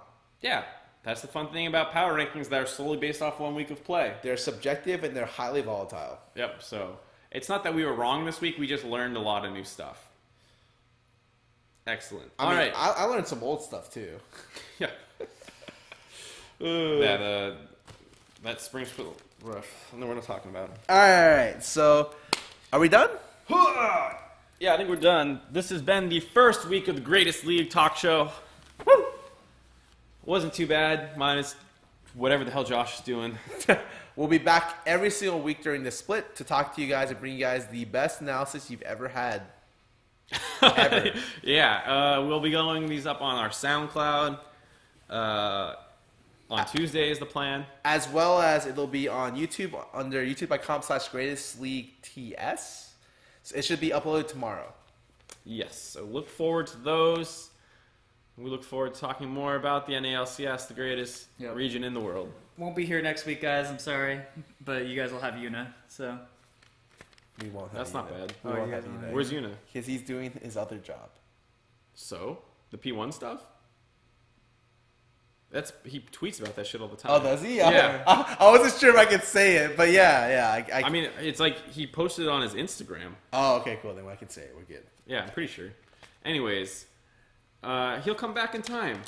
Speaker 3: Yeah. That's the fun thing about power rankings that are solely based off 1 week of play.
Speaker 1: They're subjective and they're highly volatile.
Speaker 3: Yep, so it's not that we were wrong this week. We just learned a lot of new stuff. Excellent.
Speaker 1: All right. I learned some old stuff, too.
Speaker 3: Yeah. That spring split rough. I know we're not talking about it.
Speaker 1: All right. So, are we done?
Speaker 3: Yeah, I think we're done. This has been the first week of the Greatest League Talkshow. Woo! Wasn't too bad, minus whatever the hell Josh is doing.
Speaker 1: We'll be back every single week during the split to talk to you guys and bring you guys the best analysis you've ever had. Ever.
Speaker 3: Yeah, we'll be going these up on our Soundcloud on Tuesday is the plan.
Speaker 1: As well as it'll be on YouTube under youtube.com/Greatest League TS. So it should be uploaded tomorrow.
Speaker 3: Yes, so look forward to those. We look forward to talking more about the NALCS, the greatest region in the world.
Speaker 2: Won't be here next week, guys. I'm sorry, but you guys will have Yuna. So
Speaker 1: we won't. Have
Speaker 3: That's
Speaker 1: Yuna.
Speaker 3: not bad.
Speaker 1: We won't have Yuna.
Speaker 3: Where's Yuna?
Speaker 1: Because he's doing his other job.
Speaker 3: So the P1 stuff. He tweets about that shit all the time.
Speaker 1: Oh, does he?
Speaker 3: Yeah.
Speaker 1: I wasn't sure if I could say it, but yeah.
Speaker 3: I mean, it's like he posted it on his Instagram.
Speaker 1: Oh, okay, cool. Then I can say it. We're good.
Speaker 3: Yeah, I'm pretty sure. Anyways, he'll come back in time.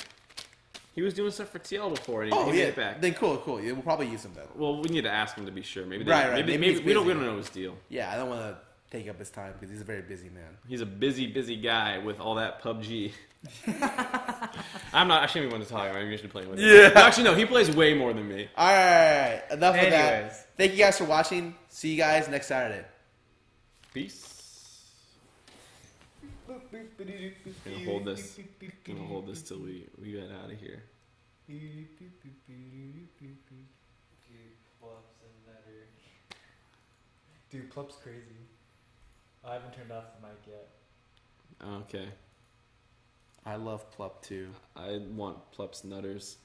Speaker 3: He was doing stuff for TL before, and he made it back.
Speaker 1: Then cool. Yeah, we'll probably use him then.
Speaker 3: Well, we need to ask him to be sure. Maybe
Speaker 1: Maybe
Speaker 3: we don't know his deal.
Speaker 1: Yeah, I don't want to take up his time because he's a very busy man.
Speaker 3: He's a busy guy with all that PUBG. I shouldn't even want to talk. I'm usually playing with him.
Speaker 1: Yeah.
Speaker 3: No, actually, no. He plays way more than me.
Speaker 1: All right. Enough of
Speaker 2: Anyways.
Speaker 1: that. Thank you guys for watching. See you guys next Saturday.
Speaker 3: Peace. Gonna hold this till we get out of here.
Speaker 2: Dude, Plup's crazy. I haven't turned off the mic yet.
Speaker 3: Okay.
Speaker 1: I love Plup too.
Speaker 3: I want Plup's nutters.